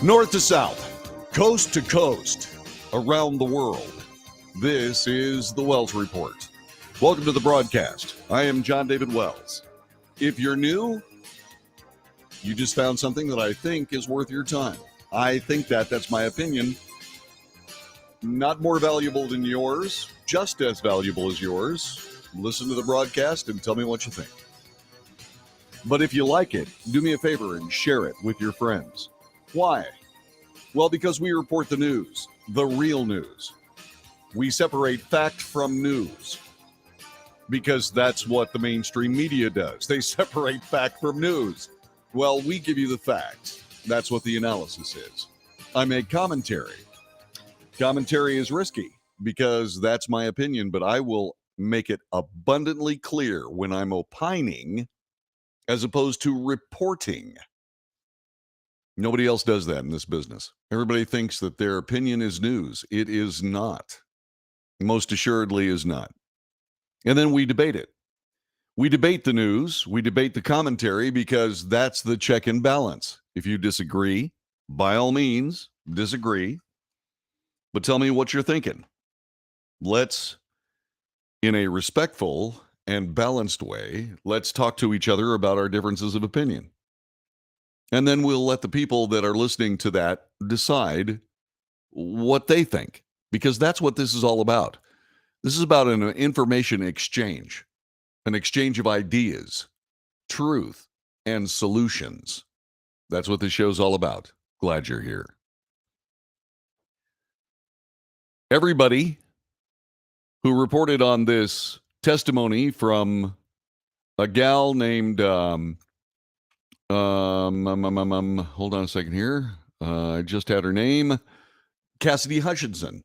North to south, coast to coast, around the world. This is the Wells Report. Welcome to the broadcast. I am John David Wells. If you're new, you just found something that I think is worth your time. I think that's my opinion. Not more valuable than yours, just as valuable as yours. Listen to the broadcast and tell me what you think. But if you like it, do me a favor and share it with your friends. Why? Well, because we report the news, the real news. We separate fact from news because that's what the mainstream media does. They separate fact from news. Well, we give you the facts. That's what the analysis is. I make commentary. Commentary is risky because that's my opinion, but I will make it abundantly clear when I'm opining as opposed to reporting. Nobody else does that in this business. Everybody thinks that their opinion is news. It is not. Most assuredly is not. And then we debate it. We debate the news. We debate the commentary because that's the check and balance. If you disagree, by all means, disagree. But tell me what you're thinking. Let's, in a respectful and balanced way, let's talk to each other about our differences of opinion. And then we'll let the people that are listening to that decide what they think, because that's what this is all about. This is about an information exchange, an exchange of ideas, truth, and solutions. That's what this show's all about. Glad you're here. Everybody who reported on this testimony from a gal named hold on a second here. I just had her name. Cassidy Hutchinson.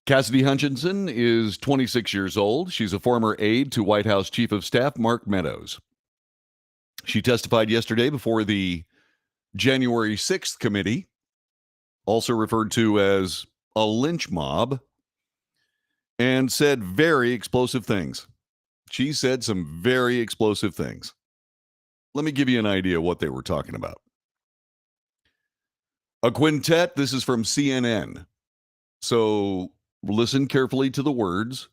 Cassidy Hutchinson is 26 years old. She's a former aide to White House Chief of Staff Mark Meadows. She testified yesterday before the January 6th committee, also referred to as a lynch mob, and said very explosive things. She said some very explosive things. Let me give you an idea of what they were talking about. A quintet, this is from CNN. So listen carefully to the words.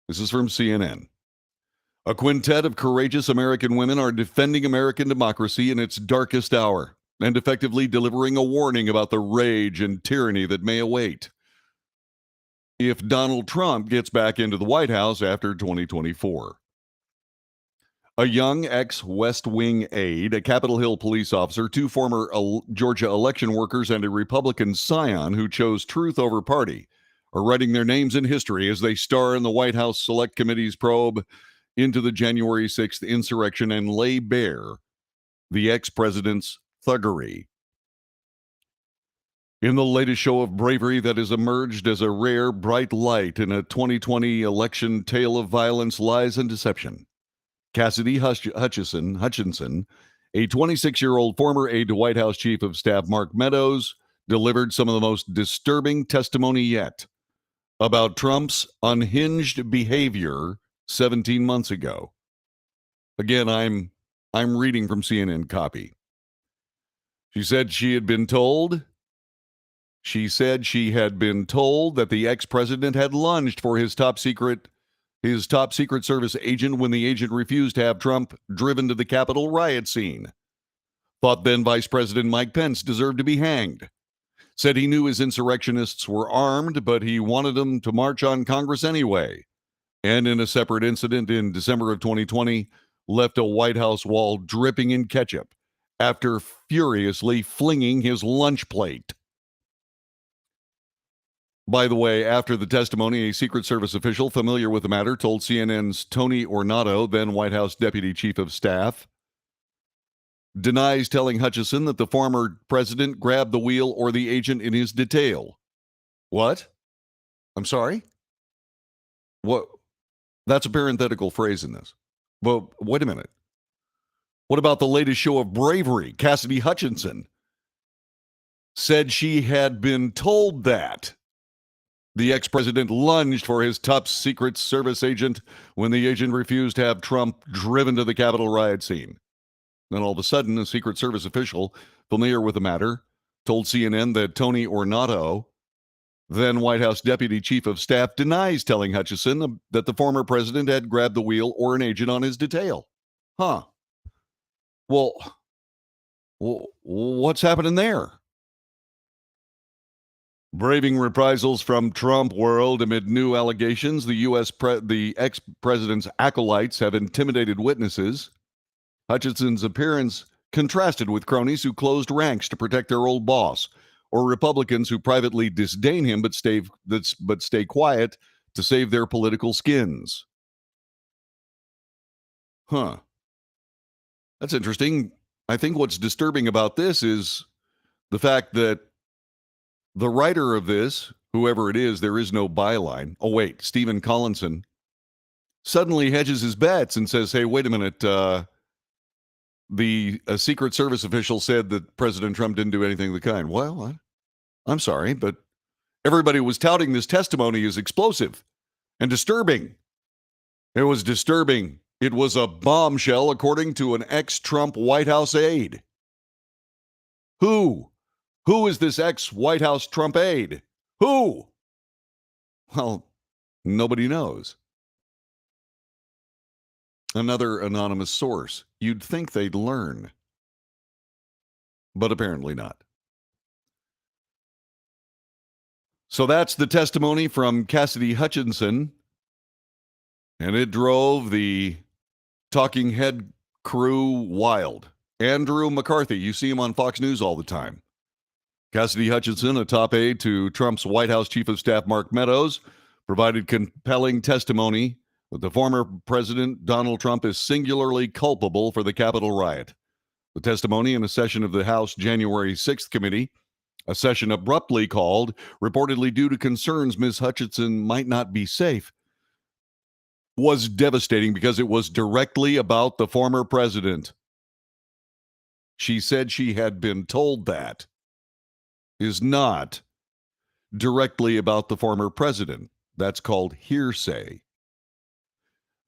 This is from CNN. A quintet of courageous American women are defending American democracy in its darkest hour and effectively delivering a warning about the rage and tyranny that may await if Donald Trump gets back into the White House after 2024. A young ex-West Wing aide, a Capitol Hill police officer, two former Georgia election workers, and a Republican scion who chose truth over party are writing their names in history as they star in the White House Select Committee's probe into the January 6th insurrection and lay bare the ex-president's thuggery. In the latest show of bravery that has emerged as a rare, bright light in a 2020 election tale of violence, lies, and deception, Cassidy Hutchinson, a 26-year-old former aide to White House Chief of Staff Mark Meadows, delivered some of the most disturbing testimony yet about Trump's unhinged behavior 17 months ago. Again, I'm reading from CNN copy. She said she had been told that the ex-president had lunged for his top secret service agent when the agent refused to have Trump driven to the Capitol riot scene. Thought then Vice President Mike Pence deserved to be hanged. Said he knew his insurrectionists were armed, but he wanted them to march on Congress anyway. And in a separate incident in December of 2020, left a White House wall dripping in ketchup after furiously flinging his lunch plate. By the way, after the testimony, a Secret Service official familiar with the matter told CNN's Tony Ornato, then White House Deputy Chief of Staff, denies telling Hutchison that the former president grabbed the wheel or the agent in his detail. What? I'm sorry? What? That's a parenthetical phrase in this. Well, wait a minute. What about the latest show of bravery? Cassidy Hutchinson said she had been told that the ex-president lunged for his top Secret Service agent when the agent refused to have Trump driven to the Capitol riot scene. Then all of a sudden, a Secret Service official familiar with the matter told CNN that Tony Ornato, then White House Deputy Chief of Staff, denies telling Hutchison that the former president had grabbed the wheel or an agent on his detail. Huh. Well, what's happening there? Braving reprisals from Trump world amid new allegations, the ex-president's acolytes have intimidated witnesses. Hutchison's appearance contrasted with cronies who closed ranks to protect their old boss, or Republicans who privately disdain him but stay quiet to save their political skins. Huh. That's interesting. I think what's disturbing about this is the fact that the writer of this, whoever it is, there is no byline. Oh, wait, Stephen Collinson suddenly hedges his bets and says, hey, wait a minute. A Secret Service official said that President Trump didn't do anything of the kind. Well, I'm sorry, but everybody was touting this testimony as explosive and disturbing. It was disturbing. It was a bombshell, according to an ex-Trump White House aide. Who? Who is this ex-White House Trump aide? Who? Well, nobody knows. Another anonymous source. You'd think they'd learn. But apparently not. So that's the testimony from Cassidy Hutchinson. And it drove the talking head crew wild. Andrew McCarthy, you see him on Fox News all the time. Cassidy Hutchinson, a top aide to Trump's White House Chief of Staff Mark Meadows, provided compelling testimony that the former President Donald Trump is singularly culpable for the Capitol riot. The testimony in a session of the House January 6th committee, a session abruptly called, reportedly due to concerns Ms. Hutchinson might not be safe, was devastating because it was directly about the former president. She said she had been told that. Is not directly about the former president. That's called hearsay.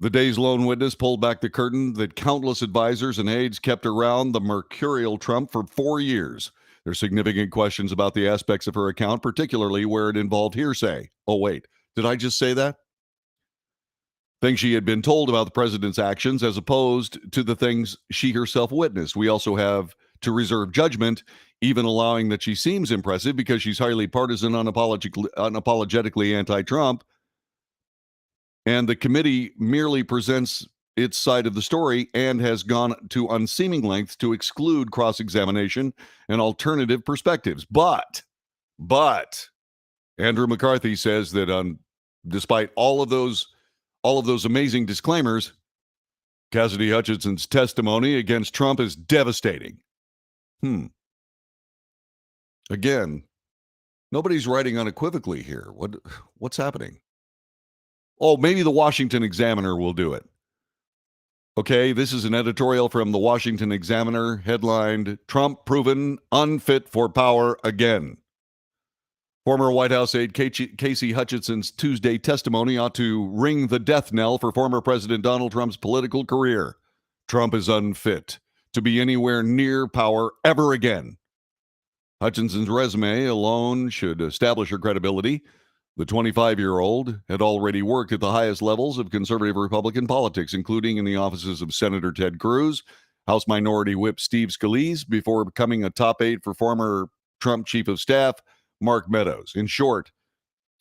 The day's lone witness pulled back the curtain that countless advisors and aides kept around the mercurial Trump for 4 years. There's significant questions about the aspects of her account, particularly where it involved hearsay. Oh, wait, did I just say that? Things she had been told about the president's actions as opposed to the things she herself witnessed. We also have to reserve judgment, even allowing that she seems impressive because she's highly partisan, unapologetically anti-Trump. And the committee merely presents its side of the story and has gone to unseeming lengths to exclude cross-examination and alternative perspectives. But Andrew McCarthy says that despite all of those amazing disclaimers, Cassidy Hutchinson's testimony against Trump is devastating. Again, nobody's writing unequivocally here. What's happening? Oh, maybe the Washington Examiner will do it. Okay, this is an editorial from the Washington Examiner headlined, Trump proven unfit for power again. Former White House aide Casey Hutchinson's Tuesday testimony ought to ring the death knell for former President Donald Trump's political career. Trump is unfit to be anywhere near power ever again. Hutchinson's resume alone should establish her credibility. The 25-year-old had already worked at the highest levels of conservative Republican politics, including in the offices of Senator Ted Cruz, House Minority Whip Steve Scalise, before becoming a top aide for former Trump Chief of Staff Mark Meadows. In short,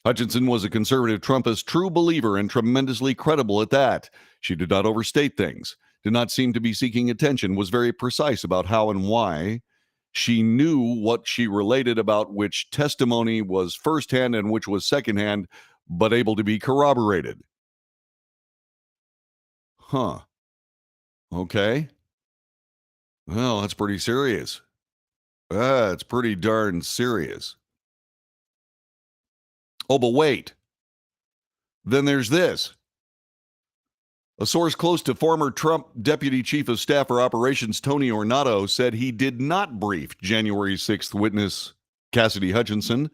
Hutchinson was a conservative Trumpist true believer and tremendously credible at that. She did not overstate things, did not seem to be seeking attention, was very precise about how and why. She knew what she related about which testimony was firsthand and which was secondhand, but able to be corroborated. Okay. Well, that's pretty serious. That's pretty darn serious. Oh, but wait. Then there's this. A source close to former Trump Deputy Chief of Staff for Operations Tony Ornato said he did not brief January 6th witness Cassidy Hutchinson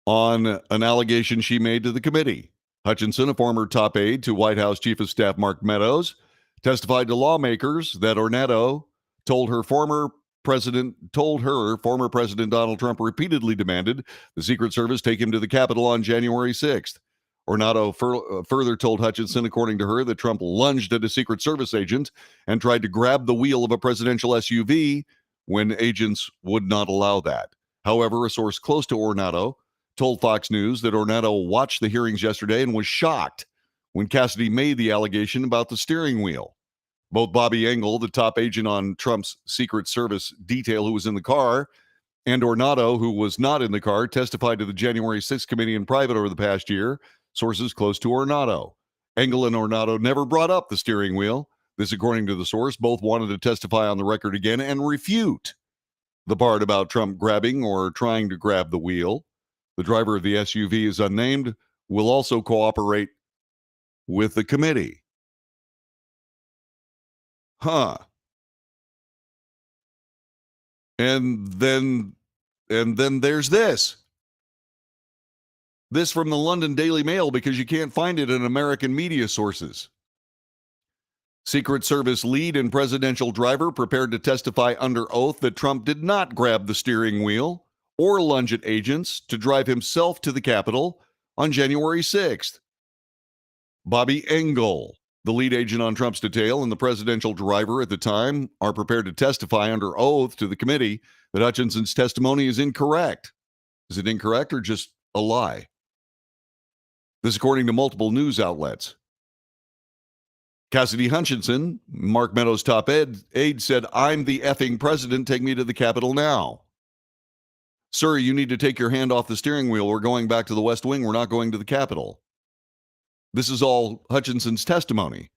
on an allegation she made to the committee. Hutchinson, a former top aide to White House Chief of Staff Mark Meadows, testified to lawmakers that Ornato told her former President Donald Trump repeatedly demanded the Secret Service take him to the Capitol on January 6th. Ornato further told Hutchinson, according to her, that Trump lunged at a Secret Service agent and tried to grab the wheel of a presidential SUV when agents would not allow that. However, a source close to Ornato told Fox News that Ornato watched the hearings yesterday and was shocked when Cassidy made the allegation about the steering wheel. Both Bobby Engel, the top agent on Trump's Secret Service detail who was in the car, and Ornato, who was not in the car, testified to the January 6th committee in private over the past year, sources close to Ornato. Engel and Ornato never brought up the steering wheel. This, according to the source, both wanted to testify on the record again and refute the part about Trump grabbing or trying to grab the wheel. The driver of the SUV is unnamed, will also cooperate with the committee. Huh. And then there's this. This from the London Daily Mail, because you can't find it in American media sources. Secret Service lead and presidential driver prepared to testify under oath that Trump did not grab the steering wheel or lunge at agents to drive himself to the Capitol on January 6th. Bobby Engel, the lead agent on Trump's detail and the presidential driver at the time, are prepared to testify under oath to the committee that Hutchinson's testimony is incorrect. Is it incorrect or just a lie? This, according to multiple news outlets. Cassidy Hutchinson, Mark Meadows' top aide, said, "I'm the effing president. Take me to the Capitol now." "Sir, you need to take your hand off the steering wheel. We're going back to the West Wing. We're not going to the Capitol." This is all Hutchinson's testimony.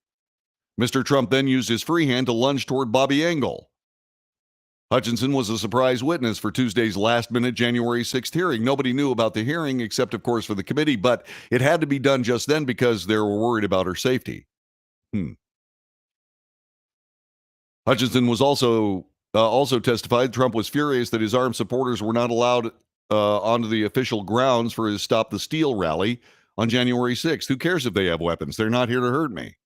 Mr. Trump then used his free hand to lunge toward Bobby Engel. Hutchinson was a surprise witness for Tuesday's last-minute January 6th hearing. Nobody knew about the hearing except, of course, for the committee, but it had to be done just then because they were worried about her safety. Hutchinson was also testified Trump was furious that his armed supporters were not allowed onto the official grounds for his Stop the Steal rally on January 6th. Who cares if they have weapons? They're not here to hurt me.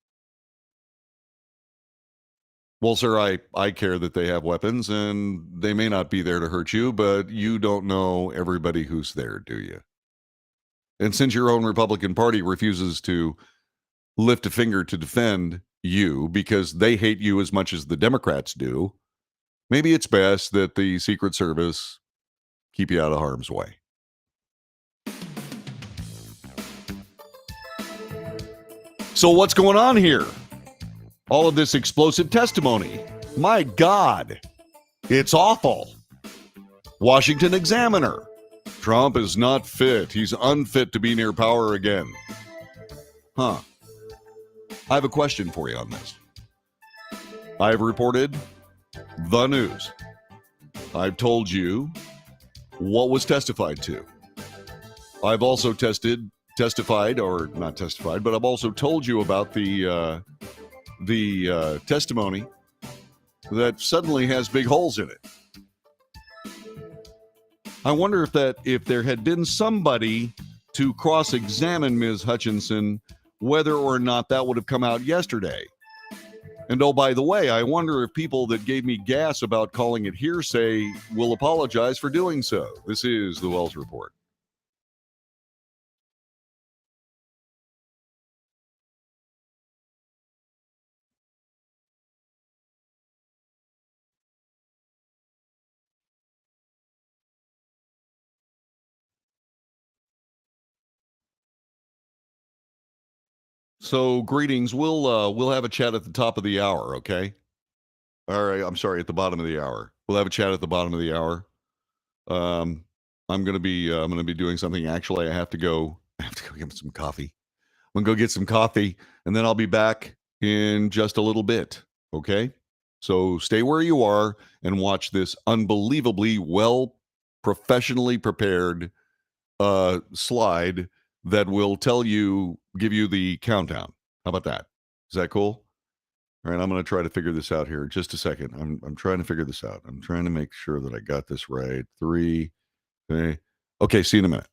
Well, sir, I care that they have weapons, and they may not be there to hurt you, but you don't know everybody who's there, do you? And since your own Republican Party refuses to lift a finger to defend you because they hate you as much as the Democrats do, maybe it's best that the Secret Service keep you out of harm's way. So what's going on here? All of this explosive testimony. My God, it's awful. Washington Examiner. Trump is not fit. He's unfit to be near power again. Huh. I have a question for you on this. I've reported the news. I've told you what was testified to. I've also testified, or not testified, but I've also told you about the testimony that suddenly has big holes in it. I wonder if there had been somebody to cross-examine Ms. Hutchinson, whether or not that would have come out yesterday. And oh, by the way, I wonder if people that gave me gas about calling it hearsay will apologize for doing so. This is the Wells Report. So greetings. We'll have a chat at the top of the hour, okay? All right. I'm sorry, at the bottom of the hour. We'll have a chat at the bottom of the hour. I'm gonna be doing something. Actually, I have to go get some coffee. I'm gonna go get some coffee, and then I'll be back in just a little bit. Okay. So stay where you are and watch this unbelievably well professionally prepared slide that will give you the countdown. How about that? Is that cool? All right, I'm going to try to figure this out here. Just a second. I'm trying to figure this out. I'm trying to make sure that I got this right. 3. Okay, see you in a minute.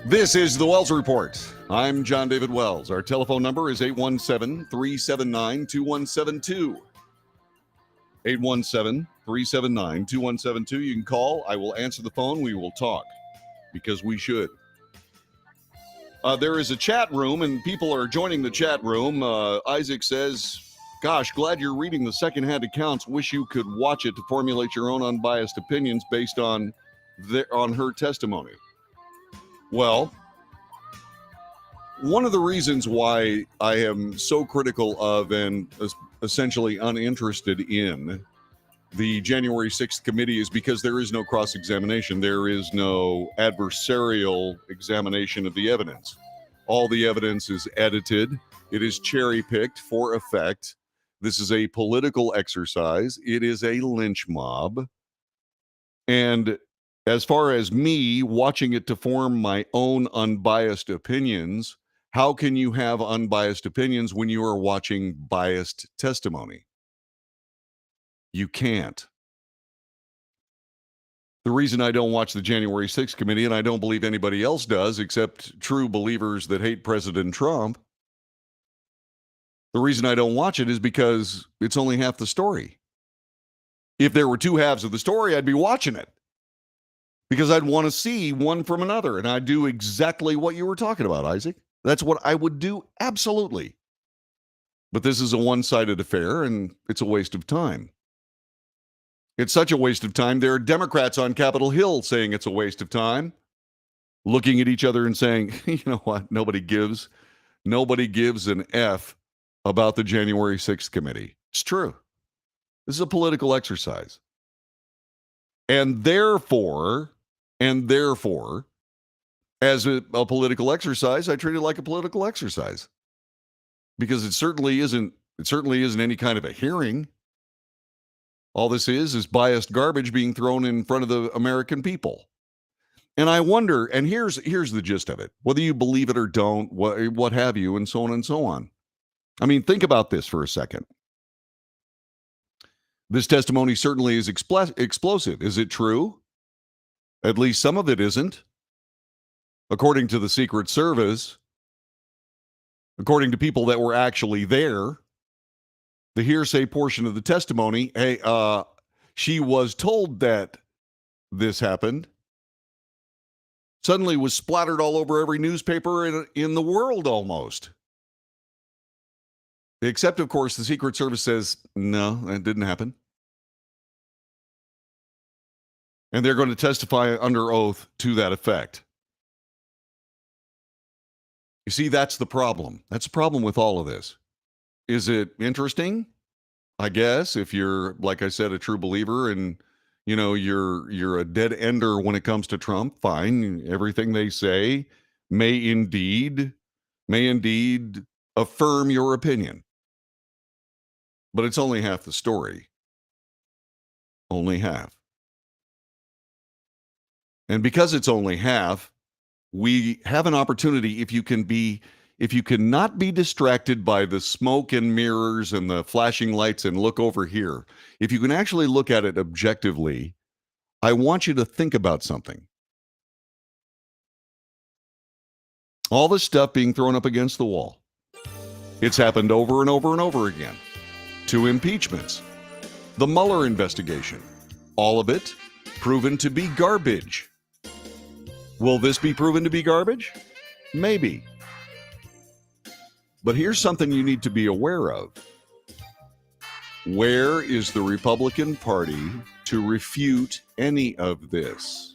This is the Wells Report. I'm John David Wells. Our telephone number is 817-379-2172. 817-379-2172. You can call. I will answer the phone. We will talk because we should. There is a chat room, and people are joining the chat room. Isaac says, gosh, glad you're reading the secondhand accounts. Wish you could watch it to formulate your own unbiased opinions based on her testimony. Well, one of the reasons why I am so critical of and essentially uninterested in the January 6th committee is because there is no cross-examination. There is no adversarial examination of the evidence. All the evidence is edited. It is cherry-picked for effect. This is a political exercise. It is a lynch mob. And as far as me watching it to form my own unbiased opinions, how can you have unbiased opinions when you are watching biased testimony? You can't. The reason I don't watch the January 6th committee, and I don't believe anybody else does, except true believers that hate President Trump, the reason I don't watch it is because it's only half the story. If there were two halves of the story, I'd be watching it because I'd want to see one from another, and I'd do exactly what you were talking about, Isaac. That's what I would do, absolutely. But this is a one-sided affair, and it's a waste of time. It's such a waste of time. There are Democrats on Capitol Hill saying it's a waste of time, looking at each other and saying, you know what, nobody gives an F about the January 6th committee. It's true. This is a political exercise. And therefore, as a political exercise, I treat it like a political exercise. Because it certainly isn't any kind of a hearing. All this is biased garbage being thrown in front of the American people. And I wonder, and here's the gist of it, whether you believe it or don't, what have you, and so on and so on. I mean, think about this for a second. This testimony certainly is explosive. Is it true? At least some of it isn't. According to the Secret Service, according to people that were actually there, the hearsay portion of the testimony, she was told that this happened, suddenly was splattered all over every newspaper in the world almost. Except, of course, the Secret Service says, no, that didn't happen. And they're going to testify under oath to that effect. You see, that's the problem. That's the problem with all of this. Is it interesting? I guess if you're, like I said, a true believer and you're a dead ender when it comes to Trump, fine. Everything they say may indeed affirm your opinion. But it's only half the story. Only half. And because it's only half, we have an opportunity, if you cannot be distracted by the smoke and mirrors and the flashing lights and look over here, if you can actually look at it objectively, I want you to think about something. All this stuff being thrown up against the wall. It's happened over and over and over again. 2 impeachments. The Mueller investigation. All of it proven to be garbage. Will this be proven to be garbage? Maybe. But here's something you need to be aware of. Where is the Republican Party to refute any of this?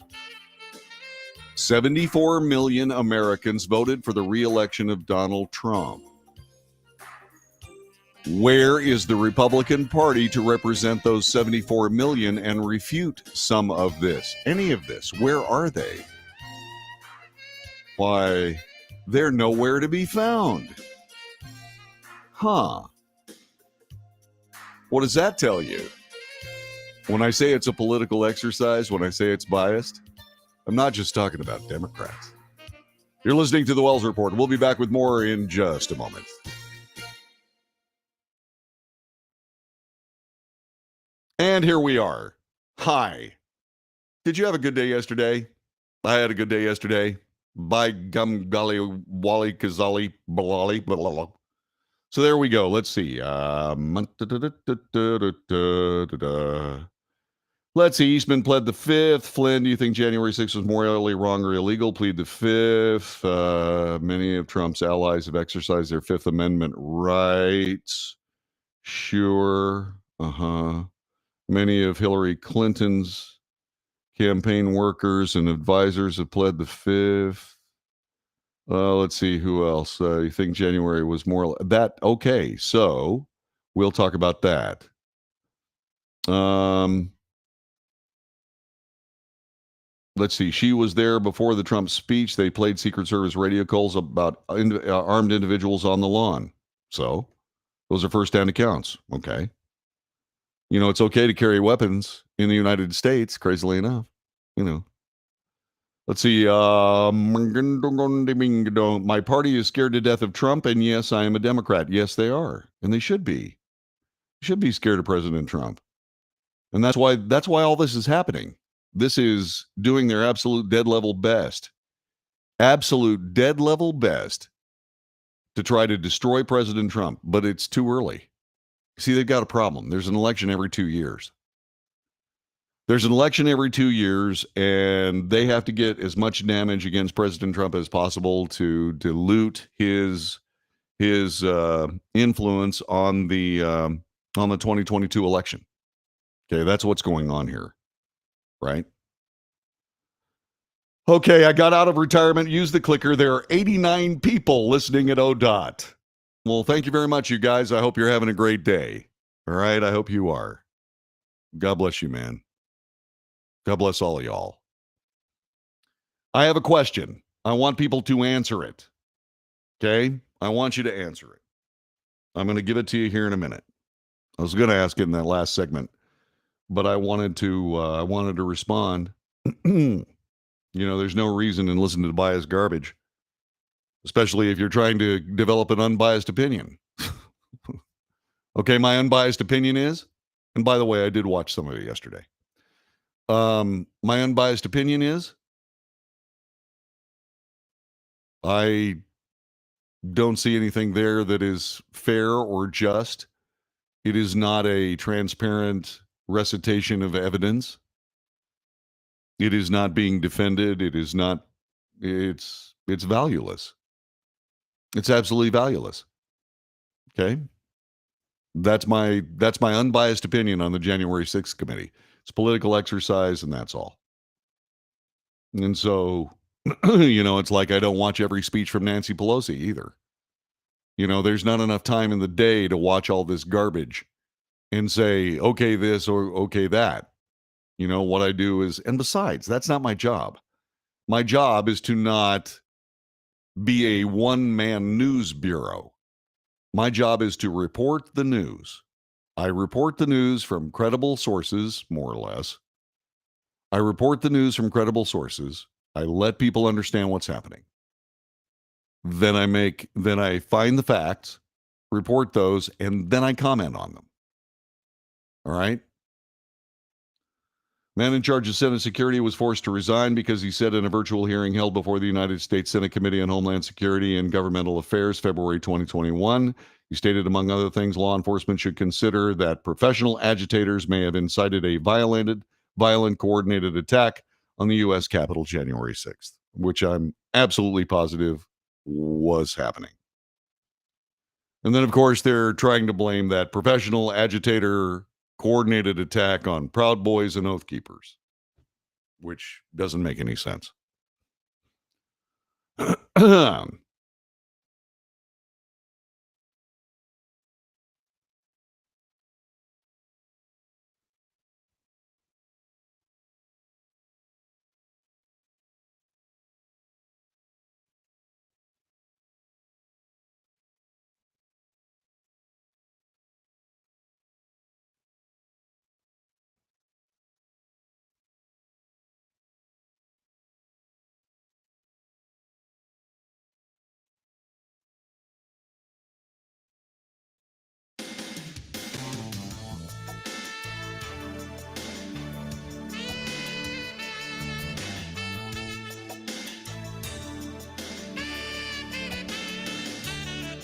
74 million Americans voted for the re-election of Donald Trump. Where is the Republican Party to represent those 74 million and refute some of this, any of this? Where are they? Why, they're nowhere to be found. Huh. What does that tell you? When I say it's a political exercise, when I say it's biased, I'm not just talking about Democrats. You're listening to the Wells Report. We'll be back with more in just a moment. And here we are. Hi. Did you have a good day yesterday? I had a good day yesterday. By gum golly wally kazali blolly blah, blah, blah. So there we go. Let's see. Let's see. Eastman pled the fifth. Flynn, do you think January 6th was morally wrong or illegal? Plead the fifth. Many of Trump's allies have exercised their Fifth Amendment rights. Sure. Many of Hillary Clinton's campaign workers and advisors have pled the fifth. Let's see who else. You think January was more that okay? So we'll talk about that. Let's see. She was there before the Trump speech. They played Secret Service radio calls about armed individuals on the lawn. So those are first-hand accounts. Okay. You know, it's okay to carry weapons in the United States, crazily enough. You know. Let's see. My party is scared to death of Trump, and yes, I am a Democrat. Yes, they are, and they should be. Should be scared of President Trump, and that's why all this is happening. This is doing their absolute dead level best to try to destroy President Trump, but it's too early. See, they've got a problem. There's an election every 2 years. And they have to get as much damage against President Trump as possible to dilute his influence on the 2022 election. Okay, that's what's going on here, right? Okay, I got out of retirement. Use the clicker. There are 89 people listening at ODOT. Well, thank you very much, you guys. I hope you're having a great day. All right, I hope you are. God bless you, man. God bless all of y'all. I have a question. I want people to answer it. Okay? I want you to answer it. I'm going to give it to you here in a minute. I was going to ask it in that last segment, but I wanted to respond. You know, there's no reason in listening to biased garbage, especially if you're trying to develop an unbiased opinion. Okay, my unbiased opinion is, and by the way, I did watch some of it yesterday. My unbiased opinion is, I don't see anything there that is fair or just. It is not a transparent recitation of evidence. It is not being defended. It is not. It's valueless. It's absolutely valueless. Okay, that's my unbiased opinion on the January 6th committee. It's political exercise, and that's all. And so, you know, it's like I don't watch every speech from Nancy Pelosi either. You know, there's not enough time in the day to watch all this garbage and say, okay, this or okay, that. You know, what I do is, and besides, that's not my job. My job is to not be a one-man news bureau. My job is to report the news. I report the news from credible sources, more or less. I report the news from credible sources. I let people understand what's happening. Then I find the facts, report those, and then I comment on them. All right? Man in charge of Senate Security was forced to resign because he said in a virtual hearing held before the United States Senate Committee on Homeland Security and Governmental Affairs, February 2021, he stated, among other things, law enforcement should consider that professional agitators may have incited a violent coordinated attack on the U.S. Capitol January 6th, which I'm absolutely positive was happening. And then, of course, they're trying to blame that professional agitator coordinated attack on Proud Boys and Oath Keepers, which doesn't make any sense.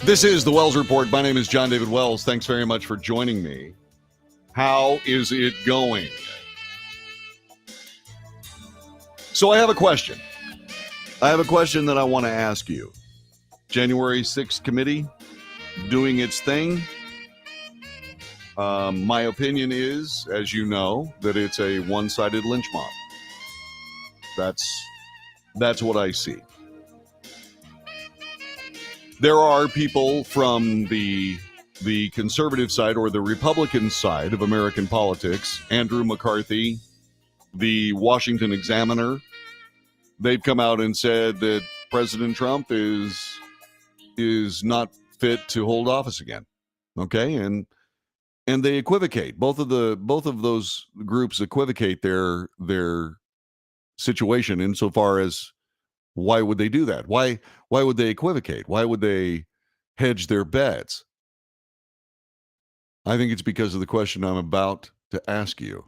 This is the Wells Report. My name is John David Wells. Thanks very much for joining me. How is it going? So I have a question. I have a question that I want to ask you. January 6th committee doing its thing. My opinion is, as you know, that it's a one-sided lynch mob. That's what I see. There are people from the conservative side or the Republican side of American politics, Andrew McCarthy, the Washington Examiner, they've come out and said that President Trump is not fit to hold office again. Okay, and they equivocate. Both of those groups equivocate their situation insofar as why would they do that? Why would they equivocate? Why would they hedge their bets? I think it's because of the question I'm about to ask you.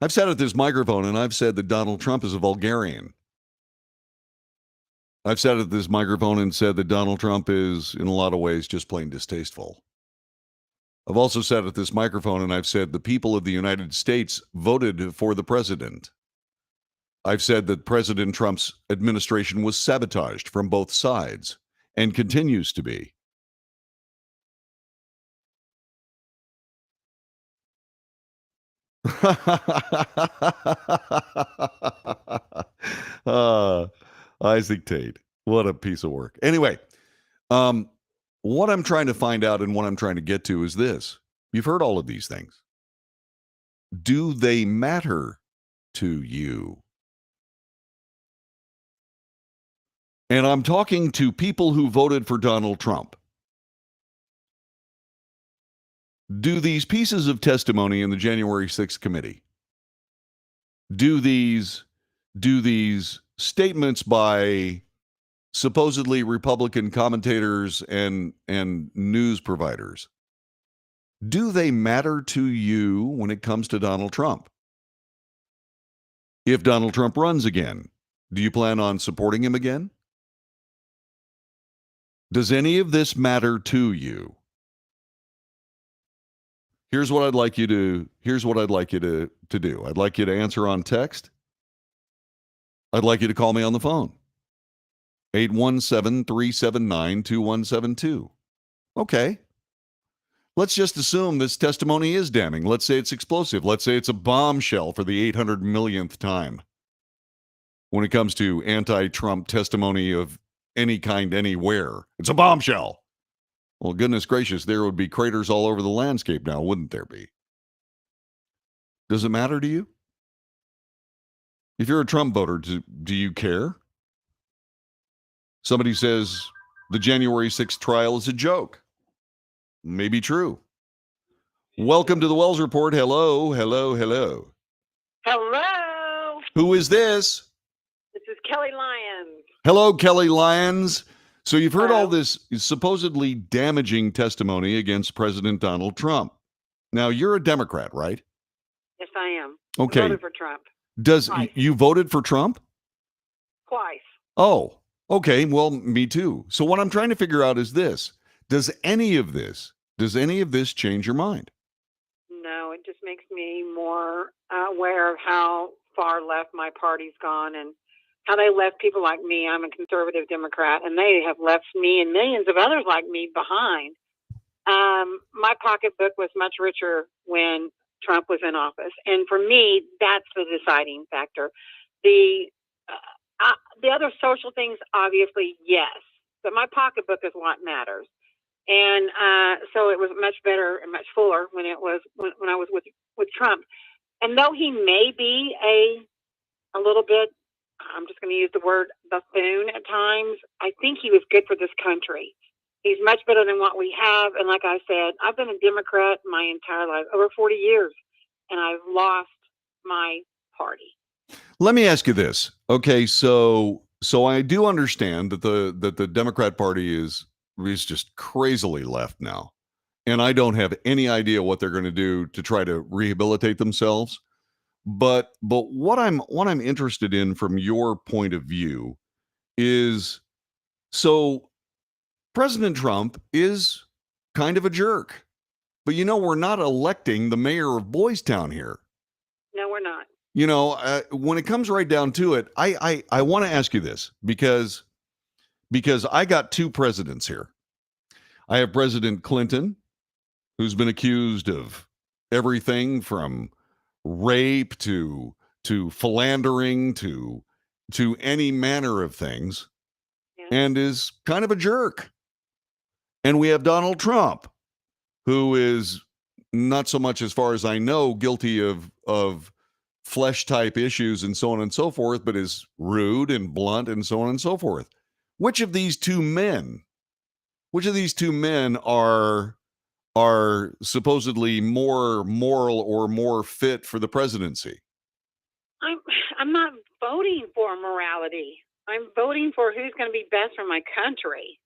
I've sat at this microphone and I've said that Donald Trump is a vulgarian. I've sat at this microphone and said that Donald Trump is, in a lot of ways, just plain distasteful. I've also sat at this microphone and I've said the people of the United States voted for the president. I've said that President Trump's administration was sabotaged from both sides and continues to be. Isaac Tate, what a piece of work. Anyway, what I'm trying to find out and what I'm trying to get to is this. You've heard all of these things. Do they matter to you? And I'm talking to people who voted for Donald Trump. Do these pieces of testimony in the January 6th committee, do these statements by supposedly Republican commentators and news providers, do they matter to you when it comes to Donald Trump? If Donald Trump runs again, do you plan on supporting him again? Does any of this matter to you? Here's what I'd like you to do. I'd like you to answer on text. I'd like you to call me on the phone. 817-379-2172. Okay. Let's just assume this testimony is damning. Let's say it's explosive. Let's say it's a bombshell for the 800 millionth time when it comes to anti-Trump testimony of any kind, anywhere. It's a bombshell. Well, goodness gracious, there would be craters all over the landscape now, wouldn't there be? Does it matter to you? If you're a Trump voter, do you care? Somebody says the January 6th trial is a joke. Maybe true. Welcome to the Wells Report. Hello, hello, hello. Hello. Who is this? This is Kelly Lyons. Hello, Kelly Lyons. So you've heard all this supposedly damaging testimony against President Donald Trump. Now, you're a Democrat, right? Yes, I am. Okay. I voted for Trump. You voted for Trump? Twice. Oh, okay. Well, me too. So what I'm trying to figure out is this. Does any of this change your mind? No, it just makes me more aware of how far left my party's gone and how they left people like me. I'm a conservative Democrat, and they have left me and millions of others like me behind. My pocketbook was much richer when Trump was in office. And for me, that's the deciding factor. The other social things, obviously, yes. But my pocketbook is what matters. And so it was much better and much fuller when I was with Trump. And though he may be a little bit, I'm just going to use the word buffoon at times, I think he was good for this country. He's much better than what we have. And like I said, I've been a Democrat my entire life, over 40 years, and I've lost my party. Let me ask you this. Okay, so I do understand that the Democrat Party is just crazily left now. And I don't have any idea what they're going to do to try to rehabilitate themselves. But what I'm interested in from your point of view is So President Trump is kind of a jerk. But we're not electing the mayor of Boys Town here. No, we're not. When it comes right down to it, I want to ask you this because I got two presidents here. I have President Clinton, who's been accused of everything from rape to philandering to any manner of things, Yeah. and is kind of a jerk. And we have Donald Trump, who is not so much, as far as I know, guilty of flesh type issues and so on and so forth, but is rude and blunt and so on and so forth. Which of these two men are supposedly more moral or more fit for the presidency? I'm not voting for morality. I'm voting for who's going to be best for my country.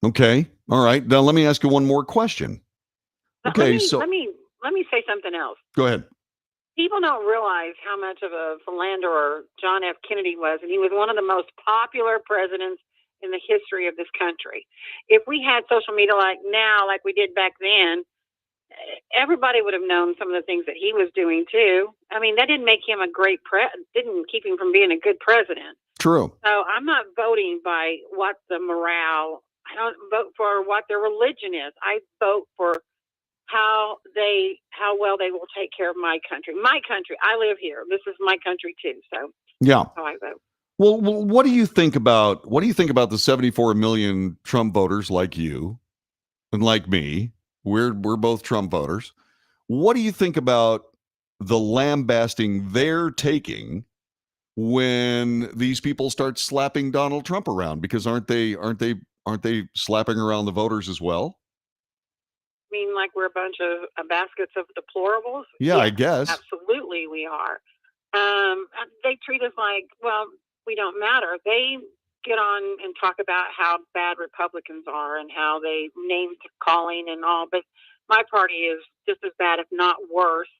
Okay. All right. Now let me ask you one more question. Okay, let me say something else. Go ahead. People don't realize how much of a philanderer John F. Kennedy was, and he was one of the most popular presidents in the history of this country. If we had social media like now, like we did back then, everybody would have known some of the things that he was doing too. I mean, that didn't make him a great didn't keep him from being a good president. True. So I'm not voting by what the morale. I don't vote for what their religion is. I vote for how well they will take care of my country. My country. I live here. This is my country too. So yeah, that's how I vote. Well, what do you think about the 74 million Trump voters like you and like me? We're both Trump voters. What do you think about the lambasting they're taking when these people start slapping Donald Trump around? Because aren't they slapping around the voters as well? I mean, like we're a bunch of baskets of deplorables? Yeah, I guess. Absolutely we are. They treat us like, well, we don't matter. They get on and talk about how bad Republicans are and how they name calling and all, but my party is just as bad, if not worse.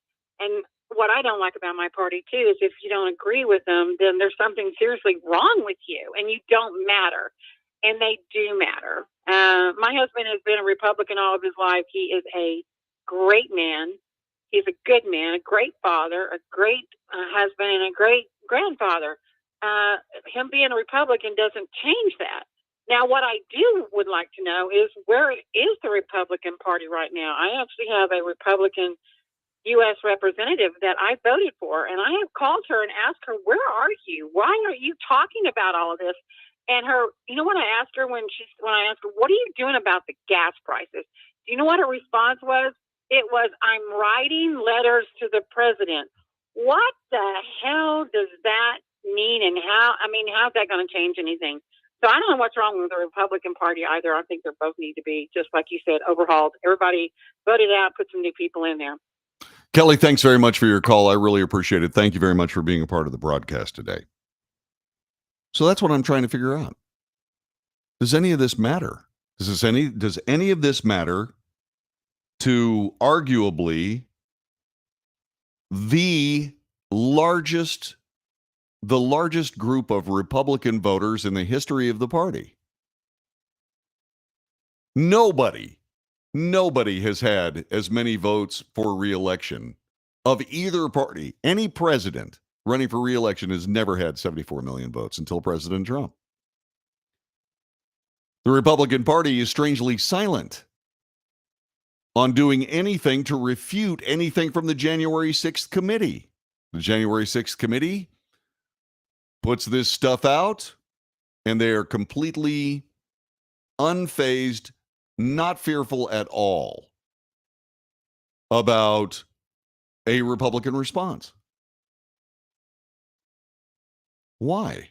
And what I don't like about my party too is if you don't agree with them, then there's something seriously wrong with you and you don't matter. And they do matter. My husband has been a Republican all of his life. He is a great man. He's a good man, a great father, a great husband, and a great grandfather. Him being a Republican doesn't change that. Now, what I would like to know is where is the Republican Party right now? I actually have a Republican U.S. representative that I voted for, and I have called her and asked her, where are you? Why are you talking about all of this? And you know what I asked her when I asked her, what are you doing about the gas prices? Do you know what her response was? It was, I'm writing letters to the president. What the hell does that mean? And how's that going to change anything? So I don't know what's wrong with the Republican Party either. I think they both need to be, just like you said, overhauled. Everybody voted out, put some new people in there. Kelly, thanks very much for your call. I really appreciate it. Thank you very much for being a part of the broadcast today. So that's what I'm trying to figure out. Does any of this matter? Does any of this matter to arguably the largest group of Republican voters in the history of the party? Nobody has had as many votes for re-election of either party. Any president running for re-election has never had 74 million votes until President Trump. The Republican Party is strangely silent on doing anything to refute anything from the January 6th committee. The January 6th committee puts this stuff out, and they are completely unfazed, not fearful at all about a Republican response. Why?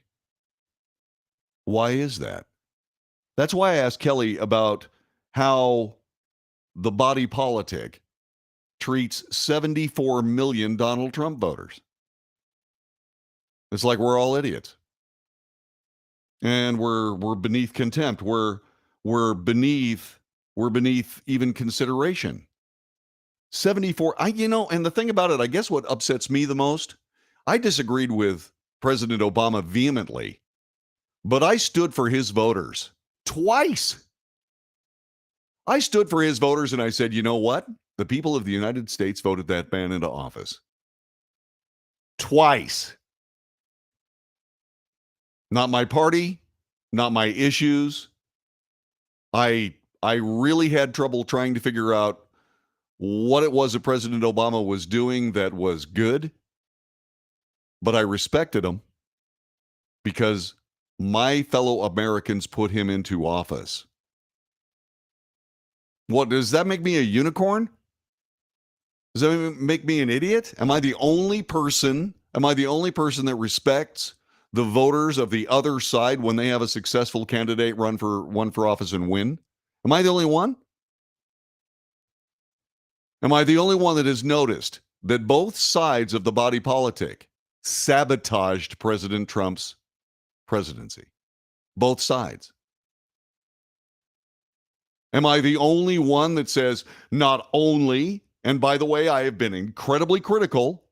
Why is that? That's why I asked Kelly about how the body politic treats 74 million Donald Trump voters. It's like we're all idiots. And we're beneath contempt. We're beneath even consideration. 74, and the thing about it, I guess what upsets me the most, I disagreed with President Obama vehemently, But I stood for his voters twice. I stood for his voters and I said, you know what? The people of the United States voted that man into office. Twice. Not my party, not my issues. I really had trouble trying to figure out what it was that President Obama was doing that was good. But I respected him because my fellow Americans put him into office. What, does that make me a unicorn? Does that make me an idiot? Am I the only person that respects the voters of the other side when they have a successful candidate run for office and win? Am I the only one? Am I the only one that has noticed that both sides of the body politic sabotaged President Trump's presidency? Both sides. Am I the only one that says not only, and by the way, I have been incredibly critical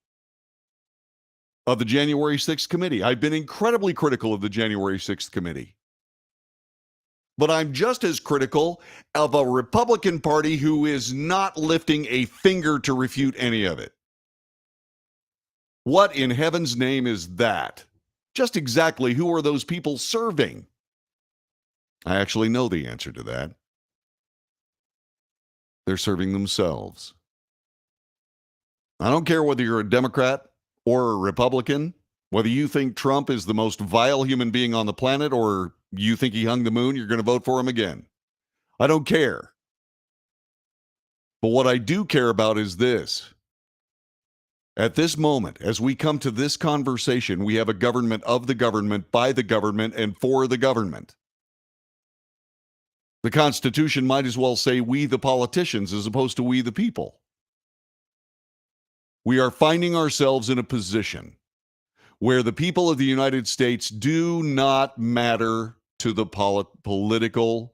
of the January 6th committee. I've been incredibly critical of the January 6th committee. But I'm just as critical of a Republican Party who is not lifting a finger to refute any of it. What in heaven's name is that? Just exactly who are those people serving? I actually know the answer to that. They're serving themselves. I don't care whether you're a Democrat or a Republican, whether you think Trump is the most vile human being on the planet or you think he hung the moon, you're going to vote for him again. I don't care. But what I do care about is this. At this moment, as we come to this conversation, we have a government of the government, by the government, and for the government. The Constitution might as well say we the politicians as opposed to we the people. We are finding ourselves in a position where the people of the United States do not matter to the political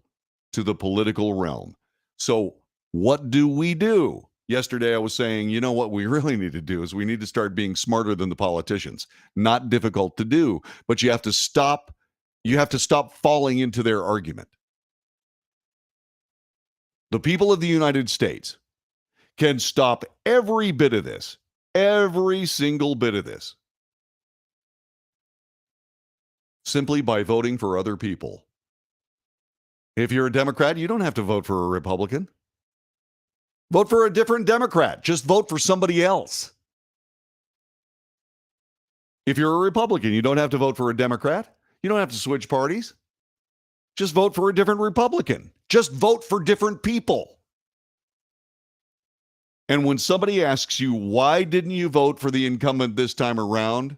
realm. So what do? Yesterday I was saying, you know what we really need to do is we need to start being smarter than the politicians. Not difficult to do, but you have to stop falling into their argument. The people of the United States can stop every bit of this, every single bit of this, simply by voting for other people. If you're a Democrat, you don't have to vote for a Republican. Vote for a different Democrat. Just vote for somebody else. If you're a Republican, you don't have to vote for a Democrat. You don't have to switch parties. Just vote for a different Republican. Just vote for different people. And when somebody asks you, why didn't you vote for the incumbent this time around?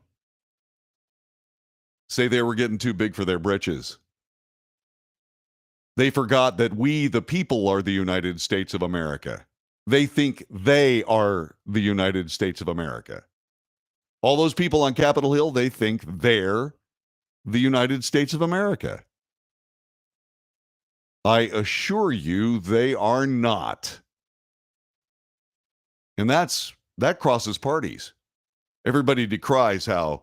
Say they were getting too big for their britches. They forgot that we, the people, are the United States of America. They think they are the United States of America. All those people on Capitol Hill, they think they're the United States of America. I assure you they are not. And that crosses parties. Everybody decries how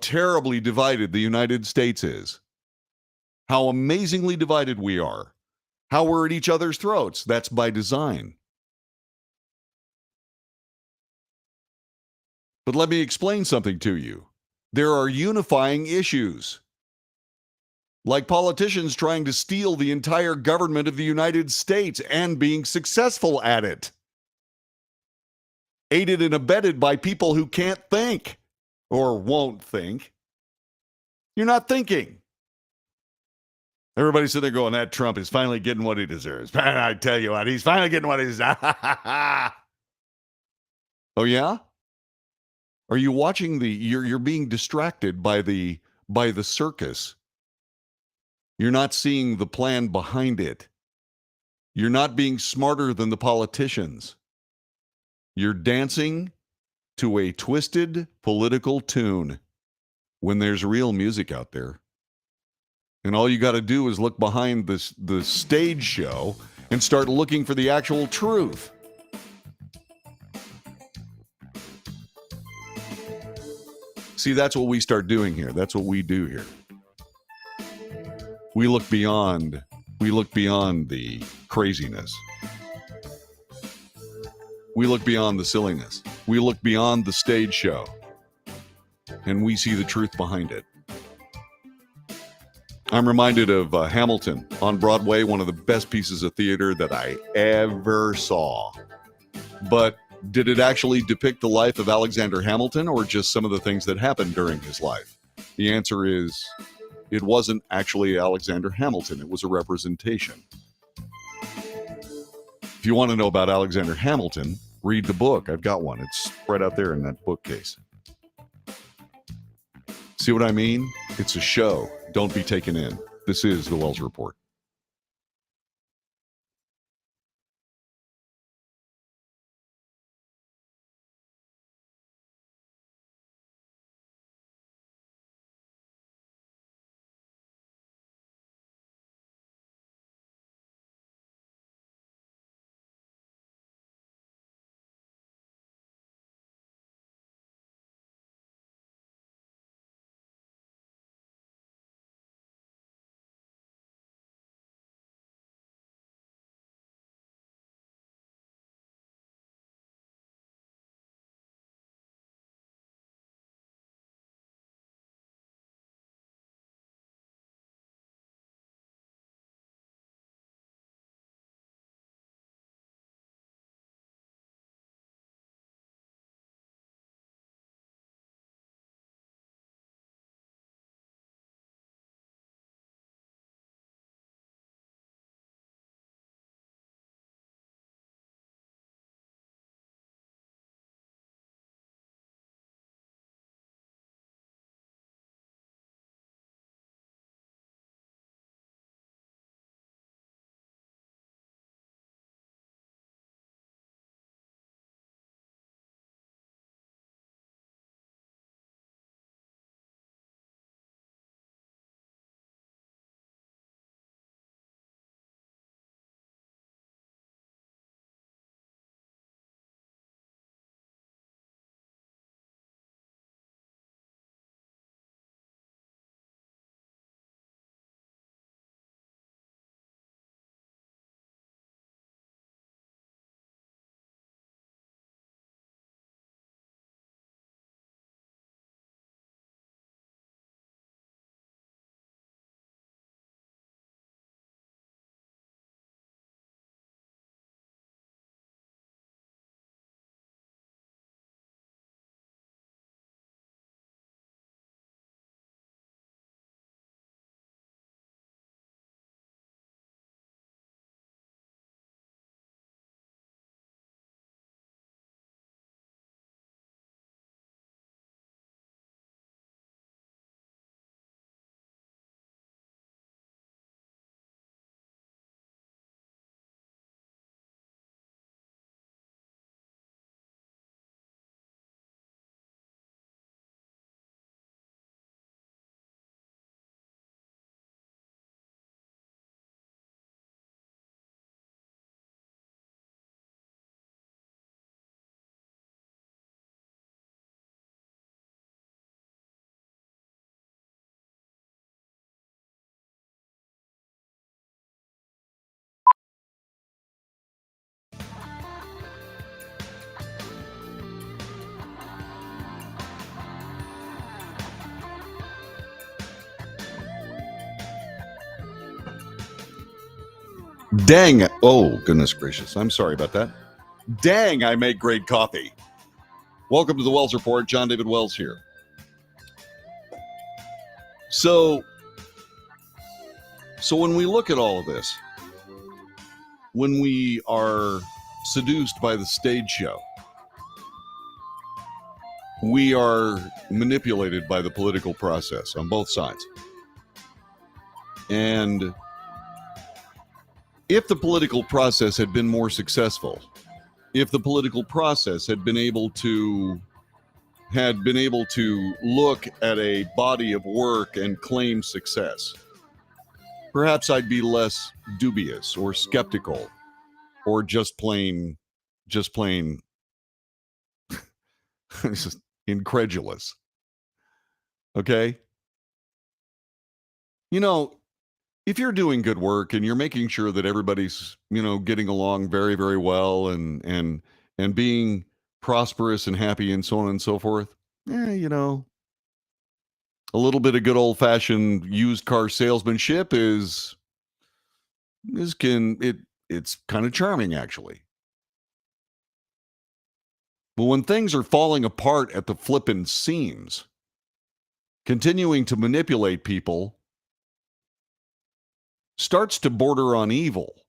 terribly divided the United States is. How amazingly divided we are. How we're at each other's throats. That's by design. But let me explain something to you. There are unifying issues. Like politicians trying to steal the entire government of the United States and being successful at it. Aided and abetted by people who can't think or won't think. You're not thinking. Everybody's sitting there going, that Trump is finally getting what he deserves. I tell you what, he's finally getting what he deserves. Oh, yeah? Are you watching you're being distracted by the circus. You're not seeing the plan behind it. You're not being smarter than the politicians. You're dancing to a twisted political tune when there's real music out there. And all you got to do is look behind the stage show and start looking for the actual truth. See, that's what we start doing here. That's what we do here. We look beyond the craziness. We look beyond the silliness. We look beyond the stage show. And we see the truth behind it. I'm reminded of Hamilton on Broadway, one of the best pieces of theater that I ever saw. But did it actually depict the life of Alexander Hamilton or just some of the things that happened during his life? The answer is it wasn't actually Alexander Hamilton. It was a representation. If you want to know about Alexander Hamilton, read the book. I've got one. It's right out there in that bookcase. See what I mean? It's a show. Don't be taken in. This is the Wells Report. Dang. Oh, goodness gracious. I'm sorry about that. Dang, I make great coffee. Welcome to the Wells Report. John David Wells here. So when we look at all of this, when we are seduced by the stage show, we are manipulated by the political process on both sides. And if the political process had been more successful, if the political process had been able to look at a body of work and claim success, perhaps I'd be less dubious or skeptical or just plain incredulous. Okay? You know, if you're doing good work and you're making sure that everybody's, getting along very, very well and being prosperous and happy and so on and so forth, a little bit of good old-fashioned used car salesmanship it's kind of charming, actually. But when things are falling apart at the flippin' seams, continuing to manipulate people starts to border on evil.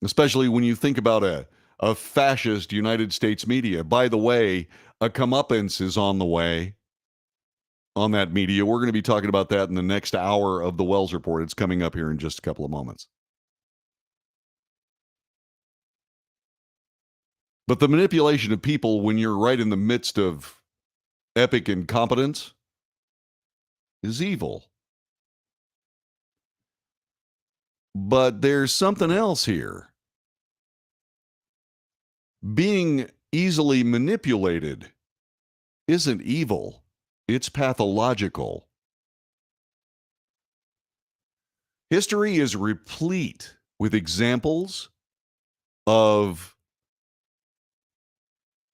Especially when you think about a fascist United States media. By the way, a comeuppance is on the way on that media. We're going to be talking about that in the next hour of the Wells Report. It's coming up here in just a couple of moments. But the manipulation of people when you're right in the midst of epic incompetence is evil. But there's something else here. Being easily manipulated isn't evil, it's pathological. History is replete with examples of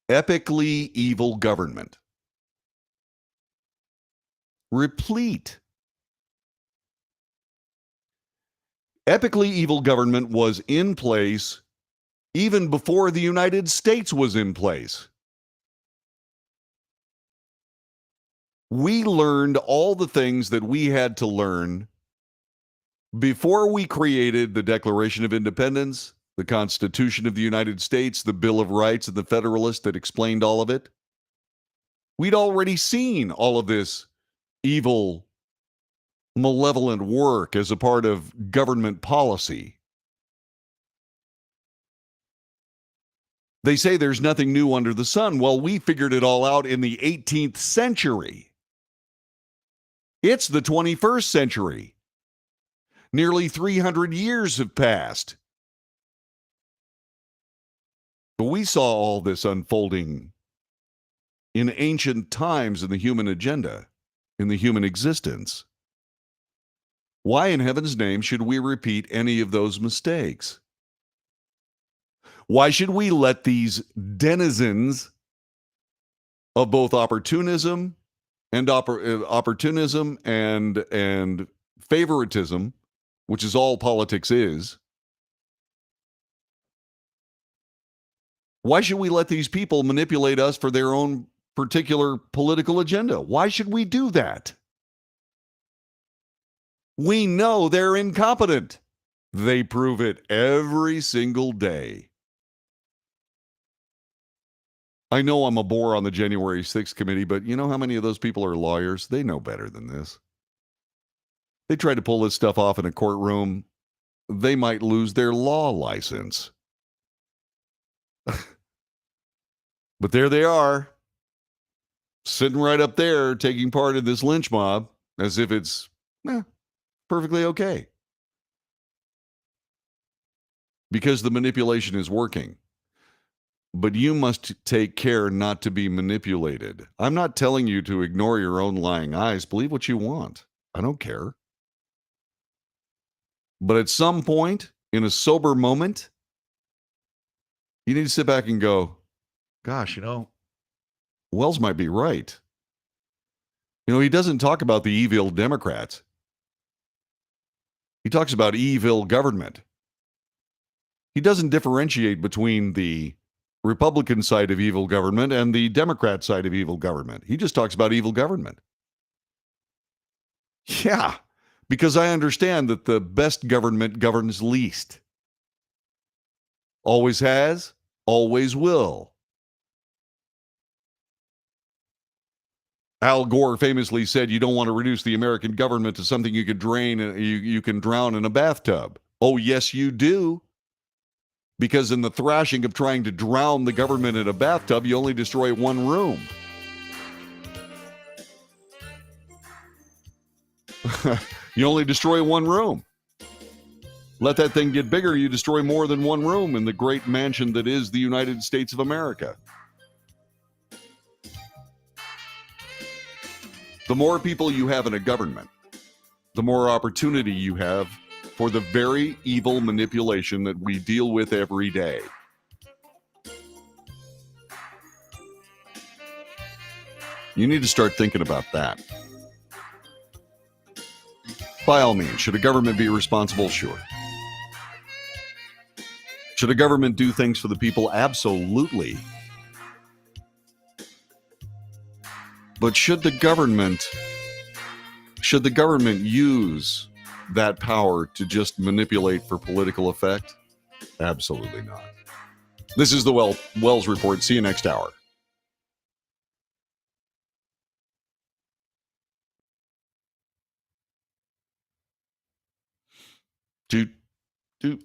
epically evil government. Replete. Epically evil government was in place even before the United States was in place. We learned all the things that we had to learn before we created the Declaration of Independence, the Constitution of the United States, the Bill of Rights, and the Federalist that explained all of it. We'd already seen all of this evil, malevolent work as a part of government policy. They say there's nothing new under the sun. Well, we figured it all out in the 18th century. It's the 21st century. Nearly 300 years have passed. But we saw all this unfolding in ancient times in the human agenda, in the human existence. Why in heaven's name should we repeat any of those mistakes? Why should we let these denizens of both opportunism and favoritism, which is all politics is, why should we let these people manipulate us for their own particular political agenda? Why should we do that? We know they're incompetent. They prove it every single day. I know I'm a bore on the January 6th committee, but you know how many of those people are lawyers? They know better than this. They try to pull this stuff off in a courtroom. They might lose their law license. But there they are, sitting right up there, taking part in this lynch mob as if it's perfectly okay. Because the manipulation is working. But you must take care not to be manipulated. I'm not telling you to ignore your own lying eyes. Believe what you want. I don't care. But at some point, in a sober moment, you need to sit back and go, gosh, Wells might be right. He doesn't talk about the evil Democrats. He talks about evil government. He doesn't differentiate between the Republican side of evil government and the Democrat side of evil government. He just talks about evil government. Yeah, because I understand that the best government governs least. Always has, always will. Al Gore famously said, you don't want to reduce the American government to something you could you can drown in a bathtub. Oh, yes, you do. Because in the thrashing of trying to drown the government in a bathtub, you only destroy one room. You only destroy one room. Let that thing get bigger, you destroy more than one room in the great mansion that is the United States of America. The more people you have in a government, the more opportunity you have for the very evil manipulation that we deal with every day. You need to start thinking about that. By all means, should a government be responsible? Sure. Should a government do things for the people? Absolutely. But should the government use that power to just manipulate for political effect? Absolutely not. This is the Wells Report. See you next hour. Doot, doot.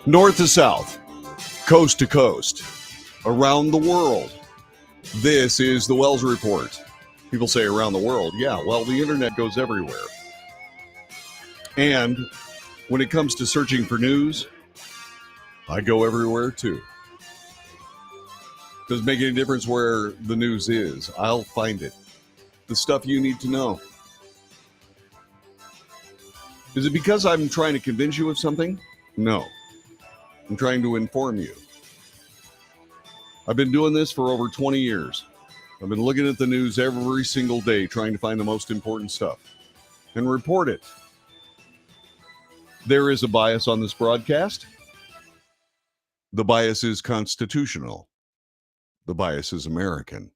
North to south, coast to coast, around the world. This is the Wells Report. People say around the world. Yeah, well, the internet goes everywhere. And when it comes to searching for news, I go everywhere too. Doesn't make any difference where the news is. I'll find it. The stuff you need to know. Is it because I'm trying to convince you of something? No. I'm trying to inform you. I've been doing this for over 20 years. I've been looking at the news every single day, trying to find the most important stuff and report it. There is a bias on this broadcast. The bias is constitutional. The bias is American.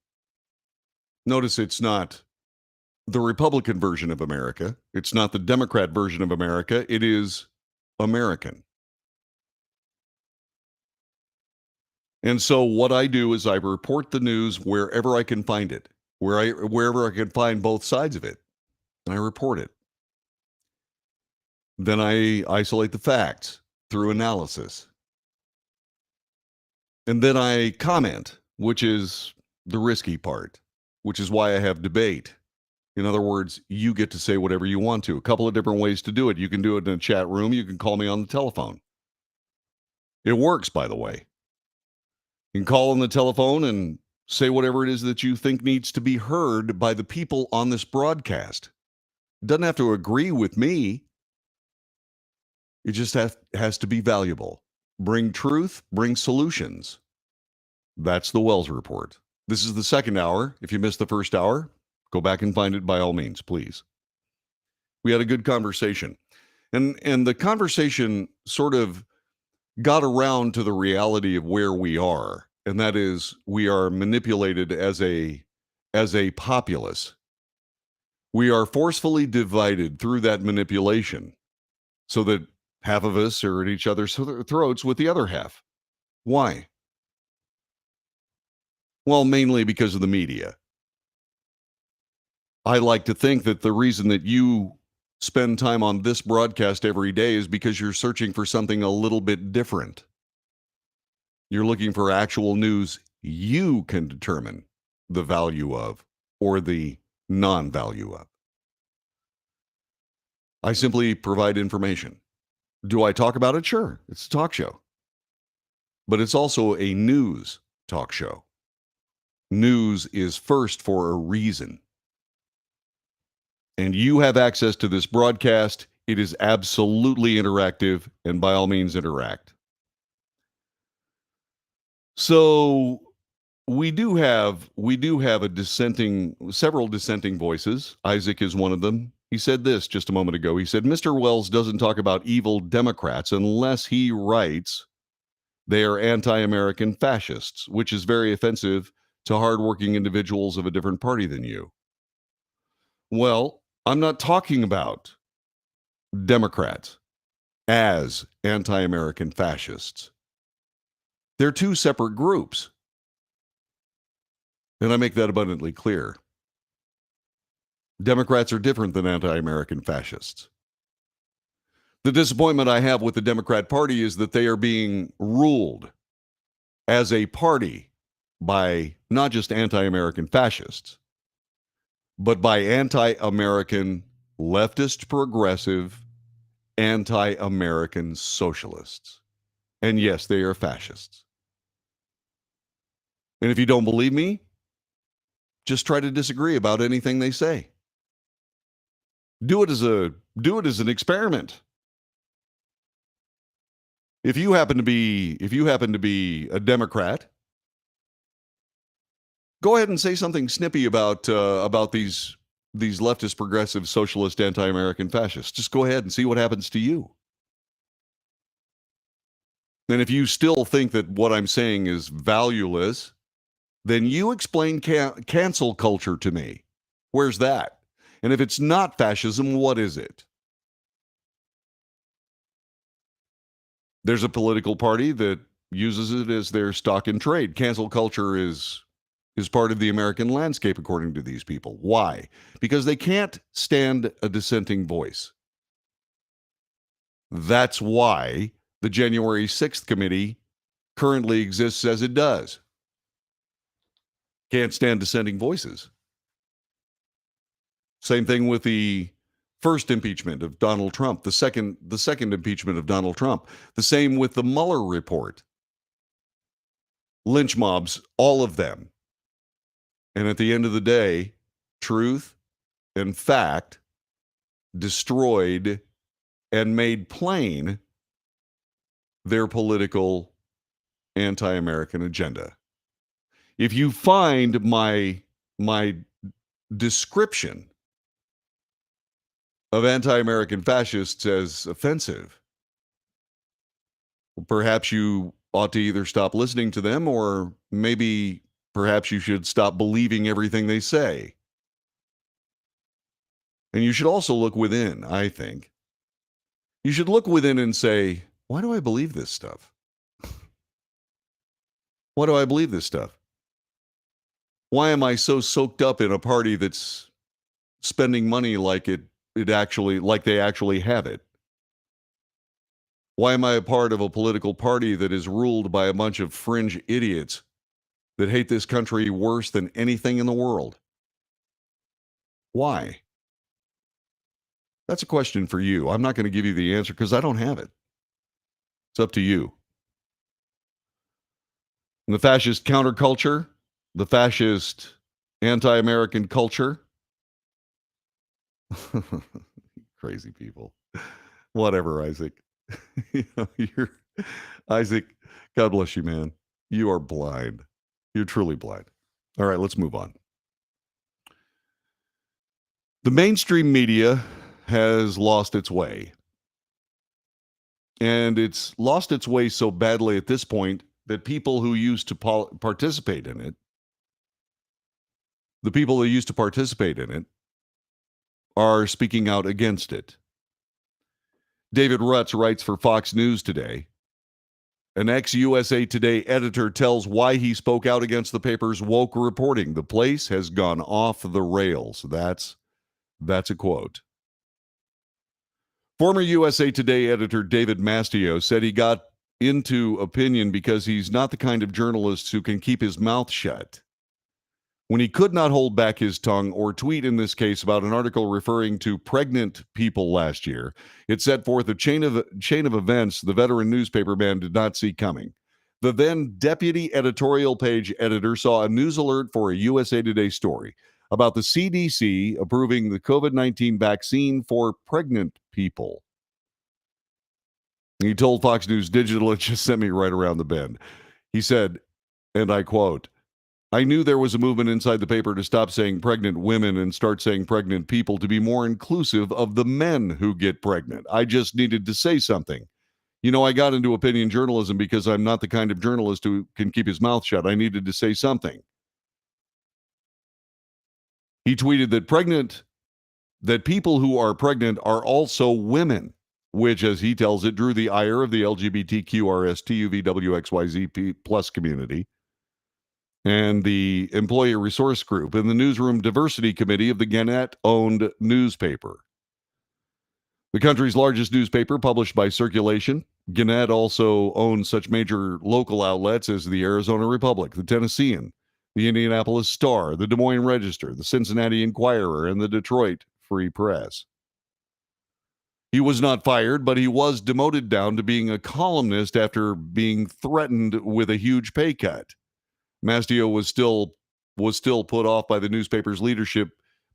Notice it's not the Republican version of America. It's not the Democrat version of America. It is American. And so what I do is I report the news wherever I can find it, wherever I can find both sides of it, and I report it. Then I isolate the facts through analysis. And then I comment, which is the risky part, which is why I have debate. In other words, you get to say whatever you want to. A couple of different ways to do it. You can do it in a chat room. You can call me on the telephone. It works, by the way. You can call on the telephone and say whatever it is that you think needs to be heard by the people on this broadcast. It doesn't have to agree with me. It just has to be valuable. Bring truth, bring solutions. That's the Wells Report. This is the second hour. If you missed the first hour, go back and find it by all means, please. We had a good conversation. And the conversation sort of got around to the reality of where we are, and that is we are manipulated as a populace. We are forcefully divided through that manipulation so that half of us are at each other's throats with the other half. Why? Well, mainly because of the media. I like to think that the reason that you spend time on this broadcast every day is because you're searching for something a little bit different. You're looking for actual news you can determine the value of or the non-value of. I simply provide information. Do I talk about it? Sure, it's a talk show. But it's also a news talk show. News is first for a reason. And you have access to this broadcast. It is absolutely interactive, and by all means, interact. So we do have several dissenting voices. Isaac is one of them. He said this just a moment ago. He said, Mr. Wells doesn't talk about evil Democrats unless he writes they are anti-American fascists, which is very offensive to hardworking individuals of a different party than you. Well, I'm not talking about Democrats as anti-American fascists. They're two separate groups. And I make that abundantly clear. Democrats are different than anti-American fascists. The disappointment I have with the Democrat Party is that they are being ruled as a party by not just anti-American fascists, but by anti-American leftist progressive, anti-American socialists. And yes, they are fascists. And if you don't believe me, just try to disagree about anything they say. Do it as an experiment. If you happen to be a Democrat, go ahead and say something snippy about these leftist progressive socialist anti-American fascists. Just go ahead and see what happens to you. And if you still think that what I'm saying is valueless, then you explain cancel culture to me. Where's that? And if it's not fascism, what is it? There's a political party that uses it as their stock in trade. Cancel culture is part of the American landscape, according to these people. Why? Because they can't stand a dissenting voice. That's why the January 6th committee currently exists as it does. Can't stand dissenting voices. Same thing with the first impeachment of Donald Trump, the second impeachment of Donald Trump. The same with the Mueller report. Lynch mobs, all of them. And at the end of the day, truth and fact destroyed and made plain their political anti-American agenda. If you find my description of anti-American fascists as offensive, perhaps you ought to either stop listening to them or maybe perhaps you should stop believing everything they say. And you should also look within, I think. You should look within and say, why do I believe this stuff? Why do I believe this stuff? Why am I so soaked up in a party that's spending money like they actually have it? Why am I a part of a political party that is ruled by a bunch of fringe idiots that hate this country worse than anything in the world? Why? That's a question for you. I'm not going to give you the answer because I don't have it. It's up to you. And the fascist counterculture, the fascist anti-American culture. Crazy people. Whatever, Isaac. You're Isaac, God bless you, man. You are blind. You're truly blind. All right, let's move on. The mainstream media has lost its way. And it's lost its way so badly at this point that people who used to participate in it, the people who used to participate in it, are speaking out against it. David Rutz writes for Fox News today. An ex-USA Today editor tells why he spoke out against the paper's woke reporting. The place has gone off the rails. That's a quote. Former USA Today editor David Mastio said he got into opinion because he's not the kind of journalist who can keep his mouth shut. When he could not hold back his tongue or tweet in this case about an article referring to pregnant people last year, it set forth a chain of events the veteran newspaper man did not see coming. The then deputy editorial page editor saw a news alert for a USA Today story about the CDC approving the COVID-19 vaccine for pregnant people. He told Fox News Digital, it just sent me right around the bend. He said, and I quote, I knew there was a movement inside the paper to stop saying pregnant women and start saying pregnant people to be more inclusive of the men who get pregnant. I just needed to say something. You know, I got into opinion journalism because I'm not the kind of journalist who can keep his mouth shut. I needed to say something. He tweeted that people who are pregnant are also women, which, as he tells it, drew the ire of the LGBTQRSTUVWXYZ plus community and the Employee Resource Group and the Newsroom Diversity Committee of the Gannett-owned newspaper. The country's largest newspaper, published by Circulation, Gannett also owns such major local outlets as the Arizona Republic, the Tennessean, the Indianapolis Star, the Des Moines Register, the Cincinnati Enquirer, and the Detroit Free Press. He was not fired, but he was demoted down to being a columnist after being threatened with a huge pay cut. Mastio was still put off by the newspaper's leadership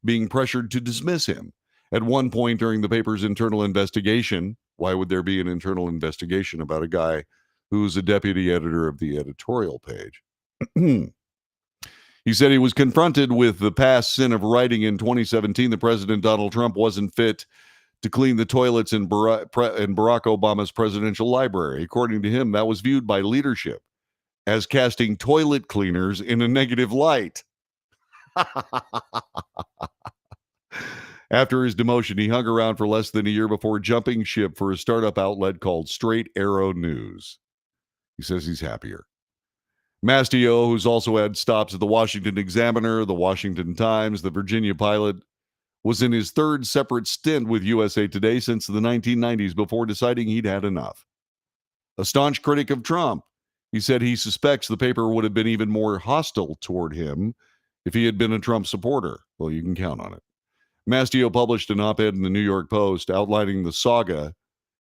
being pressured to dismiss him. At one point during the paper's internal investigation, why would there be an internal investigation about a guy who's a deputy editor of the editorial page? He said he was confronted with the past sin of writing in 2017 that President Donald Trump wasn't fit to clean the toilets in Barack Obama's presidential library. According to him, that was viewed by leadership as casting toilet cleaners in a negative light. After his demotion, he hung around for less than a year before jumping ship for a startup outlet called Straight Arrow News. He says he's happier. Mastio, who's also had stops at the Washington Examiner, the Washington Times, the Virginia Pilot, was in his third separate stint with USA Today since the 1990s before deciding he'd had enough. a staunch critic of Trump. He said he suspects the paper would have been even more hostile toward him if he had been a Trump supporter. Well, you can count on it. Mastio published an op-ed in the New York Post outlining the saga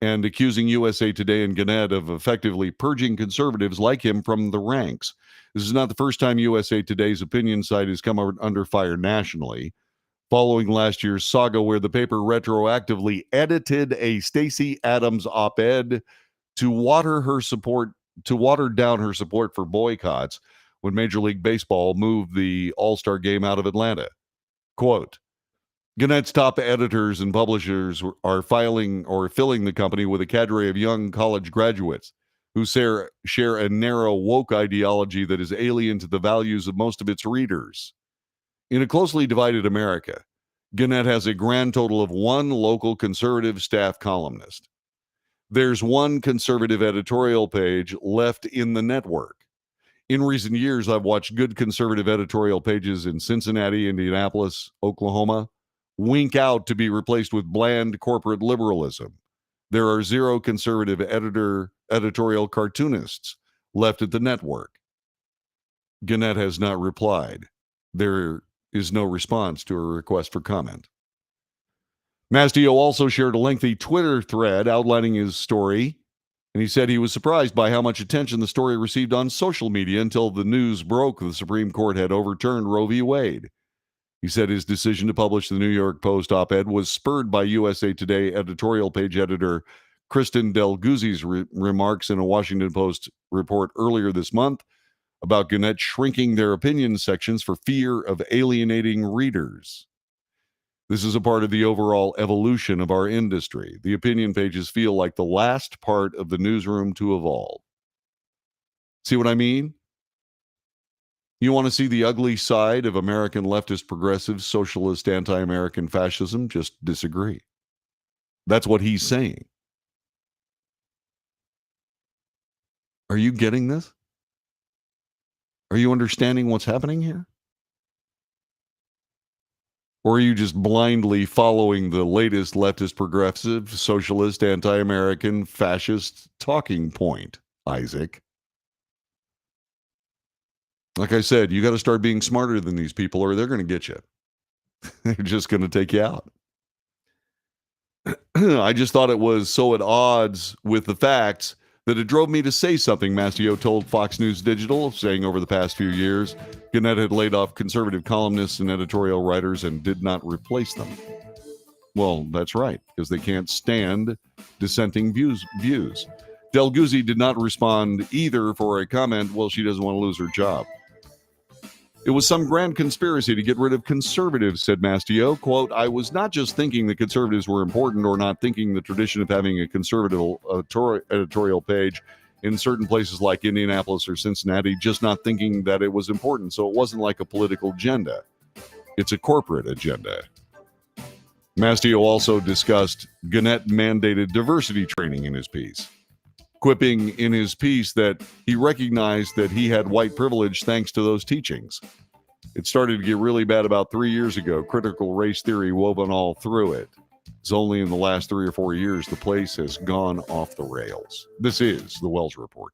and accusing USA Today and Gannett of effectively purging conservatives like him from the ranks. This is not the first time USA Today's opinion site has come under fire nationally, following last year's saga where the paper retroactively edited a Stacey Abrams op-ed to water down her support for boycotts when Major League Baseball moved the All-Star game out of Atlanta. Quote, Gannett's top editors and publishers are filling the company with a cadre of young college graduates who share a narrow woke ideology that is alien to the values of most of its readers. In a closely divided America, Gannett has a grand total of one local conservative staff columnist. There's one conservative editorial page left in the network. In recent years, I've watched good conservative editorial pages in Cincinnati, Indianapolis, Oklahoma, wink out to be replaced with bland corporate liberalism. There are zero conservative editorial cartoonists left at the network. Gannett has not replied. There is no response to a request for comment. Mastio also shared a lengthy Twitter thread outlining his story, and he said he was surprised by how much attention the story received on social media until the news broke the Supreme Court had overturned Roe v. Wade. He said his decision to publish the New York Post op-ed was spurred by USA Today editorial page editor Kristen Del Guzzi's remarks in a Washington Post report earlier this month about Gannett shrinking their opinion sections for fear of alienating readers. This is a part of the overall evolution of our industry. The opinion pages feel like the last part of the newsroom to evolve. See what I mean? You want to see the ugly side of American leftist, progressive, socialist, anti-American fascism? Just disagree. That's what he's saying. Are you getting this? Are you understanding what's happening here? Or are you just blindly following the latest leftist, progressive, socialist, anti-American, fascist talking point, Isaac? Like I said, you got to start being smarter than these people or they're going to get you. They're just going to take you out. I just thought it was so at odds with the facts that it drove me to say something, Mastio told Fox News Digital, saying over the past few years, Gannett had laid off conservative columnists and editorial writers and did not replace them. Well, that's right, because they can't stand dissenting views. Del Guzzi did not respond either for a comment, well, she doesn't want to lose her job. It was some grand conspiracy to get rid of conservatives, said Mastio. Quote, I was not just thinking the conservatives were important or not thinking the tradition of having a conservative editorial page in certain places like Indianapolis or Cincinnati, just not thinking that it was important. So it wasn't like a political agenda. It's a corporate agenda. Mastio also discussed Gannett-mandated diversity training in his piece, quipping in his piece that he recognized that he had white privilege thanks to those teachings. It started to get really bad about 3 years ago, critical race theory woven all through it. It's only in the last 3 or 4 years the place has gone off the rails. This is the Wells Report.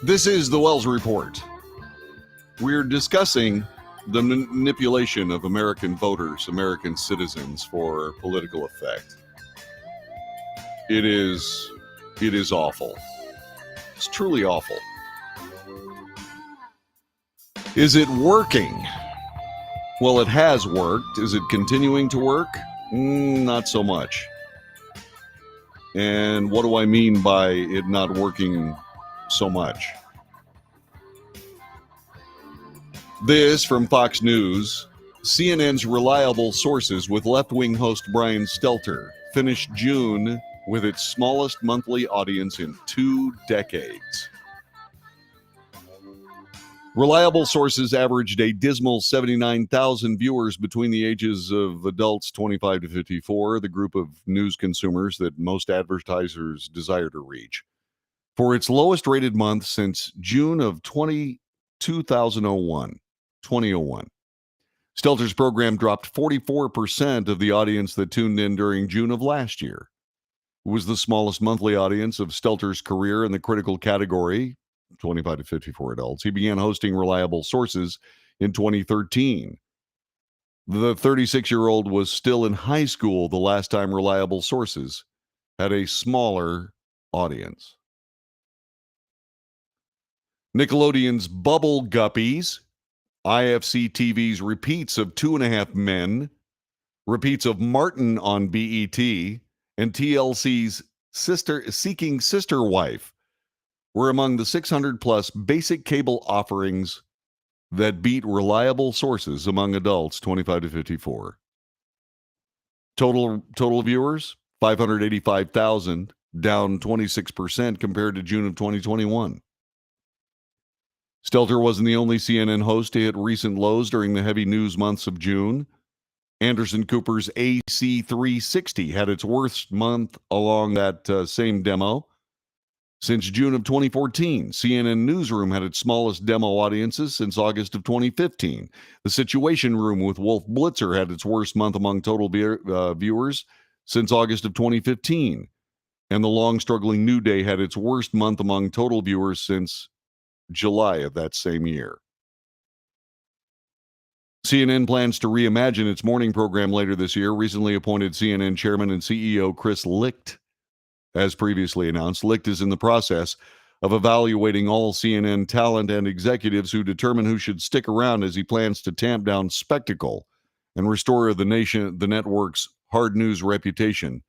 This is the Wells Report. We're discussing the manipulation of American voters, American citizens for political effect. It is awful. It's truly awful. Is it working? Well, it has worked. Is it continuing to work? Not so much. And what do I mean by it not working so much? This from Fox News. CNN's reliable sources with left-wing host Brian Stelter finished June with its smallest monthly audience in 2 decades. Reliable sources averaged a dismal 79,000 viewers between the ages of adults 25 to 54, the group of news consumers that most advertisers desire to reach, for its lowest rated month since June of 2001. Stelter's program dropped 44% of the audience that tuned in during June of last year. It was the smallest monthly audience of Stelter's career in the critical category, 25 to 54 adults. He began hosting Reliable Sources in 2013. The 36-year-old was still in high school the last time Reliable Sources had a smaller audience. Nickelodeon's Bubble Guppies, IFC TV's repeats of Two and a Half Men, repeats of Martin on BET, and TLC's Seeking Sister Wife were among the 600 plus basic cable offerings that beat Reliable Sources among adults 25 to 54. Total viewers, 585,000, down 26% compared to June of 2021. Stelter wasn't the only CNN host to hit recent lows during the heavy news months of June. Anderson Cooper's AC 360 had its worst month along that same demo. Since June of 2014, CNN Newsroom had its smallest demo audiences since August of 2015. The Situation Room with Wolf Blitzer had its worst month among total viewers since August of 2015. And the long-struggling New Day had its worst month among total viewers since July of that same year. CNN plans to reimagine its morning program later this year. Recently appointed CNN Chairman and CEO Chris Licht, as previously announced, Licht is in the process of evaluating all CNN talent and executives who determine who should stick around as he plans to tamp down spectacle and restore the network's hard news reputation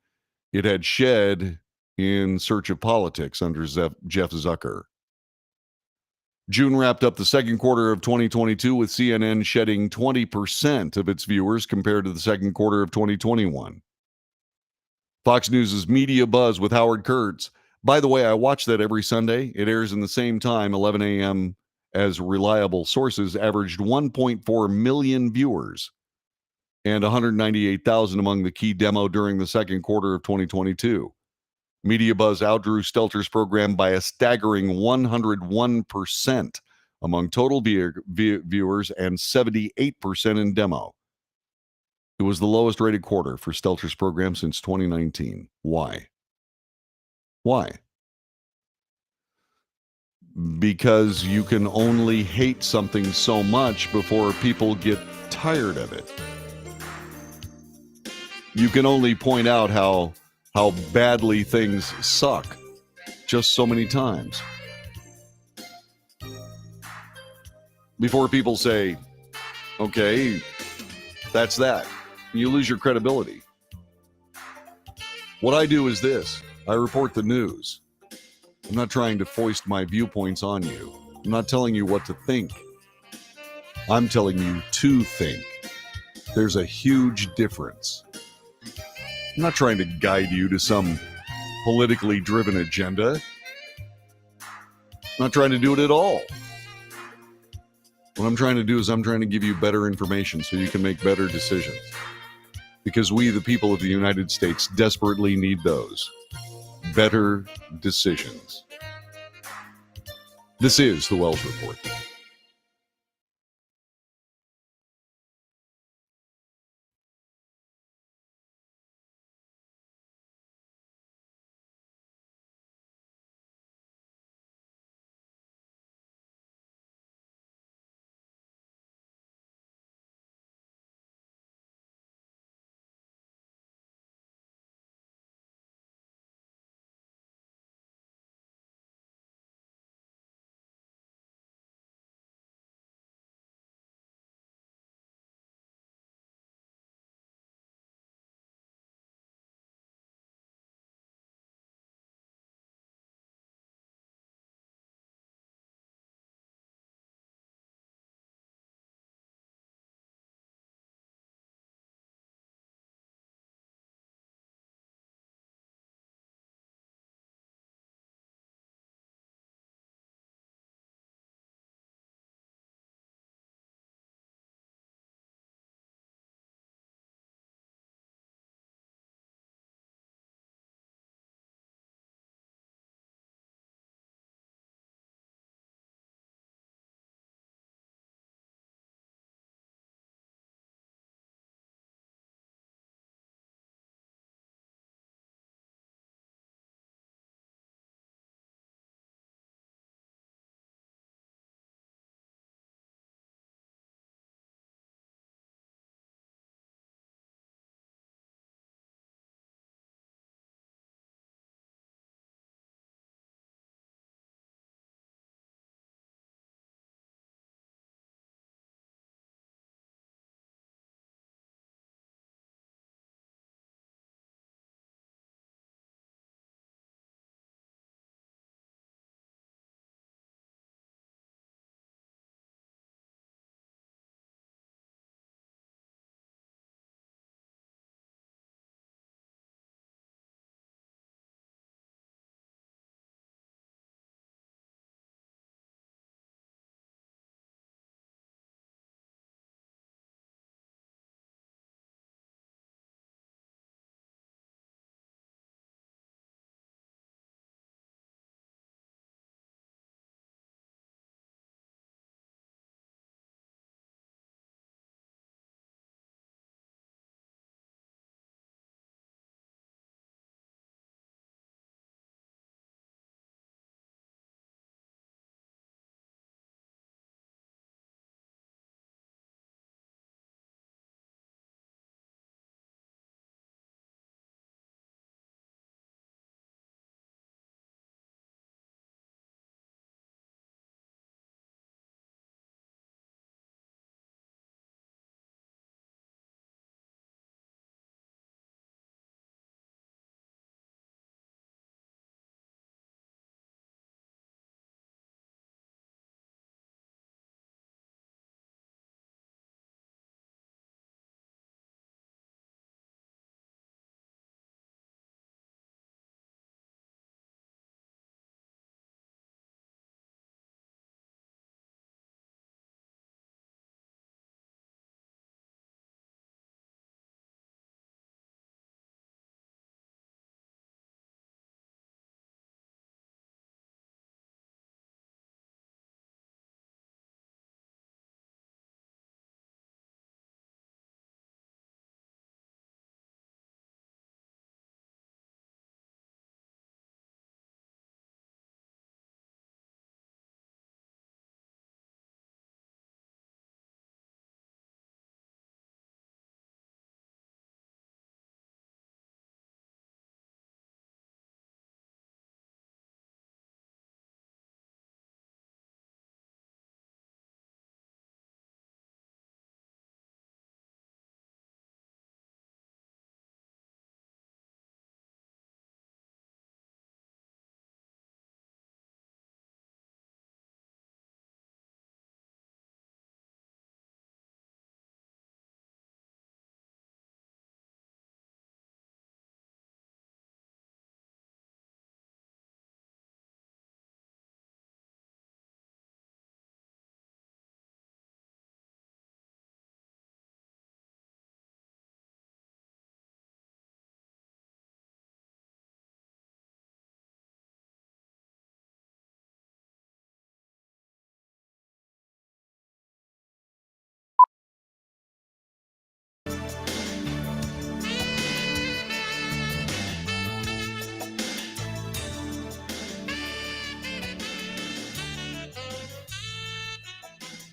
it had shed in search of politics under Jeff Zucker. June wrapped up the second quarter of 2022 with CNN shedding 20% of its viewers compared to the second quarter of 2021. Fox News' Media Buzz with Howard Kurtz. By the way, I watch that every Sunday. It airs in the same time, 11 a.m., as Reliable Sources averaged 1.4 million viewers and 198,000 among the key demo during the second quarter of 2022. Media Buzz outdrew Stelter's program by a staggering 101% among total viewers and 78% in demo. It was the lowest rated quarter for Stelter's program since 2019. Why? Because you can only hate something so much before people get tired of it. You can only point out how badly things suck just so many times before people say, okay, that's that. You lose your credibility. What I do is this. I report the news. I'm not trying to foist my viewpoints on you. I'm not telling you what to think. I'm telling you to think. There's a huge difference. I'm not trying to guide you to some politically driven agenda. I'm not trying to do it at all. What I'm trying to do is I'm trying to give you better information so you can make better decisions. Because we, the people of the United States, desperately need those better decisions. This is the Wells Report.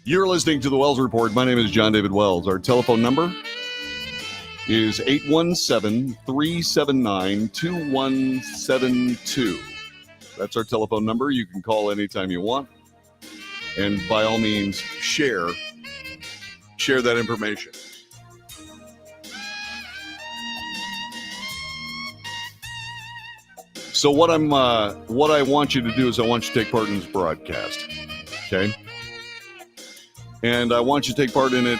You're listening to the Wells Report. My name is John David Wells. Our telephone number is 817-379-2172. That's our telephone number. You can call anytime you want. And by all means, share that information. So what I want you to do is I want you to take part in this broadcast. Okay? And I want you to take part in it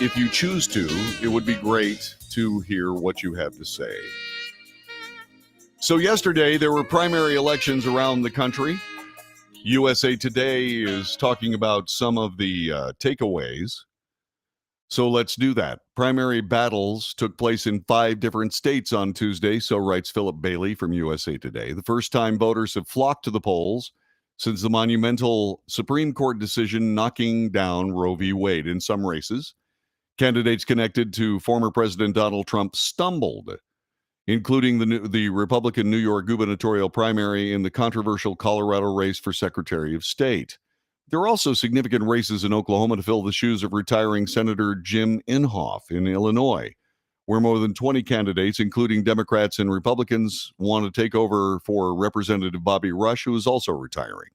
if you choose to. It would be great to hear what you have to say. So yesterday, there were primary elections around the country. USA Today is talking about some of the takeaways. So let's do that. Primary battles took place in 5 different states on Tuesday, so writes Philip Bailey from USA Today. The first time voters have flocked to the polls since the monumental Supreme Court decision knocking down Roe v. Wade. In some races, candidates connected to former President Donald Trump stumbled, including the Republican New York gubernatorial primary and the controversial Colorado race for Secretary of State. There are also significant races in Oklahoma to fill the shoes of retiring Senator Jim Inhofe in Illinois, where more than 20 candidates, including Democrats and Republicans, want to take over for Representative Bobby Rush, who is also retiring.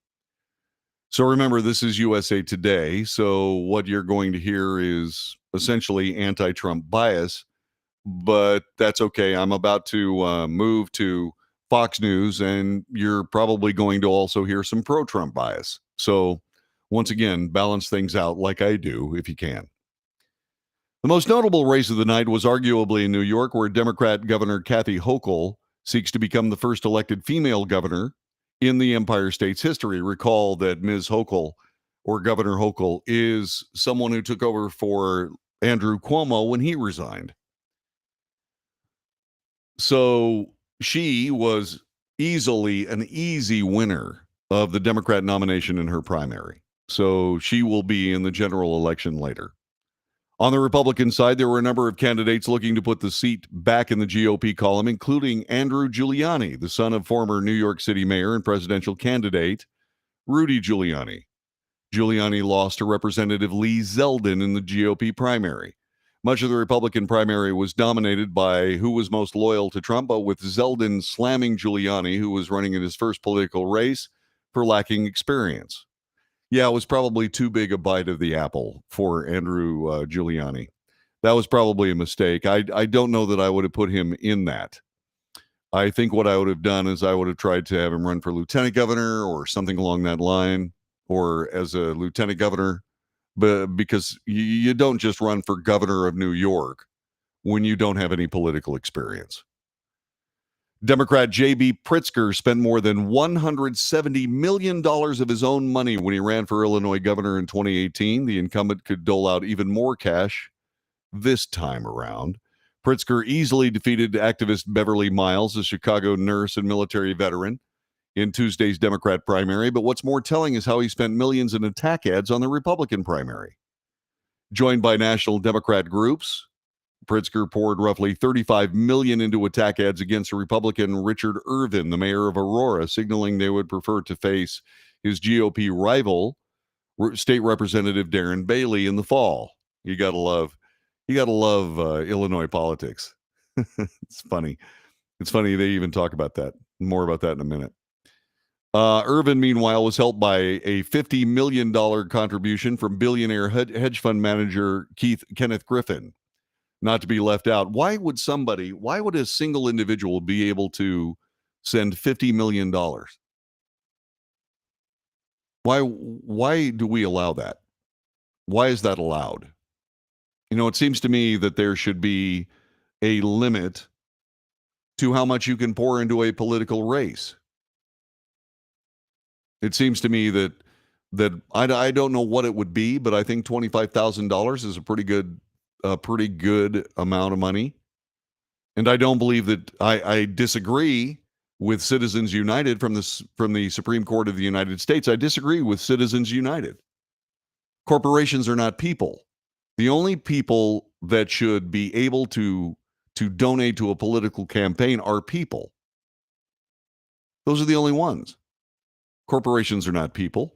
So remember, this is USA Today, so what you're going to hear is essentially anti-Trump bias, but that's okay. I'm about to move to Fox News, and you're probably going to also hear some pro-Trump bias. So once again, balance things out like I do if you can. The most notable race of the night was arguably in New York, where Democrat Governor Kathy Hochul seeks to become the first elected female governor in the Empire State's history. Recall that Ms. Hochul, or Governor Hochul, is someone who took over for Andrew Cuomo when he resigned. So she was easily an easy winner of the Democrat nomination in her primary. So she will be in the general election later. On the Republican side, there were a number of candidates looking to put the seat back in the GOP column, including Andrew Giuliani, the son of former New York City mayor and presidential candidate Rudy Giuliani. Giuliani lost to Representative Lee Zeldin in the GOP primary. Much of the Republican primary was dominated by who was most loyal to Trump, but with Zeldin slamming Giuliani, who was running in his first political race, for lacking experience. Yeah, it was probably too big a bite of the apple for Andrew Giuliani. That was probably a mistake. I don't know that I would have put him in that. I think what I would have done is I would have tried to have him run for lieutenant governor or something along that line, or as a lieutenant governor, but because you don't just run for governor of New York when you don't have any political experience. Democrat J.B. Pritzker spent more than $170 million of his own money when he ran for Illinois governor in 2018. The incumbent could dole out even more cash this time around. Pritzker easily defeated activist Beverly Miles, a Chicago nurse and military veteran, in Tuesday's Democrat primary. But what's more telling is how he spent millions in attack ads on the Republican primary. Joined by national Democrat groups, Pritzker poured roughly $35 million into attack ads against Republican Richard Irvin, the mayor of Aurora, signaling they would prefer to face his GOP rival, State Representative Darren Bailey, in the fall. You gotta love Illinois politics. It's funny. It's funny they even talk about that. More about that in a minute. Irvin, meanwhile, was helped by a $50 million contribution from billionaire hedge fund manager Kenneth Griffin. Not to be left out. Why would a single individual be able to send $50 million? Why do we allow that? Why is that allowed? You know, it seems to me that there should be a limit to how much you can pour into a political race. It seems to me that I don't know what it would be, but I think $25,000 is a pretty good amount of money. And I don't believe that I disagree with Citizens United from the Supreme Court of the United States. I disagree with Citizens United. Corporations are not people. The only people that should be able to donate to a political campaign are people. Those are the only ones. Corporations are not people.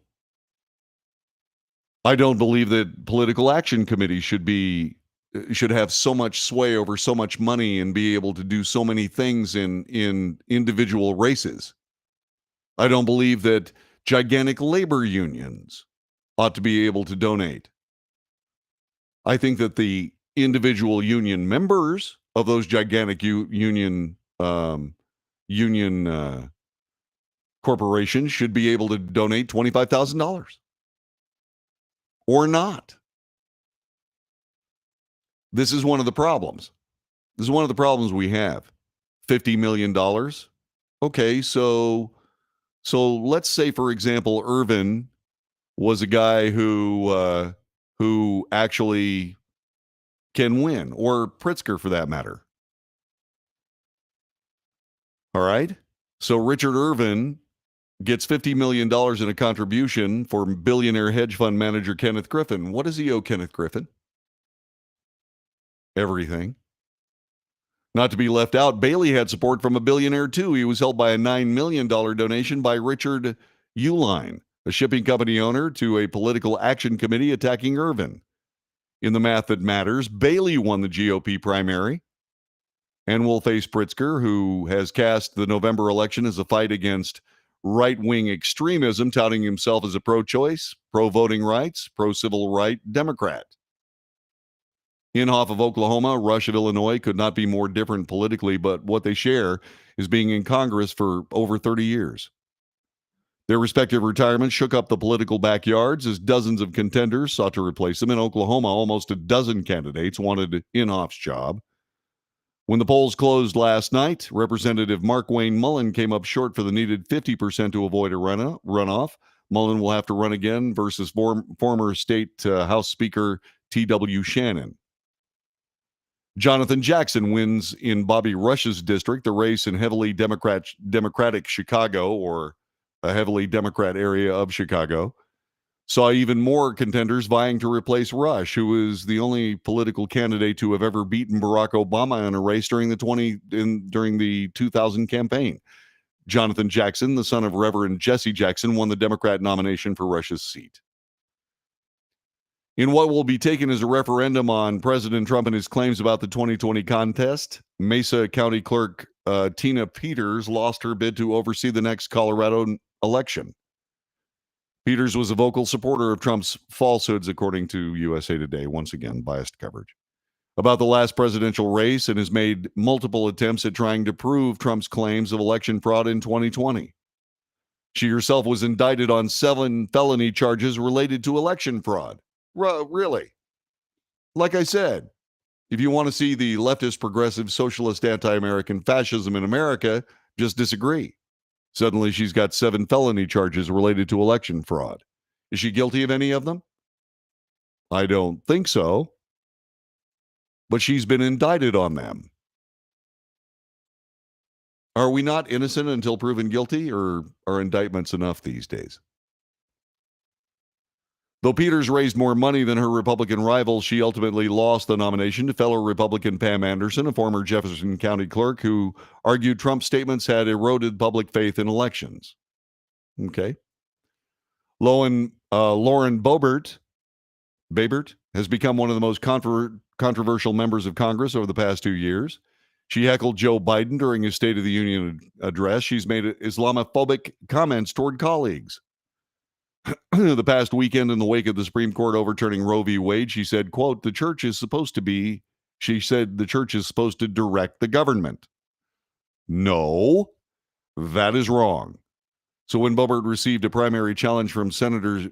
I don't believe that political action committees should have so much sway over so much money and be able to do so many things in individual races. I don't believe that gigantic labor unions ought to be able to donate. I think that the individual union members of those gigantic union corporations should be able to donate $25,000 or not. This is one of the problems. This is one of the problems we have. $50 million. Okay, so let's say, for example, Irvin was a guy who actually can win, or Pritzker for that matter. All right? So Richard Irvin gets $50 million in a contribution for billionaire hedge fund manager Kenneth Griffin. What does he owe Kenneth Griffin? Everything. Not to be left out, Bailey had support from a billionaire too. He was helped by a $9 million donation by Richard Uihlein, a shipping company owner, to a political action committee attacking Irvin. In the math that matters, Bailey won the GOP primary and will face Pritzker, who has cast the November election as a fight against right-wing extremism, touting himself as a pro-choice, pro-voting rights, pro-civil right Democrat. Inhofe of Oklahoma, Rush of Illinois could not be more different politically, but what they share is being in Congress for over 30 years. Their respective retirements shook up the political backyards as dozens of contenders sought to replace them. In Oklahoma, almost a dozen candidates wanted Inhofe's job. When the polls closed last night, Representative Mark Wayne Mullen came up short for the needed 50% to avoid a runoff. Mullen will have to run again versus former state House Speaker T.W. Shannon. Jonathan Jackson wins in Bobby Rush's district, the race in heavily Democratic Chicago, or a heavily Democrat area of Chicago, saw even more contenders vying to replace Rush, who is the only political candidate to have ever beaten Barack Obama in a race during the 2000 campaign. Jonathan Jackson, the son of Reverend Jesse Jackson, won the Democrat nomination for Rush's seat. In what will be taken as a referendum on President Trump and his claims about the 2020 contest, Mesa County Clerk Tina Peters lost her bid to oversee the next Colorado election. Peters was a vocal supporter of Trump's falsehoods, according to USA Today. Once again, biased coverage about the last presidential race, and has made multiple attempts at trying to prove Trump's claims of election fraud in 2020. She herself was indicted on 7 felony charges related to election fraud. Really? Like I said, if you want to see the leftist, progressive, socialist, anti-American fascism in America, just disagree. Suddenly she's got 7 felony charges related to election fraud. Is she guilty of any of them? I don't think so. But she's been indicted on them. Are we not innocent until proven guilty, or are indictments enough these days? Though Peters raised more money than her Republican rival, she ultimately lost the nomination to fellow Republican Pam Anderson, a former Jefferson County clerk who argued Trump's statements had eroded public faith in elections. Okay. Lauren Boebert has become one of the most controversial members of Congress over the past 2 years. She heckled Joe Biden during his State of the Union address. She's made Islamophobic comments toward colleagues. The past weekend, in the wake of the Supreme Court overturning Roe v. Wade, she said, quote, the church is supposed to direct the government. No, that is wrong. So when Boebert received a primary challenge from Senator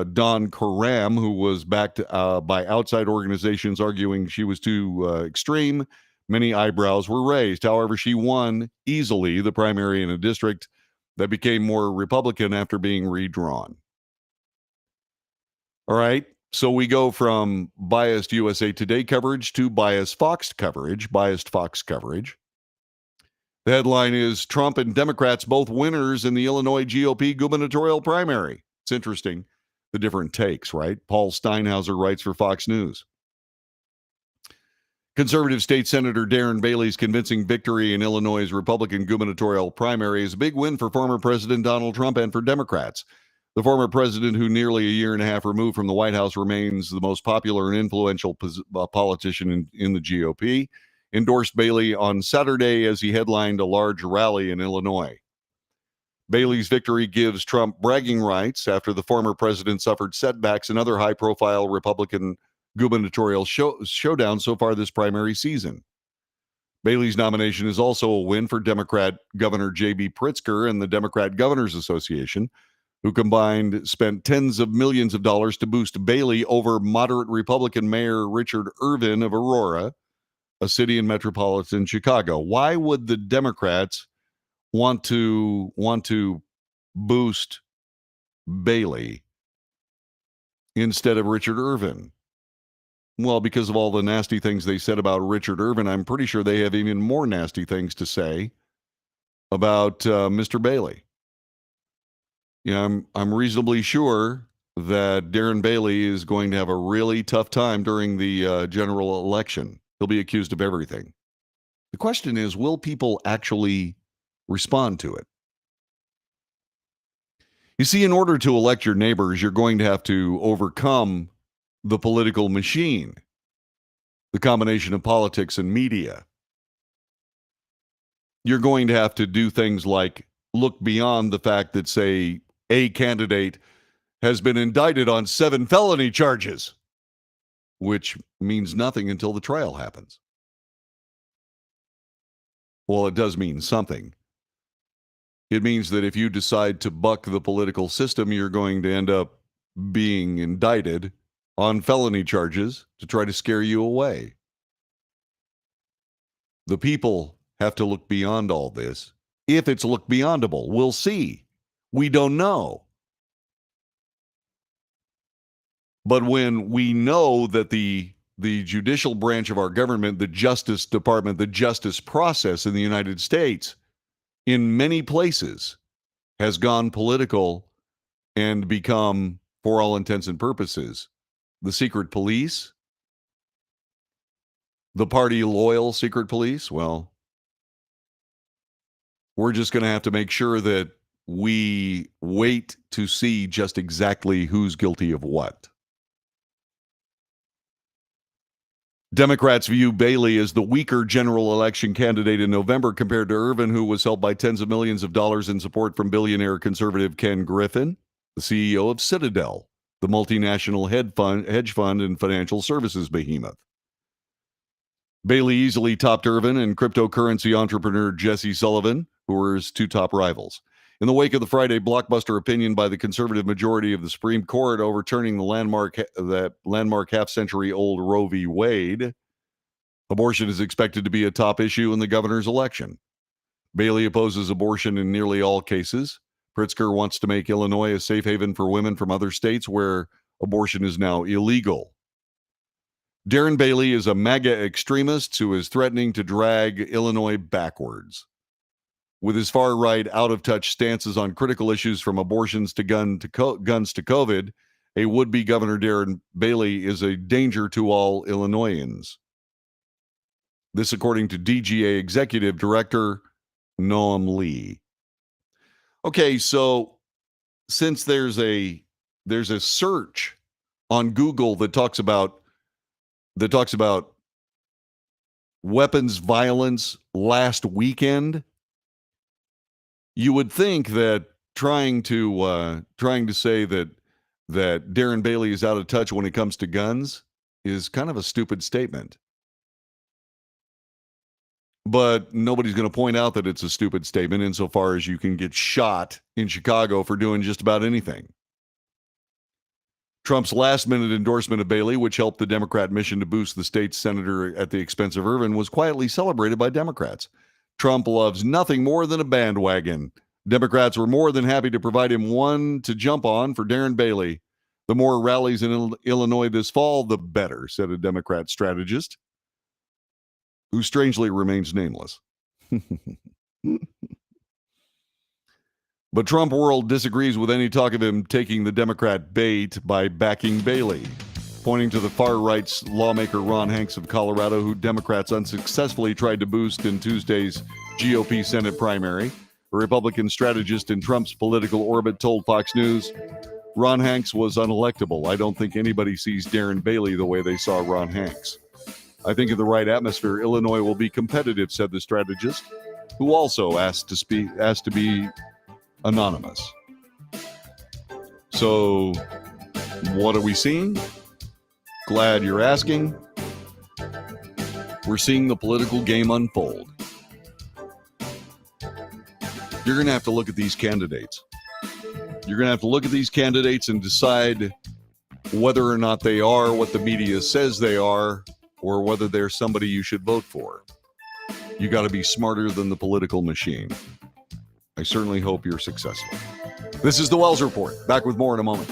Don Coram, who was backed by outside organizations arguing she was too extreme, many eyebrows were raised. However, she won easily the primary in a district that became more Republican after being redrawn. All right, so we go from biased USA Today coverage to biased Fox coverage. The headline is Trump and Democrats both winners in the Illinois GOP gubernatorial primary. It's interesting, the different takes, right? Paul Steinhauser writes for Fox News. Conservative State Senator Darren Bailey's convincing victory in Illinois' Republican gubernatorial primary is a big win for former President Donald Trump and for Democrats. The former president, who nearly a year and a half removed from the White House remains the most popular and influential politician in the GOP, endorsed Bailey on Saturday as he headlined a large rally in Illinois. Bailey's victory gives Trump bragging rights after the former president suffered setbacks in other high-profile Republican gubernatorial showdowns so far this primary season. Bailey's nomination is also a win for Democrat Governor J.B. Pritzker and the Democrat Governors Association, who combined spent tens of millions of dollars to boost Bailey over moderate Republican Mayor Richard Irvin of Aurora, a city in metropolitan Chicago. Why would the Democrats want to boost Bailey instead of Richard Irvin? Well, because of all the nasty things they said about Richard Irvin, I'm pretty sure they have even more nasty things to say about Mr. Bailey. I'm reasonably sure that Darren Bailey is going to have a really tough time during the general election. He'll be accused of everything. The question is, will people actually respond to it? You see, in order to elect your neighbors, you're going to have to overcome the political machine, the combination of politics and media. You're going to have to do things like look beyond the fact that, say, a candidate has been indicted on 7 felony charges, which means nothing until the trial happens. Well, it does mean something. It means that if you decide to buck the political system, you're going to end up being indicted on felony charges to try to scare you away. The people have to look beyond all this. If it's look beyondable, we'll see. We don't know. But when we know that the judicial branch of our government, the Justice Department, the justice process in the United States, in many places, has gone political and become, for all intents and purposes, the secret police, the party-loyal secret police, well, we're just going to have to make sure that we wait to see just exactly who's guilty of what. Democrats view Bailey as the weaker general election candidate in November compared to Irvin, who was helped by tens of millions of dollars in support from billionaire conservative Ken Griffin, the CEO of Citadel, the multinational hedge fund and financial services behemoth. Bailey easily topped Irvin and cryptocurrency entrepreneur Jesse Sullivan, who were his two top rivals. In the wake of the Friday blockbuster opinion by the conservative majority of the Supreme Court overturning the landmark half-century-old Roe v. Wade, abortion is expected to be a top issue in the governor's election. Bailey opposes abortion in nearly all cases. Pritzker wants to make Illinois a safe haven for women from other states where abortion is now illegal. Darren Bailey is a MAGA extremist who is threatening to drag Illinois backwards. With his far-right, out-of-touch stances on critical issues from abortions to guns to COVID, a would-be Governor Darren Bailey is a danger to all Illinoisans. This according to DGA Executive Director Noam Lee. Okay, so since there's a search on Google that talks about weapons violence last weekend, you would think that trying to say that Darren Bailey is out of touch when it comes to guns is kind of a stupid statement. But nobody's going to point out that it's a stupid statement insofar as you can get shot in Chicago for doing just about anything. Trump's last-minute endorsement of Bailey, which helped the Democrat mission to boost the state's senator at the expense of Irvin, was quietly celebrated by Democrats. Trump loves nothing more than a bandwagon. Democrats were more than happy to provide him one to jump on for Darren Bailey. The more rallies in Illinois this fall, the better, said a Democrat strategist, who strangely remains nameless. But Trump world disagrees with any talk of him taking the Democrat bait by backing Bailey, pointing to the far-right lawmaker Ron Hanks of Colorado, who Democrats unsuccessfully tried to boost in Tuesday's GOP Senate primary. A Republican strategist in Trump's political orbit told Fox News, Ron Hanks was unelectable. I don't think anybody sees Darren Bailey the way they saw Ron Hanks. I think in the right atmosphere, Illinois will be competitive, said the strategist, who also asked to be anonymous. So, what are we seeing? Glad you're asking. We're seeing the political game unfold. You're going to have to look at these candidates. You're going to have to look at these candidates and decide whether or not they are what the media says they are, or whether they're somebody you should vote for. You got to be smarter than the political machine. I certainly hope you're successful. This is the Wells Report. Back with more in a moment.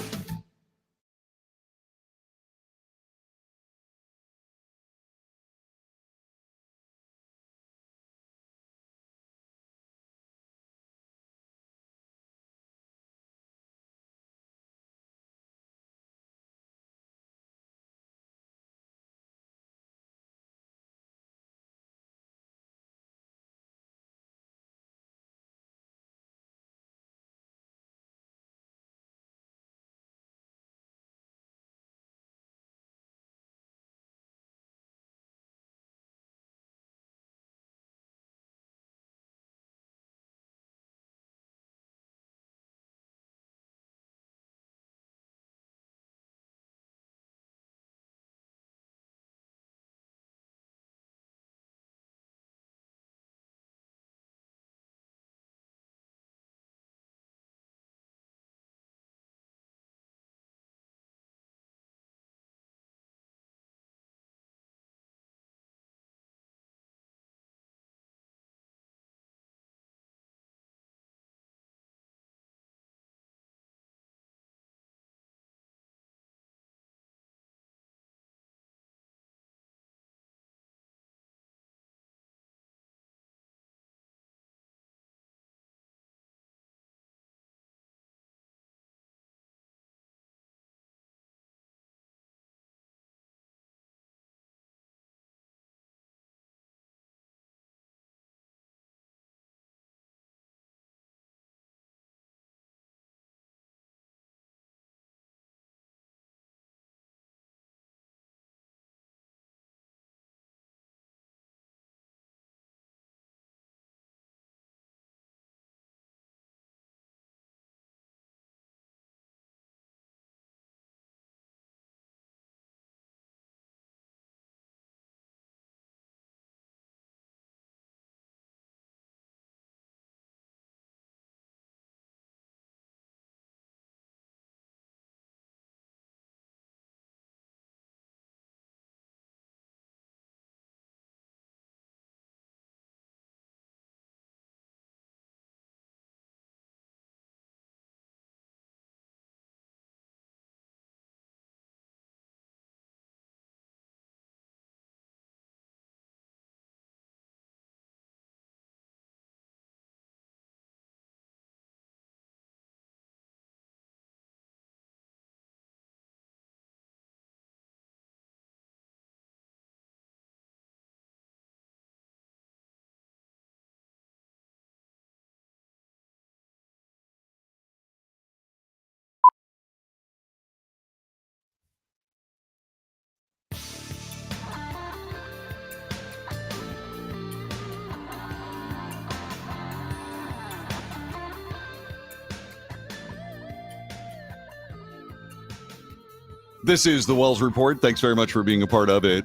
This is the Wells Report. Thanks very much for being a part of it.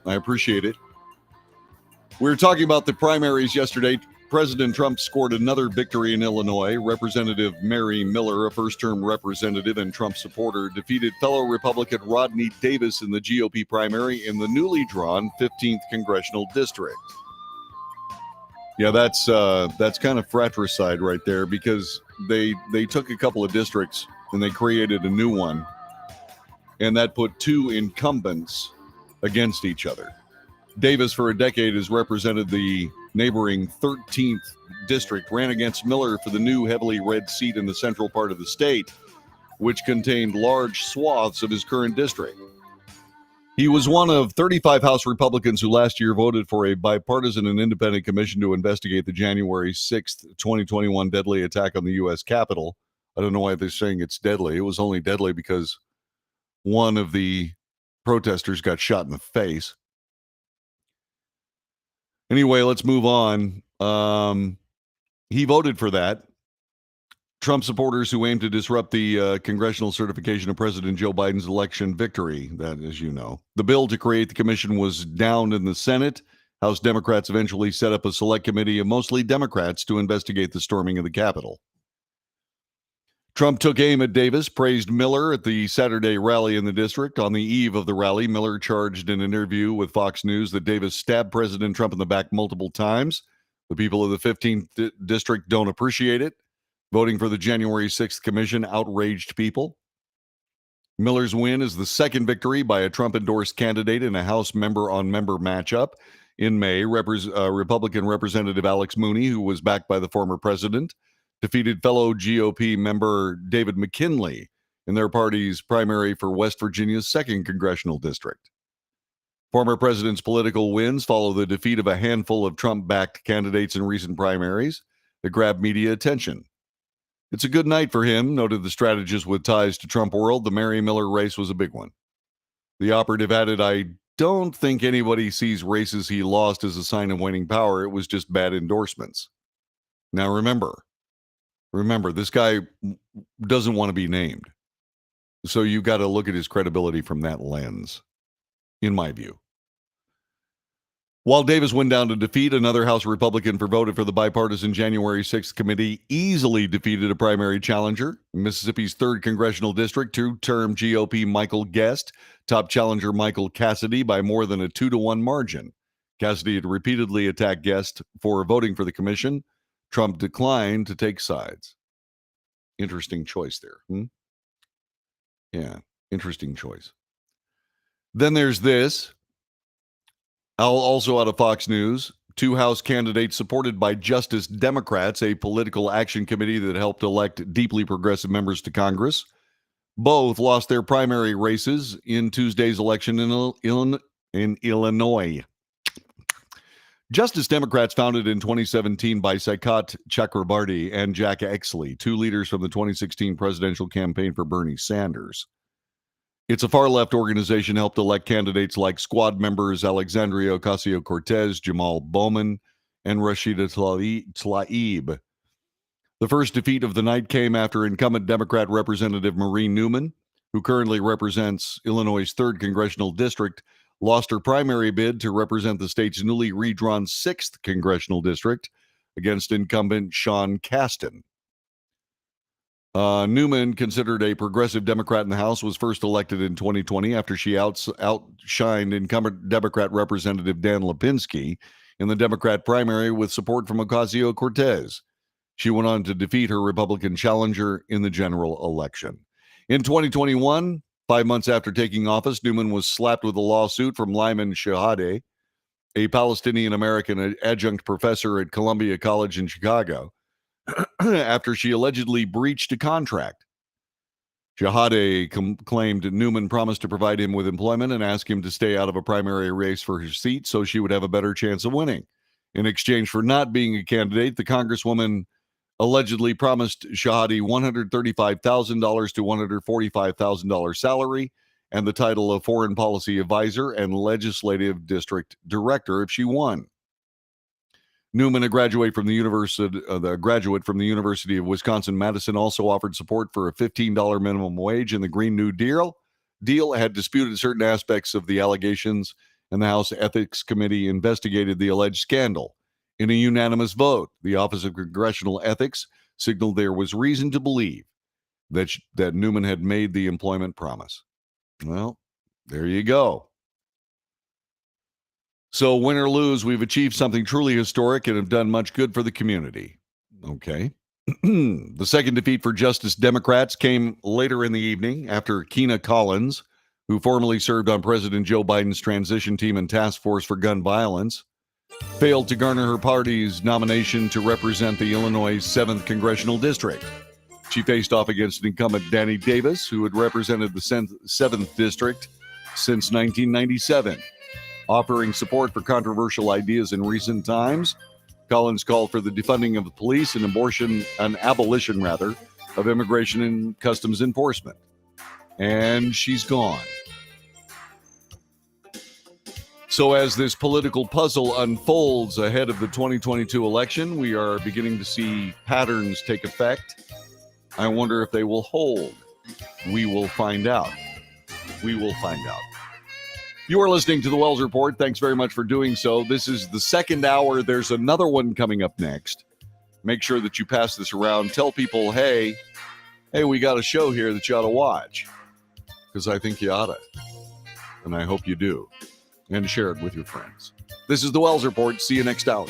I appreciate it. We were talking about the primaries yesterday. President Trump scored another victory in Illinois. Representative Mary Miller, a first-term representative and Trump supporter, defeated fellow Republican Rodney Davis in the GOP primary in the newly drawn 15th congressional district. Yeah, that's kind of fratricide right there, because they took a couple of districts and they created a new one, and that put two incumbents against each other. Davis, for a decade, has represented the neighboring 13th district, ran against Miller for the new heavily red seat in the central part of the state, which contained large swaths of his current district. He was one of 35 House Republicans who last year voted for a bipartisan and independent commission to investigate the January 6th, 2021 deadly attack on the U.S. Capitol. I don't know why they're saying it's deadly. It was only deadly because one of the protesters got shot in the face. Anyway, let's move on. He voted for that. Trump supporters who aim to disrupt the congressional certification of President Joe Biden's election victory, that, as you know. The bill to create the commission was downed in the Senate. House Democrats eventually set up a select committee of mostly Democrats to investigate the storming of the Capitol. Trump took aim at Davis, praised Miller at the Saturday rally in the district. On the eve of the rally, Miller charged in an interview with Fox News that Davis stabbed President Trump in the back multiple times. The people of the 15th district don't appreciate it. Voting for the January 6th commission outraged people. Miller's win is the second victory by a Trump-endorsed candidate in a House member-on-member matchup. In May, Republican Representative Alex Mooney, who was backed by the former president, defeated fellow GOP member David McKinley in their party's primary for West Virginia's 2nd congressional district. Former president's political wins follow the defeat of a handful of Trump-backed candidates in recent primaries that grabbed media attention. It's a good night for him, noted the strategist with ties to Trump world. The Mary Miller race was a big one. The operative added, "I don't think anybody sees races he lost as a sign of waning power. It was just bad endorsements." Now remember, this guy doesn't want to be named. So you got to look at his credibility from that lens, in my view. While Davis went down to defeat, another House Republican voted for the bipartisan January 6th committee easily defeated a primary challenger. Mississippi's 3rd congressional district, two-term GOP Michael Guest topped challenger Michael Cassidy by more than a 2-to-1 margin. Cassidy had repeatedly attacked Guest for voting for the commission. Trump declined to take sides. Interesting choice there. Yeah, interesting choice. Then there's this. Also out of Fox News, 2 House candidates supported by Justice Democrats, a political action committee that helped elect deeply progressive members to Congress, both lost their primary races in Tuesday's election in Illinois. Justice Democrats, founded in 2017 by Saikat Chakrabarty and Jack Exley, 2 leaders from the 2016 presidential campaign for Bernie Sanders. It's a far-left organization, helped elect candidates like squad members Alexandria Ocasio-Cortez, Jamal Bowman, and Rashida Tlaib. The first defeat of the night came after incumbent Democrat Representative Marie Newman, who currently represents Illinois' 3rd congressional district, lost her primary bid to represent the state's newly redrawn 6th congressional district against incumbent Sean Casten. Newman, considered a progressive Democrat in the House, was first elected in 2020 after she outshined incumbent Democrat Representative Dan Lipinski in the Democrat primary with support from Ocasio-Cortez. She went on to defeat her Republican challenger in the general election. In 2021, 5 months after taking office, Newman was slapped with a lawsuit from Lyman Shahade, a Palestinian-American adjunct professor at Columbia College in Chicago, after she allegedly breached a contract. Shahade claimed Newman promised to provide him with employment and ask him to stay out of a primary race for his seat so she would have a better chance of winning. In exchange for not being a candidate, the Congresswoman allegedly promised Shahade $135,000 to $145,000 salary and the title of Foreign Policy Advisor and Legislative District Director if she won. Newman, a graduate from the University of Wisconsin-Madison, also offered support for a $15 minimum wage in the Green New Deal. Had disputed certain aspects of the allegations, and the House Ethics Committee investigated the alleged scandal. In a unanimous vote, the Office of Congressional Ethics signaled there was reason to believe that Newman had made the employment promise. Well, there you go. So win or lose, we've achieved something truly historic and have done much good for the community. Okay. The second defeat for Justice Democrats came later in the evening after Keena Collins, who formerly served on President Joe Biden's transition team and task force for gun violence, failed to garner her party's nomination to represent the Illinois 7th Congressional District. She faced off against incumbent Danny Davis, who had represented the 7th District since 1997. Offering support for controversial ideas in recent times, Collins called for the defunding of the police and abolition of Immigration and Customs Enforcement. And she's gone. So as this political puzzle unfolds ahead of the 2022 election, we are beginning to see patterns take effect. I wonder if they will hold. We will find out. We will find out. You are listening to the Wells Report. Thanks very much for doing so. This is the second hour. There's another one coming up next. Make sure that you pass this around. Tell people, hey, we got a show here that you ought to watch. Because I think you ought to. And I hope you do. And share it with your friends. This is the Wells Report. See you next hour.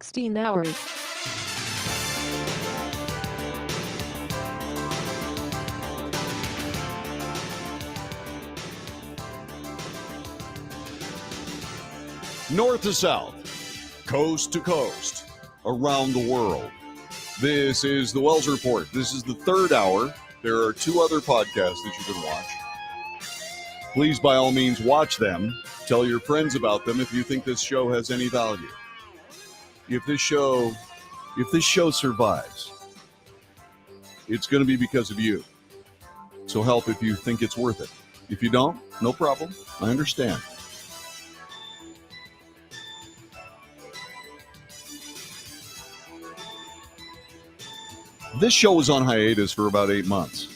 16 hours. North to south, coast to coast, around the world. This is the Wells Report. This is the third hour. There are two other podcasts that you can watch. Please, by all means, watch them. Tell your friends about them if you think this show has any value. If this show survives, it's going to be because of you. So help if you think it's worth it. If you don't, no problem. I understand. This show was on hiatus for about 8 months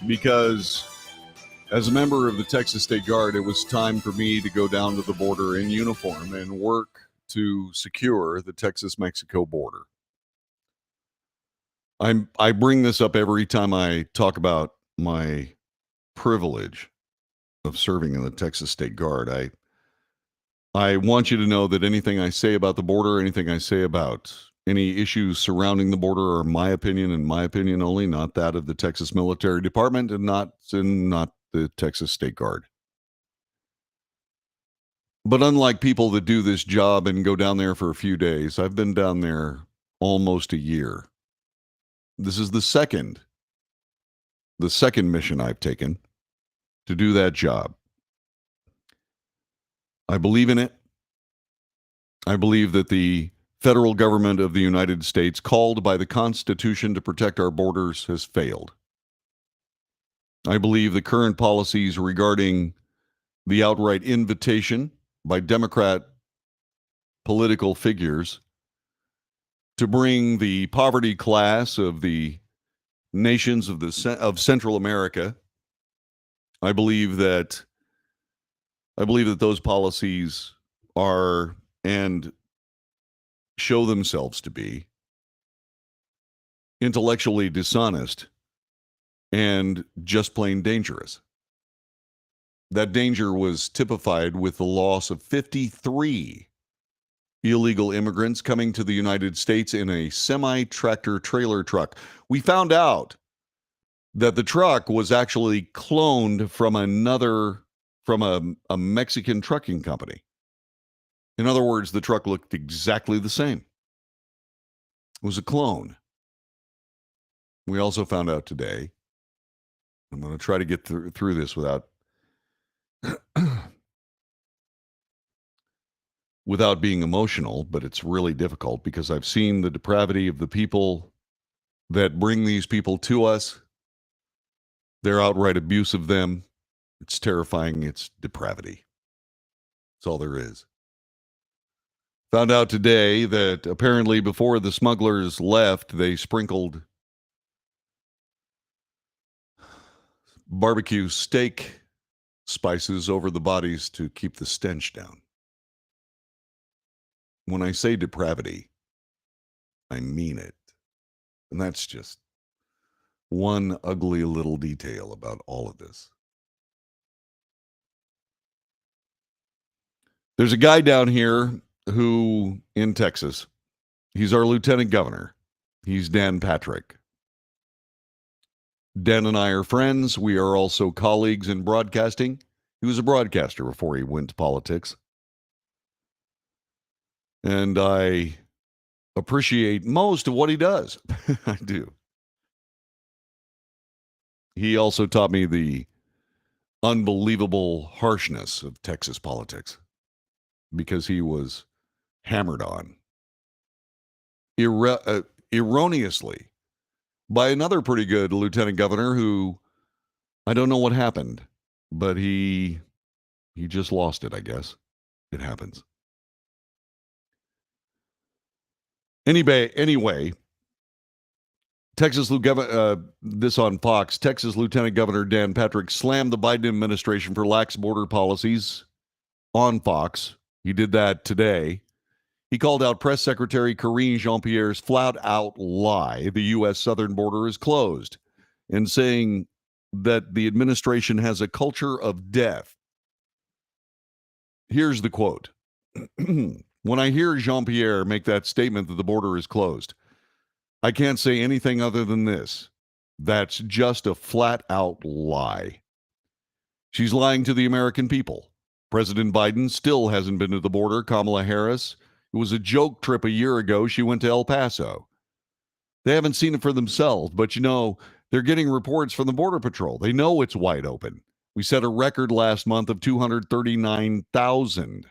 because as a member of the Texas State Guard, it was time for me to go down to the border in uniform and work to secure the Texas-Mexico border. I bring this up every time I talk about my privilege of serving in the Texas State Guard. I want you to know that anything I say about the border, anything I say about any issues surrounding the border are my opinion and my opinion only, not that of the Texas Military Department and not the Texas State Guard. But unlike people that do this job and go down there for a few days, I've been down there almost a year. This is the second mission I've taken to do that job. I believe in it. I believe that the federal government of the United States, called by the Constitution to protect our borders, has failed. I believe the current policies regarding the outright invitation by Democrat political figures to bring the poverty class of the nations of Central America, I believe that those policies are and show themselves to be intellectually dishonest and just plain dangerous. That danger was typified with the loss of 53 illegal immigrants coming to the United States in a semi-tractor trailer truck. We found out that the truck was actually cloned from a Mexican trucking company. In other words, the truck looked exactly the same. It was a clone. We also found out today, I'm going to try to get through this without being emotional, but it's really difficult because I've seen the depravity of the people that bring these people to us. Their outright abuse of them. It's terrifying. It's depravity. That's all there is. Found out today that apparently before the smugglers left, they sprinkled barbecue steak spices over the bodies to keep the stench down. When I say depravity, I mean it. And that's just one ugly little detail about all of this. There's a guy down here who, in Texas, he's our lieutenant governor. He's Dan Patrick. Dan and I are friends. We are also colleagues in broadcasting. He was a broadcaster before he went to politics. And I appreciate most of what he does. I do. He also taught me the unbelievable harshness of Texas politics because he was hammered on erroneously by another pretty good lieutenant governor who, I don't know what happened, but he just lost it, I guess. It happens. Anyway, this on Fox, Texas Lieutenant Governor Dan Patrick slammed the Biden administration for lax border policies on Fox. He did that today. He called out Press Secretary Karine Jean-Pierre's flat-out lie the U.S. southern border is closed, and saying that the administration has a culture of death. Here's the quote. When I hear Jean-Pierre make that statement that the border is closed, I can't say anything other than this. That's just a flat-out lie. She's lying to the American people. President Biden still hasn't been to the border. Kamala Harris, it was a joke trip a year ago. She went to El Paso. They haven't seen it for themselves, but they're getting reports from the Border Patrol. They know it's wide open. We set a record last month of 239,000.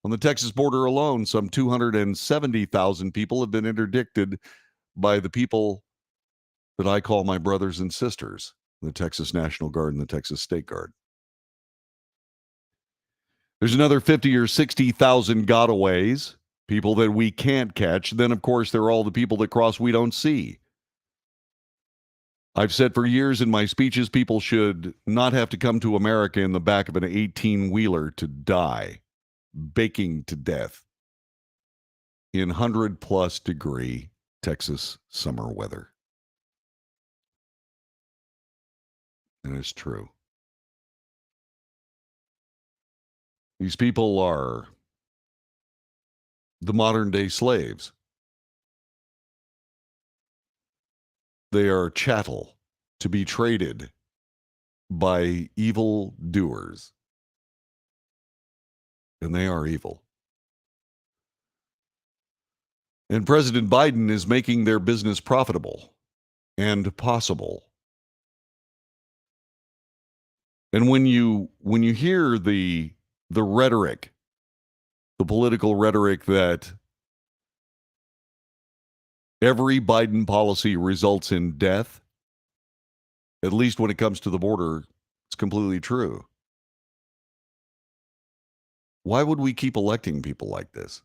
On the Texas border alone, some 270,000 people have been interdicted by the people that I call my brothers and sisters, the Texas National Guard and the Texas State Guard. There's another 50 or 60,000 gotaways, people that we can't catch. Then, of course, there are all the people that cross we don't see. I've said for years in my speeches, people should not have to come to America in the back of an 18-wheeler to die, baking to death in 100-plus degree Texas summer weather. And it's true. These people are the modern-day slaves. They are chattel to be traded by evil doers. And they are evil. And President Biden is making their business profitable and possible. And when you hear the rhetoric, the political rhetoric that every Biden policy results in death, at least when it comes to the border, it's completely true. Why would we keep electing people like this?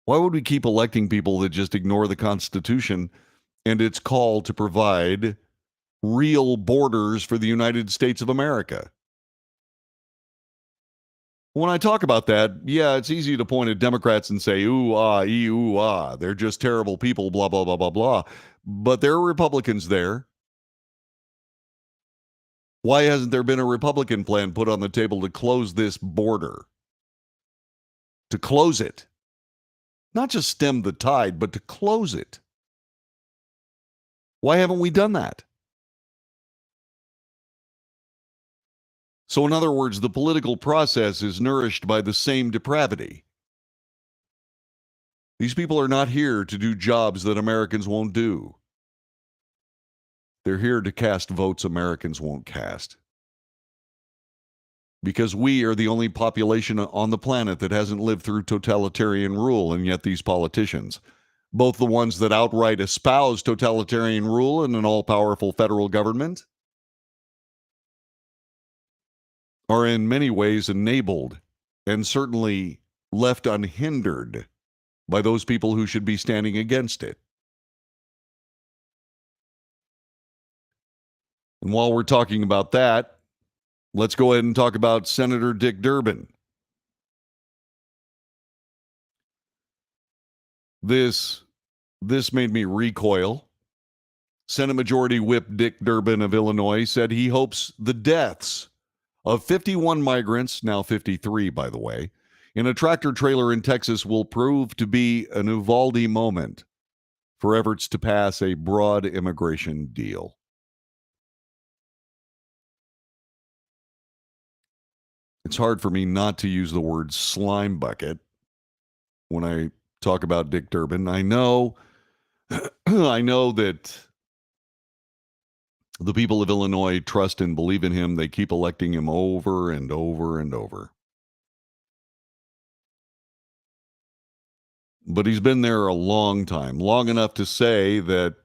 Why would we keep electing people that just ignore the Constitution and its call to provide real borders for the United States of America? When I talk about that, yeah, it's easy to point at Democrats and say, ooh, ah, ooh, ah, they're just terrible people, blah, blah, blah, blah, blah. But there are Republicans there. Why hasn't there been a Republican plan put on the table to close this border? To close it. Not just stem the tide, but to close it. Why haven't we done that? So in other words, the political process is nourished by the same depravity. These people are not here to do jobs that Americans won't do. They're here to cast votes Americans won't cast. Because we are the only population on the planet that hasn't lived through totalitarian rule, and yet these politicians, both the ones that outright espouse totalitarian rule and an all-powerful federal government, are in many ways enabled and certainly left unhindered by those people who should be standing against it. And while we're talking about that, let's go ahead and talk about Senator Dick Durbin. This made me recoil. Senate Majority Whip Dick Durbin of Illinois said he hopes the deaths of 51 migrants, now 53 by the way, in a tractor trailer in Texas will prove to be an Uvalde moment for efforts to pass a broad immigration deal. It's hard for me not to use the word slime bucket when I talk about Dick Durbin. I know that the people of Illinois trust and believe in him. They keep electing him over and over and over. But he's been there a long time, long enough to say that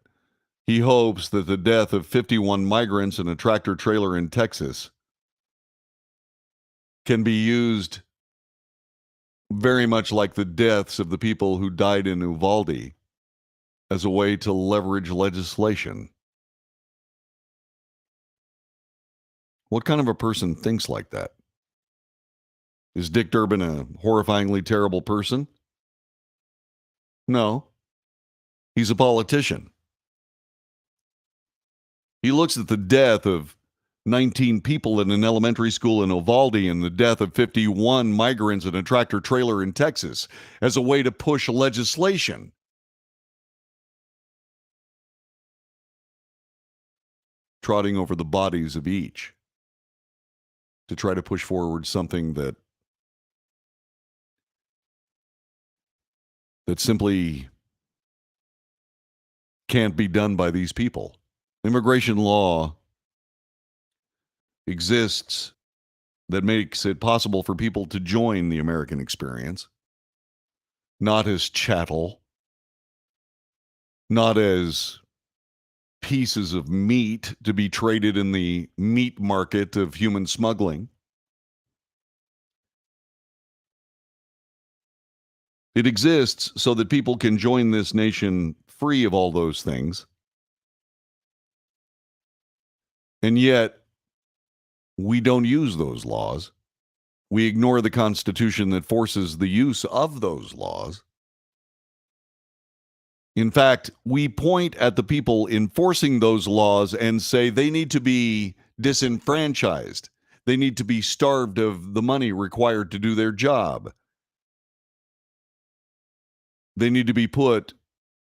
he hopes that the death of 51 migrants in a tractor trailer in Texas can be used very much like the deaths of the people who died in Uvalde as a way to leverage legislation. What kind of a person thinks like that? Is Dick Durbin a horrifyingly terrible person? No. He's a politician. He looks at the death of 19 people in an elementary school in Uvalde and the death of 51 migrants in a tractor trailer in Texas as a way to push legislation. Trotting over the bodies of each to try to push forward something that simply can't be done by these people. Immigration law exists that makes it possible for people to join the American experience, not as chattel, not as pieces of meat to be traded in the meat market of human smuggling. It exists so that people can join this nation free of all those things. And yet, we don't use those laws. We ignore the Constitution that forces the use of those laws. In fact, we point at the people enforcing those laws and say they need to be disenfranchised. They need to be starved of the money required to do their job. They need to be put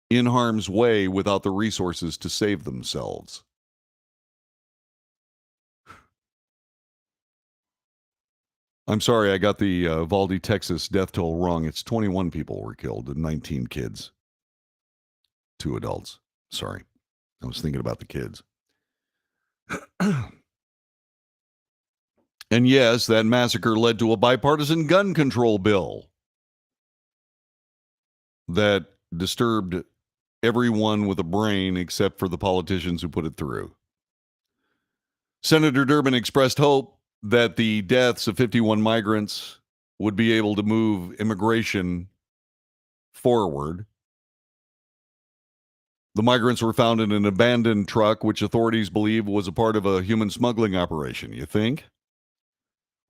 in harm's way without the resources to save themselves. I'm sorry, I got the Uvalde, Texas death toll wrong. It's 21 people were killed and 19 kids. 2 adults. Sorry. I was thinking about the kids. And yes, that massacre led to a bipartisan gun control bill that disturbed everyone with a brain except for the politicians who put it through. Senator Durbin expressed hope that the deaths of 51 migrants would be able to move immigration forward. The migrants were found in an abandoned truck, which authorities believe was a part of a human smuggling operation. You think?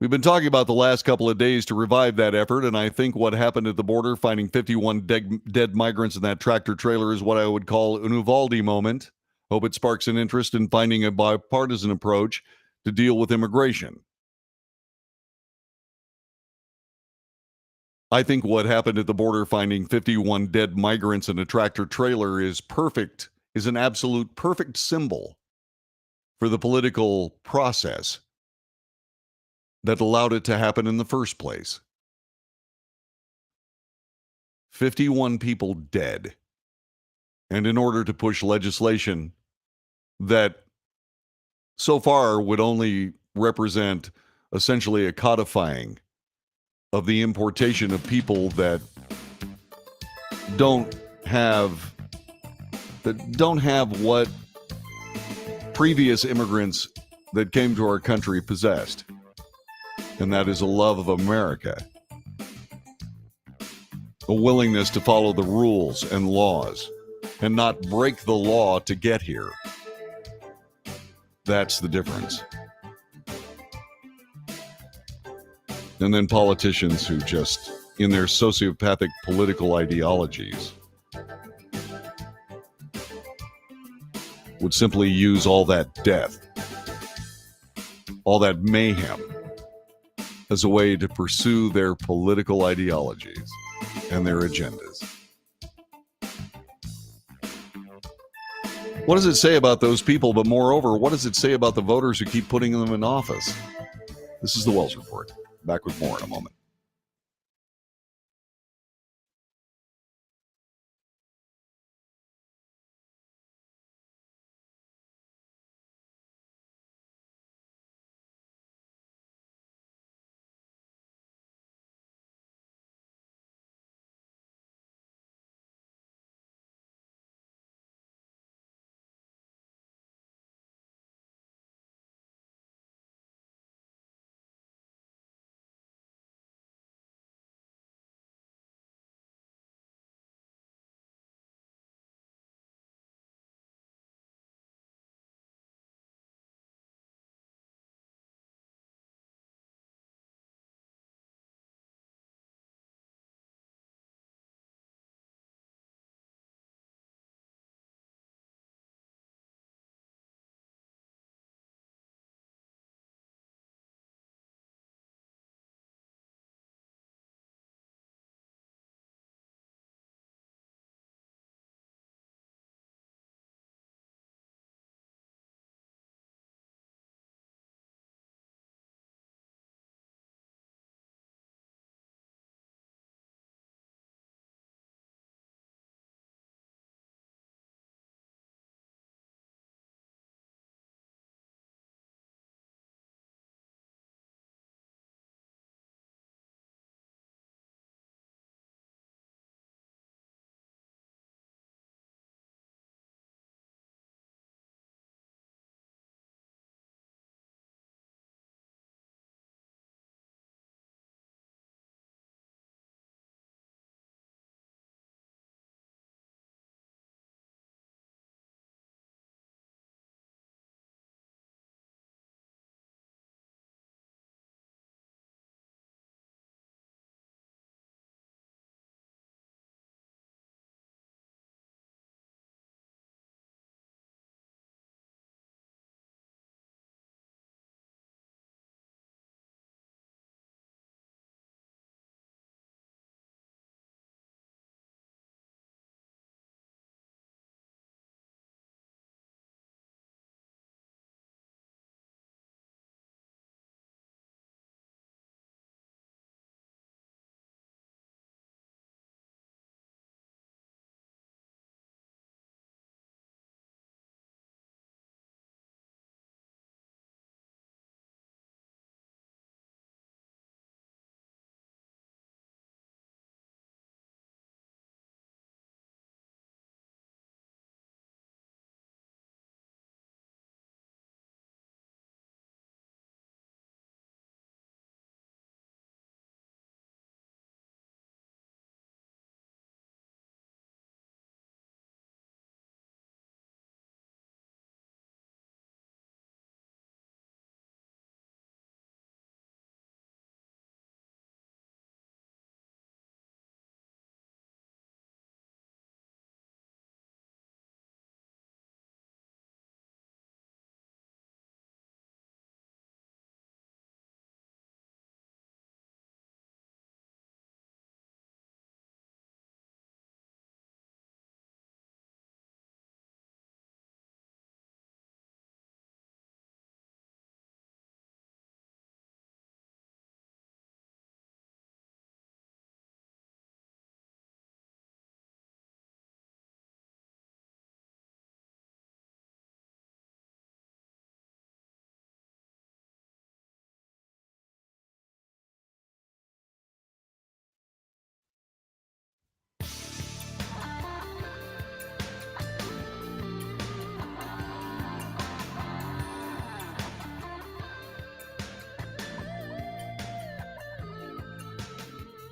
We've been talking about the last couple of days to revive that effort, and I think what happened at the border, finding 51 dead migrants in that tractor trailer, is what I would call an Uvalde moment. Hope it sparks an interest in finding a bipartisan approach to deal with immigration. I think what happened at the border, finding 51 dead migrants in a tractor trailer, is perfect, is an absolute perfect symbol for the political process that allowed it to happen in the first place. 51 people dead. And in order to push legislation that so far would only represent essentially a codifying of the importation of people that don't have what previous immigrants that came to our country possessed. And that is a love of America, a willingness to follow the rules and laws and not break the law to get here. That's the difference. And then politicians who just, in their sociopathic political ideologies, would simply use all that death, all that mayhem, as a way to pursue their political ideologies and their agendas. What does it say about those people? But moreover, what does it say about the voters who keep putting them in office? This is the Wells Report. Back with more in a moment.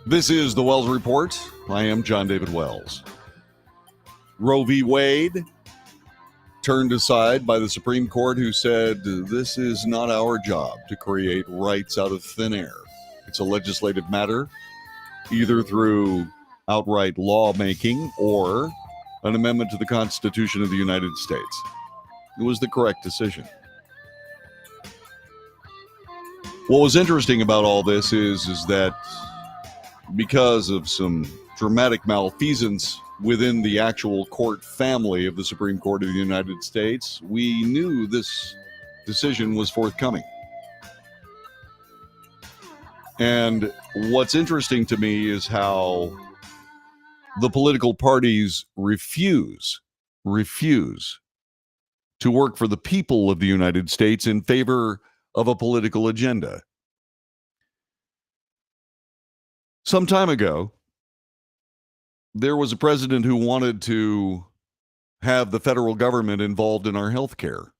This is the Wells Report. I am John David Wells. Roe v. Wade turned aside by the Supreme Court, who said, this is not our job to create rights out of thin air. It's a legislative matter, either through outright lawmaking or an amendment to the Constitution of the United States. It was the correct decision. What was interesting about all this is that because of some dramatic malfeasance within the actual court family of the Supreme Court of the United States, we knew this decision was forthcoming. And what's interesting to me is how the political parties refuse to work for the people of the United States in favor of a political agenda. Some time ago, there was a president who wanted to have the federal government involved in our health care.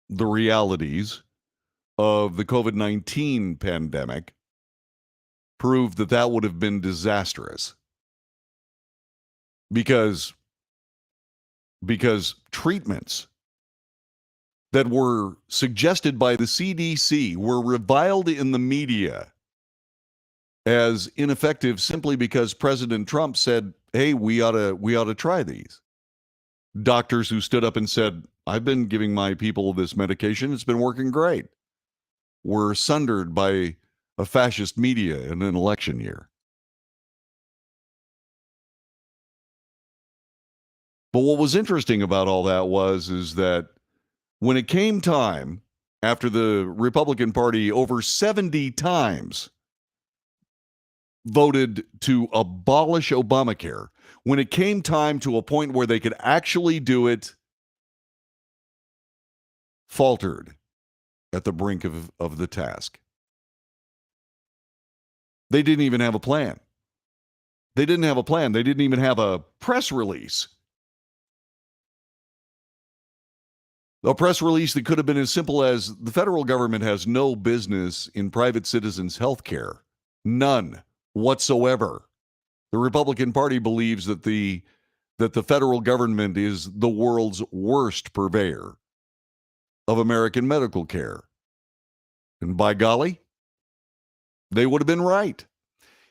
The realities of the COVID-19 pandemic proved that that would have been disastrous because treatments that were suggested by the CDC were reviled in the media as ineffective simply because President Trump said, hey, we ought to try these. Doctors who stood up and said, I've been giving my people this medication, it's been working great, were sundered by a fascist media in an election year. But what was interesting about all that is that when it came time, after the Republican Party over 70 times voted to abolish Obamacare, when it came time to a point where they could actually do it, faltered at the brink of the task. They didn't even have a plan. They didn't have a plan. They didn't even have a press release. A press release that could have been as simple as the federal government has no business in private citizens' health care. None whatsoever. The Republican Party believes that the federal government is the world's worst purveyor of American medical care. And by golly, they would have been right.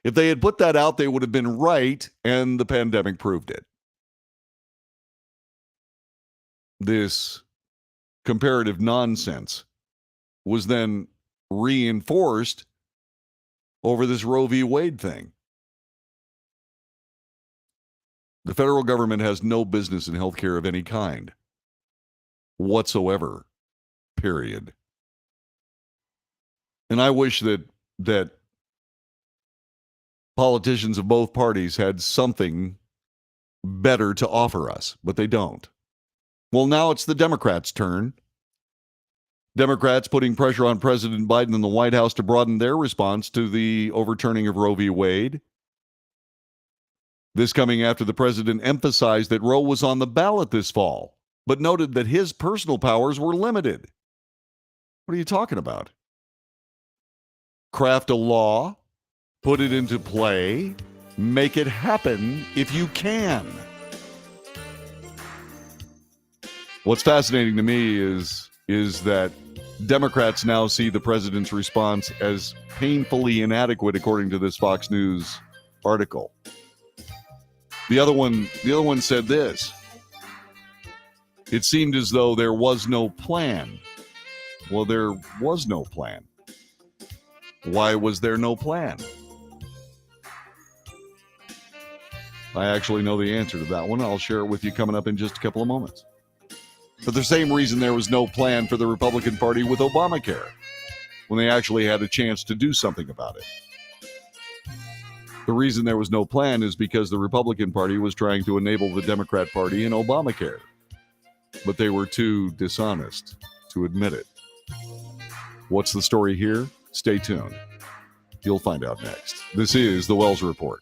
If they had put that out, they would have been right, and the pandemic proved it. This comparative nonsense was then reinforced over this Roe v. Wade thing. The federal government has no business in healthcare of any kind whatsoever, period. And I wish that politicians of both parties had something better to offer us, but they don't. Well, now it's the Democrats' turn. Democrats putting pressure on President Biden and the White House to broaden their response to the overturning of Roe v. Wade. This coming after the president emphasized that Roe was on the ballot this fall, but noted that his personal powers were limited. What are you talking about? Craft a law, put it into play, make it happen if you can. What's fascinating to me is that Democrats now see the president's response as painfully inadequate, according to this Fox News article. The other one said this: it seemed as though there was no plan. Well, there was no plan. Why was there no plan? I actually know the answer to that one. I'll share it with you coming up in just a couple of moments. For the same reason there was no plan for the Republican Party with Obamacare, when they actually had a chance to do something about it. The reason there was no plan is because the Republican Party was trying to enable the Democrat Party in Obamacare, but they were too dishonest to admit it. What's the story here? Stay tuned. You'll find out next. This is the Wells Report.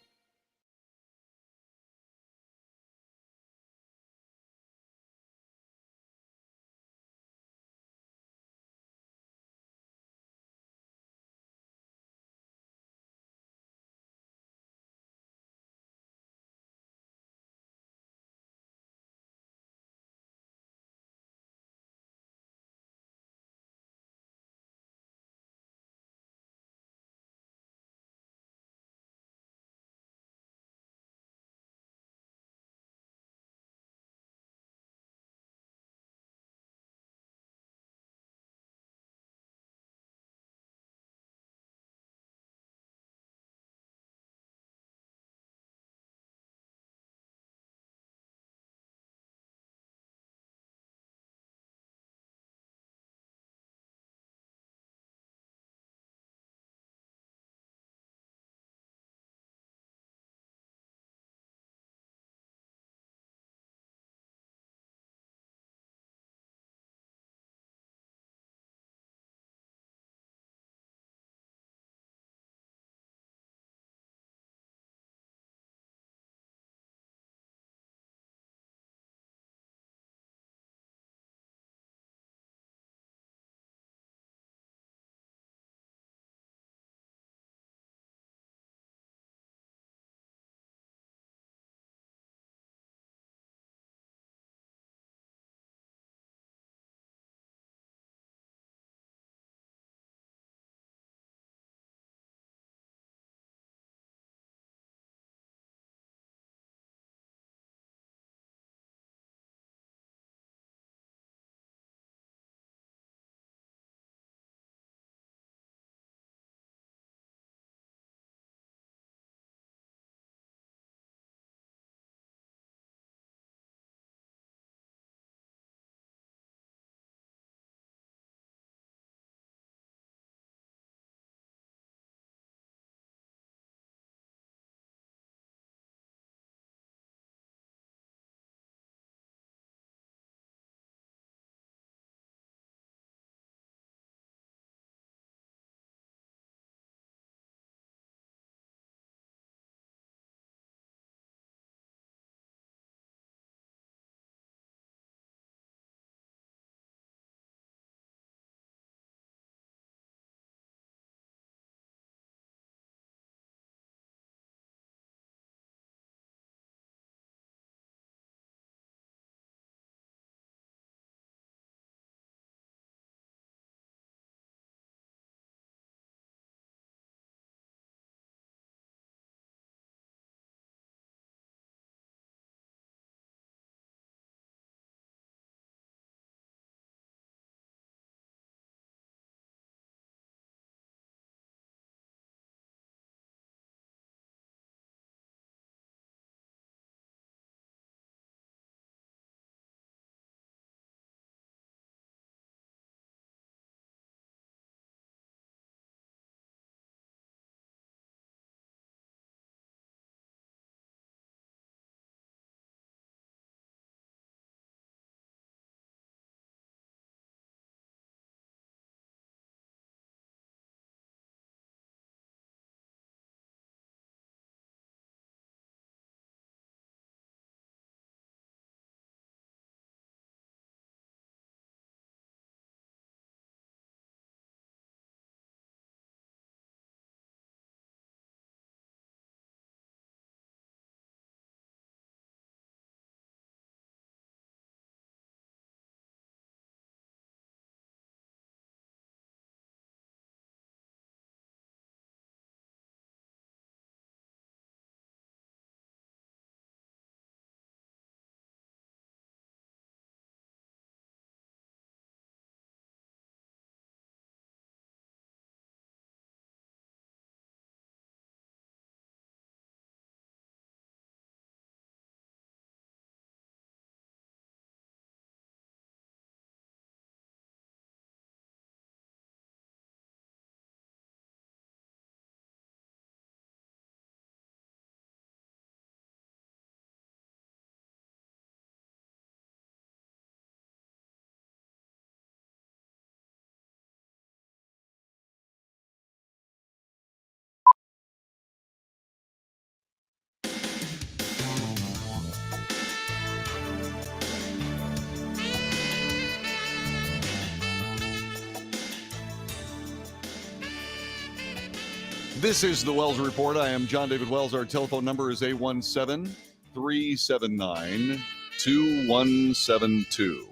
This is the Wells Report. I am John David Wells. Our telephone number is 817-379-2172.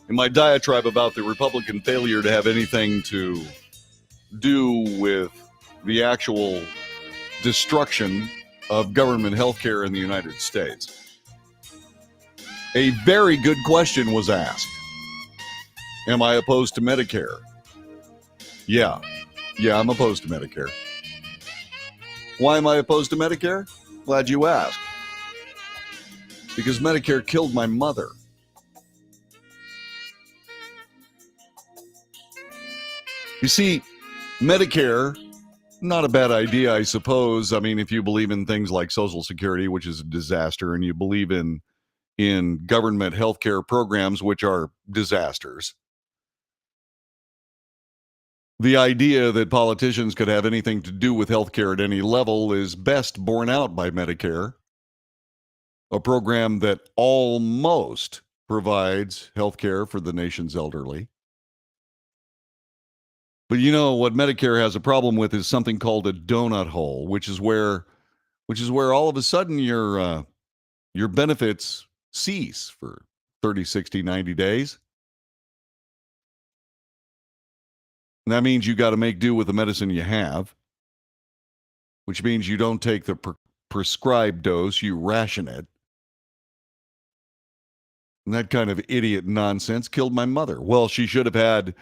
In my diatribe about the Republican failure to have anything to do with the actual destruction of government health care in the United States, a very good question was asked. Am I opposed to Medicare? Yeah, I'm opposed to Medicare. Why am I opposed to Medicare? Glad you asked. Because Medicare killed my mother. You see, Medicare, not a bad idea, I suppose. I mean, if you believe in things like Social Security, which is a disaster, and you believe in government healthcare programs, which are disasters. The idea that politicians could have anything to do with healthcare at any level is best borne out by Medicare, a program that almost provides healthcare for the nation's elderly. But you know what Medicare has a problem with is something called a donut hole, which is where all of a sudden your benefits cease for 30, 60, 90 days. And that means you got to make do with the medicine you have, which means you don't take the prescribed dose, you ration it. And that kind of idiot nonsense killed my mother. Well, she should have had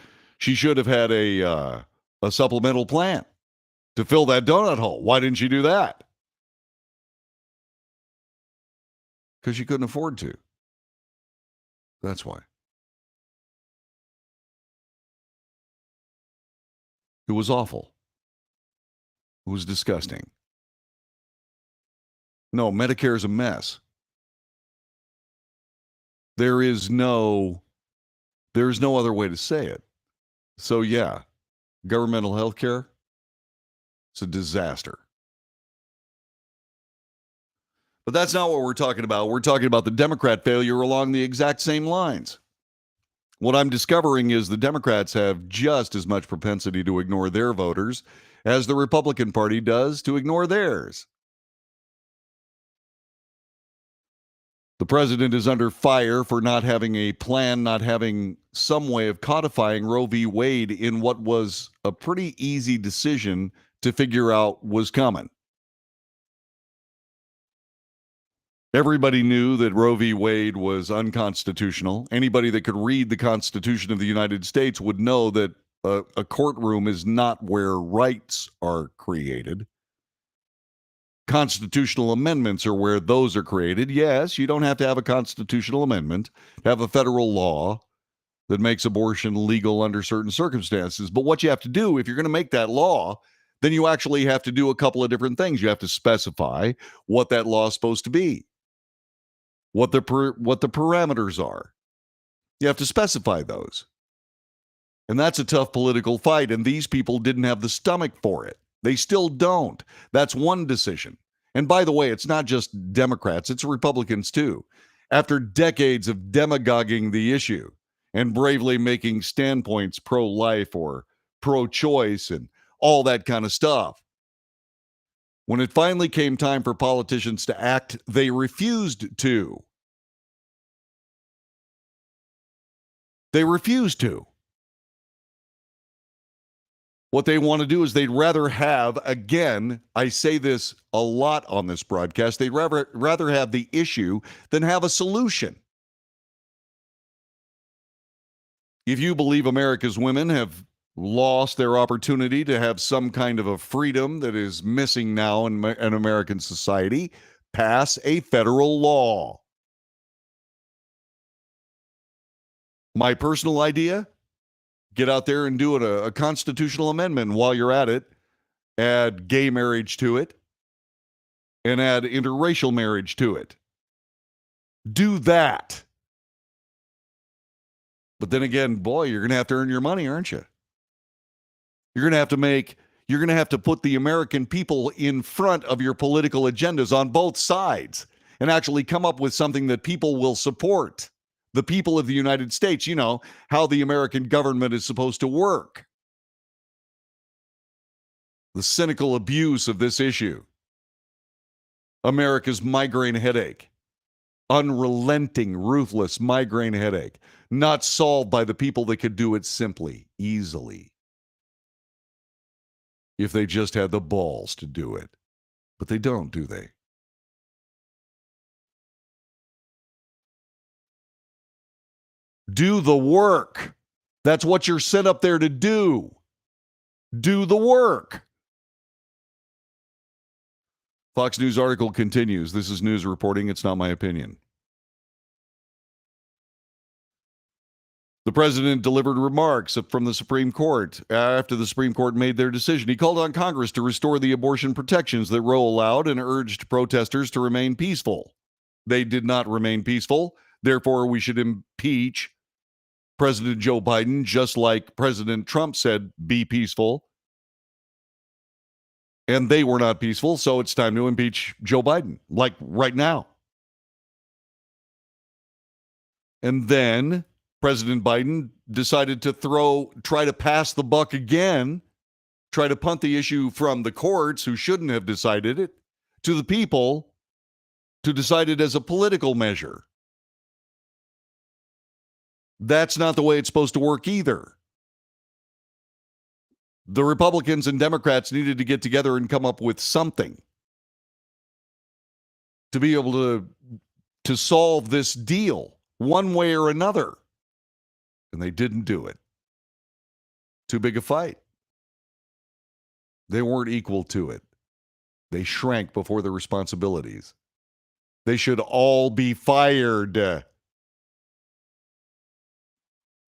a supplemental plan to fill that donut hole. Why didn't she do that? Because she couldn't afford to. That's why. It was awful. It was disgusting. No, Medicare is a mess. There's no other way to say it. So yeah, governmental health care, it's a disaster. But that's not what we're talking about. We're talking about the Democrat failure along the exact same lines. What I'm discovering is the Democrats have just as much propensity to ignore their voters as the Republican Party does to ignore theirs. The president is under fire for not having a plan, not having some way of codifying Roe v. Wade in what was a pretty easy decision to figure out was coming. Everybody knew that Roe v. Wade was unconstitutional. Anybody that could read the Constitution of the United States would know that a courtroom is not where rights are created. Constitutional amendments are where those are created. Yes, you don't have to have a constitutional amendment to have a federal law that makes abortion legal under certain circumstances. But what you have to do, if you're going to make that law, then you actually have to do a couple of different things. You have to specify what that law is supposed to be, what the parameters are. You have to specify those. And that's a tough political fight, and these people didn't have the stomach for it. They still don't. That's one decision. And by the way, it's not just Democrats, it's Republicans too. After decades of demagoguing the issue and bravely making standpoints pro-life or pro-choice and all that kind of stuff, when it finally came time for politicians to act, they refused to. They refused to. What they want to do is they'd rather have, again, I say this a lot on this broadcast, they'd rather have the issue than have a solution. If you believe America's women have lost their opportunity to have some kind of a freedom that is missing now in American society, pass a federal law. My personal idea? Get out there and do a constitutional amendment. While you're at it, add gay marriage to it and add interracial marriage to it. Do that. But then again, boy, you're going to have to earn your money, aren't you? You're going to have to put the American people in front of your political agendas on both sides and actually come up with something that people will support. The people of the United States, you know, how the American government is supposed to work. the cynical abuse of this issue. America's migraine headache. Unrelenting, ruthless migraine headache. Not solved by the people that could do it simply, easily. If they just had the balls to do it. But they don't, do they? Do the work. That's what you're sent up there to do. Do the work. Fox News article continues. This is news reporting. It's not my opinion. The president delivered remarks from the Supreme Court after the Supreme Court made their decision. He called on Congress to restore the abortion protections that Roe allowed and urged protesters to remain peaceful. They did not remain peaceful. Therefore, we should impeach President Joe Biden, just like President Trump said, be peaceful. And they were not peaceful, so it's time to impeach Joe Biden, like right now. And then President Biden decided to try to pass the buck again, try to punt the issue from the courts, who shouldn't have decided it, to the people to decide it as a political measure. That's not the way it's supposed to work either. The Republicans and Democrats needed to get together and come up with something to be able to solve this deal one way or another. And they didn't do it. Too big a fight. They weren't equal to it. They shrank before the responsibilities. They should all be fired.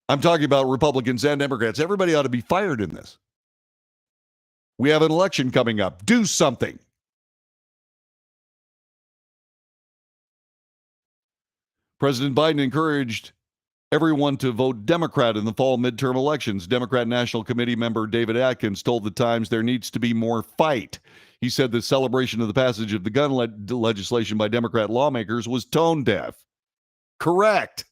I'm talking about Republicans and Democrats. Everybody ought to be fired in this. We have an election coming up. Do something. President Biden encouraged everyone to vote Democrat in the fall midterm elections. Democrat National Committee member David Atkins told the Times there needs to be more fight. He said the celebration of the passage of the gun legislation by Democrat lawmakers was tone deaf. Correct.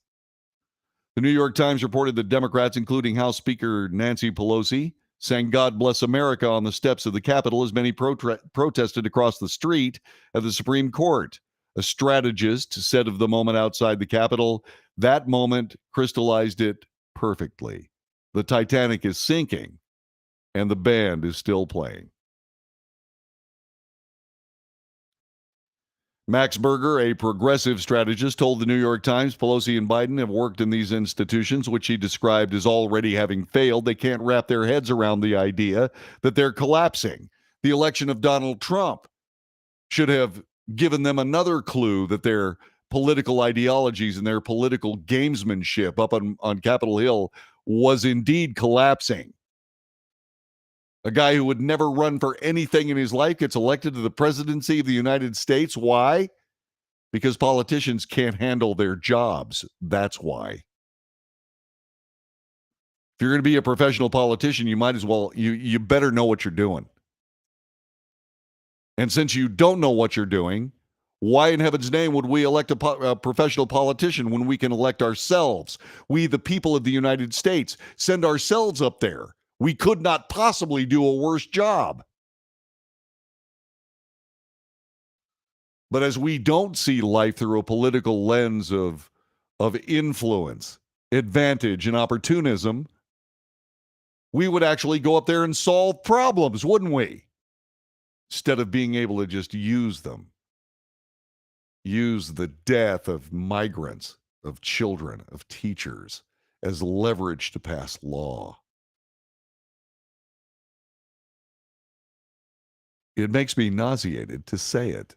The New York Times reported that Democrats, including House Speaker Nancy Pelosi, sang God Bless America on the steps of the Capitol as many protested across the street at the Supreme Court. A strategist said of the moment outside the Capitol, that moment crystallized it perfectly. The Titanic is sinking, and the band is still playing. Max Berger, a progressive strategist, told the New York Times Pelosi and Biden have worked in these institutions, which he described as already having failed. They can't wrap their heads around the idea that they're collapsing. The election of Donald Trump should have given them another clue that their political ideologies and their political gamesmanship up on Capitol Hill was indeed collapsing. A guy who would never run for anything in his life gets elected to the presidency of the United States. Why? Because politicians can't handle their jobs. That's why. If you're going to be a professional politician, you might as well, you better know what you're doing. And since you don't know what you're doing, why in heaven's name would we elect a professional politician when we can elect ourselves? We, the people of the United States, send ourselves up there. We could not possibly do a worse job. But as we don't see life through a political lens of influence, advantage, and opportunism, we would actually go up there and solve problems, wouldn't we? Instead of being able to just use them. Use the death of migrants, of children, of teachers as leverage to pass law. It makes me nauseated to say it.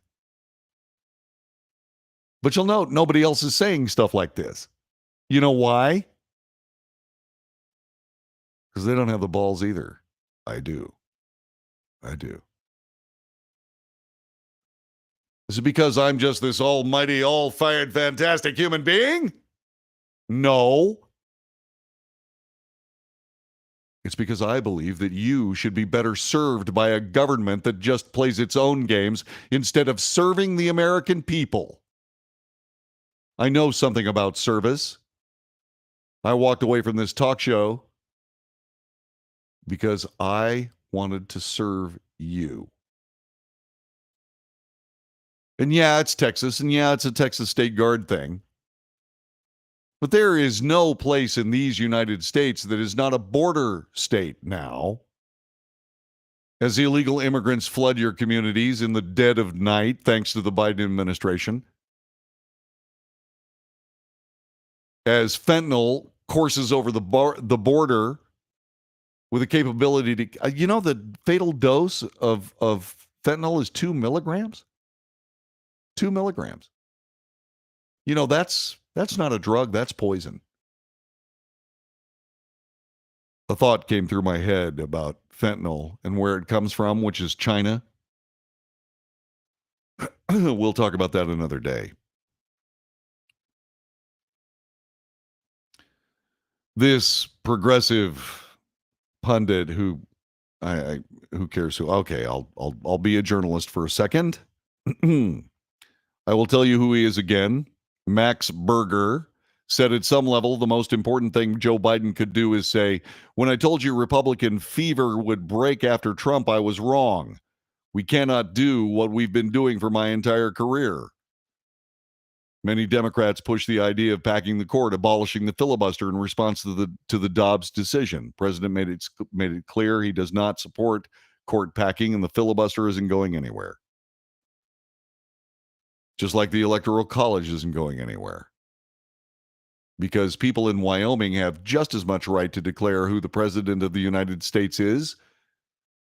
But you'll note nobody else is saying stuff like this. You know why? Because they don't have the balls either. I do. Is it because I'm just this almighty, all-fired, fantastic human being? No. It's because I believe that you should be better served by a government that just plays its own games instead of serving the American people. I know something about service. I walked away from this talk show because I wanted to serve you. And yeah, it's Texas, and yeah, it's a Texas State Guard thing. But there is no place in these United States that is not a border state now. As illegal immigrants flood your communities in the dead of night, thanks to the Biden administration. As fentanyl courses over the border with a capability to, the fatal dose of fentanyl is 2 milligrams? 2 milligrams. That's not a drug, that's poison. A thought came through my head about fentanyl and where it comes from, which is China. We'll talk about that another day. This progressive pundit who cares who? Okay, I'll be a journalist for a second. I will tell you who he is again. Max Berger said at some level the most important thing Joe Biden could do is say, when I told you Republican fever would break after Trump, I was wrong. We cannot do what we've been doing for my entire career. Many Democrats push the idea of packing the court, abolishing the filibuster in response to the Dobbs decision. The president made it clear he does not support court packing, and the filibuster isn't going anywhere. Just like the Electoral College isn't going anywhere. Because people in Wyoming have just as much right to declare who the president of the United States is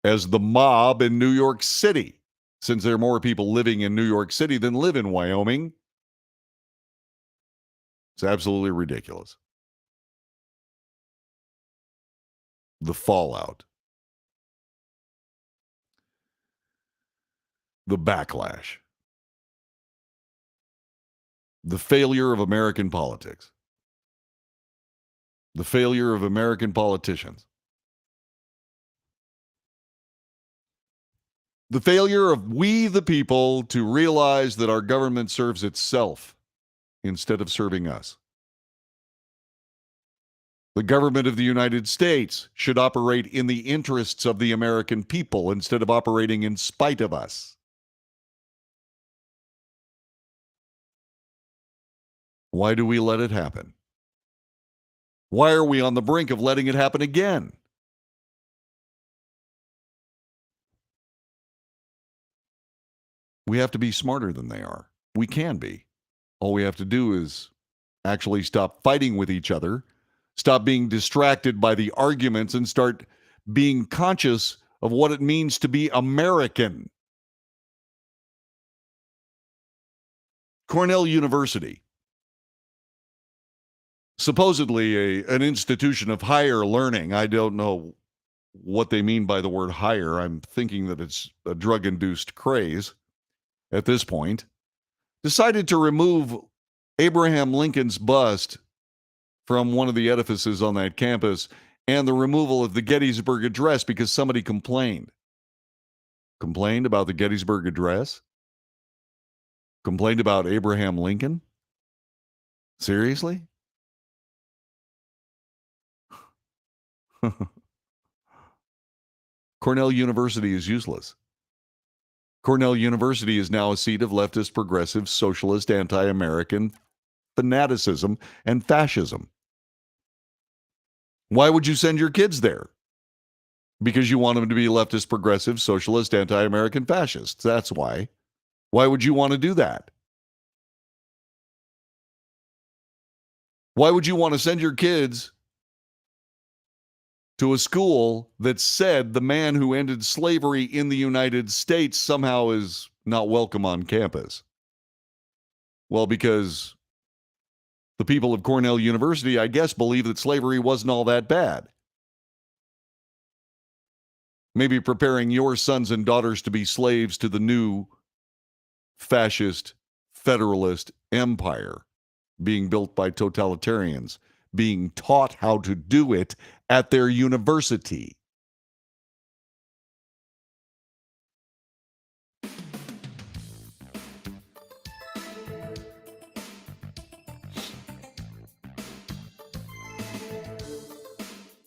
as the mob in New York City, since there are more people living in New York City than live in Wyoming. It's absolutely ridiculous. The fallout. The backlash. The failure of American politics. The failure of American politicians. The failure of we, the people, to realize that our government serves itself instead of serving us. The government of the United States should operate in the interests of the American people instead of operating in spite of us. Why do we let it happen? Why are we on the brink of letting it happen again? We have to be smarter than they are. We can be. All we have to do is actually stop fighting with each other, stop being distracted by the arguments, and start being conscious of what it means to be American. Cornell University, supposedly an institution of higher learning. I don't know what they mean by the word higher. I'm thinking that it's a drug-induced craze at this point, decided to remove Abraham Lincoln's bust from one of the edifices on that campus and the removal of the Gettysburg Address because somebody complained. Complained about the Gettysburg Address? Complained about Abraham Lincoln? Seriously? Cornell University is useless. Cornell University is now a seat of leftist, progressive, socialist, anti-American fanaticism and fascism. Why would you send your kids there? Because you want them to be leftist, progressive, socialist, anti-American fascists. That's why. Why would you want to do that? Why would you want to send your kids to a school that said the man who ended slavery in the United States somehow is not welcome on campus? Well, because the people of Cornell University, I guess, believe that slavery wasn't all that bad. Maybe preparing your sons and daughters to be slaves to the new fascist federalist empire being built by totalitarians, being taught how to do it at their university.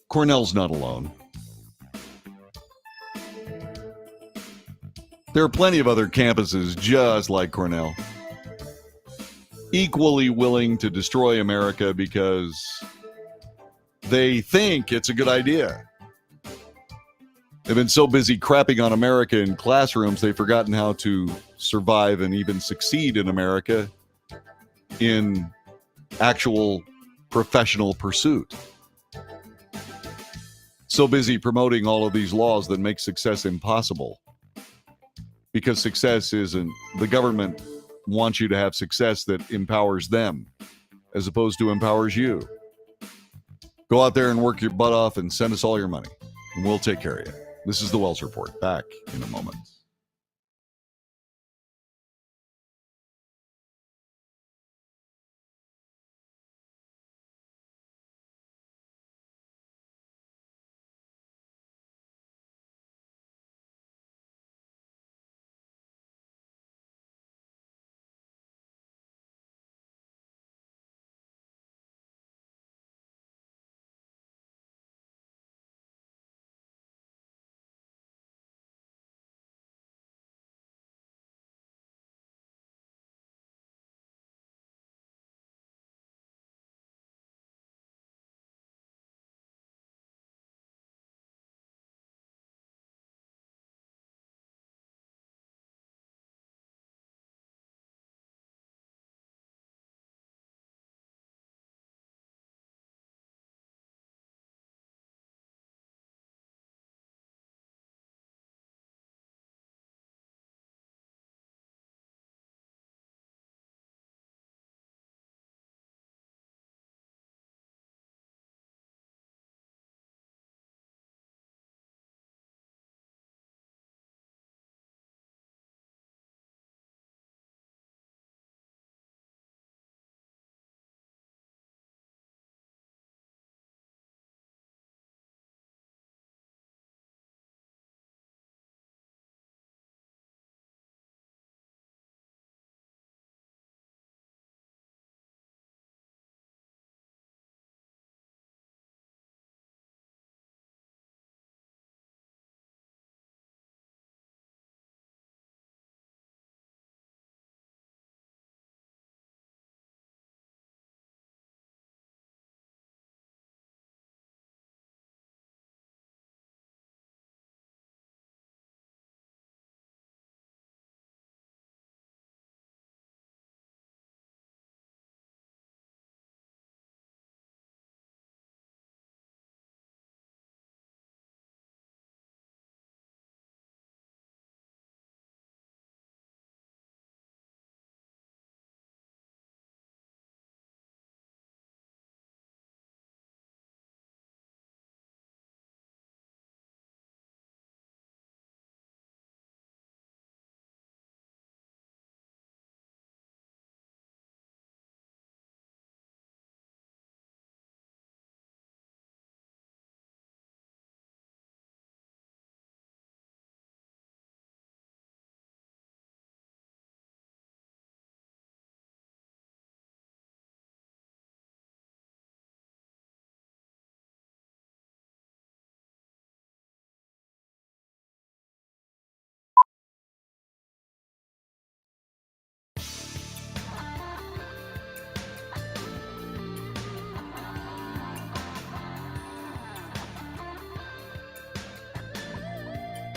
Cornell's not alone. There are plenty of other campuses just like Cornell, equally willing to destroy America because they think it's a good idea. They've been so busy crapping on America in classrooms, they've forgotten how to survive and even succeed in America in actual professional pursuit. So busy promoting all of these laws that make success impossible. Because success isn't, the government wants you to have success that empowers them as opposed to empowers you. Go out there and work your butt off and send us all your money, and we'll take care of you. This is the Wells Report. Back in a moment.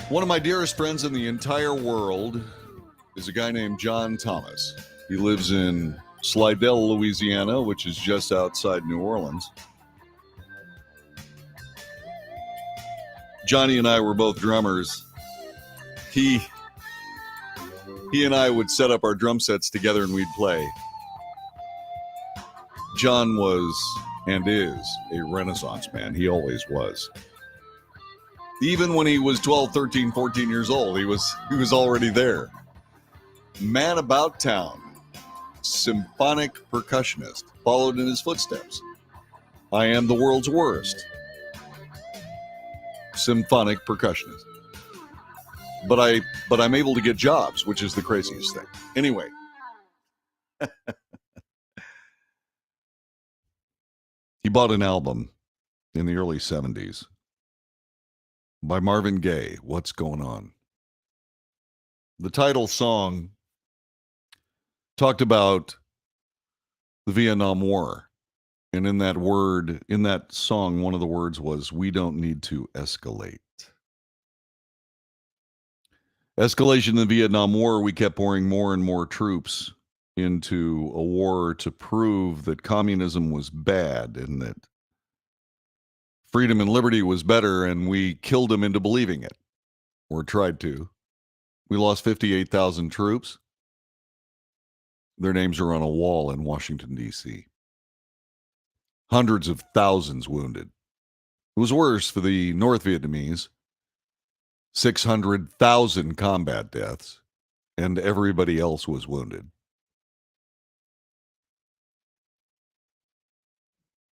One of my dearest friends in the entire world is a guy named John Thomas. He lives in Slidell, Louisiana, which is just outside New Orleans. Johnny and I were both drummers. He and I would set up our drum sets together and we'd play. John was and is a Renaissance man. He always was. Even when he was 12, 13, 14 years old, he was already there. Man about town, symphonic percussionist, followed in his footsteps. I am the world's worst symphonic percussionist. But I'm able to get jobs, which is the craziest thing. Anyway. He bought an album in the early 70s by Marvin Gaye, What's Going On? The title song talked about the Vietnam War. And in that song, one of the words was, "We don't need to escalate." Escalation in the Vietnam War, we kept pouring more and more troops into a war to prove that communism was bad and that freedom and liberty was better, and we killed them into believing it, or tried to. We lost 58,000 troops. Their names are on a wall in Washington, D.C. Hundreds of thousands wounded. It was worse for the North Vietnamese. 600,000 combat deaths, and everybody else was wounded.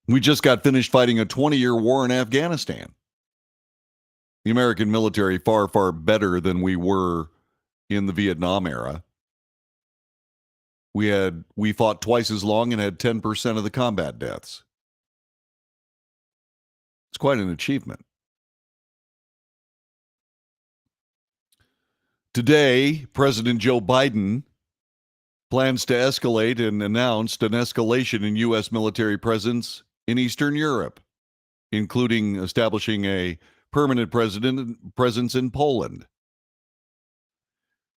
We just got finished fighting a 20-year war in Afghanistan. The American military far, far better than we were in the Vietnam era. We fought twice as long and had 10% of the combat deaths. It's quite an achievement. Today, President Joe Biden plans to escalate and announced an escalation in U.S. military presence in Eastern Europe, including establishing a permanent presence in Poland.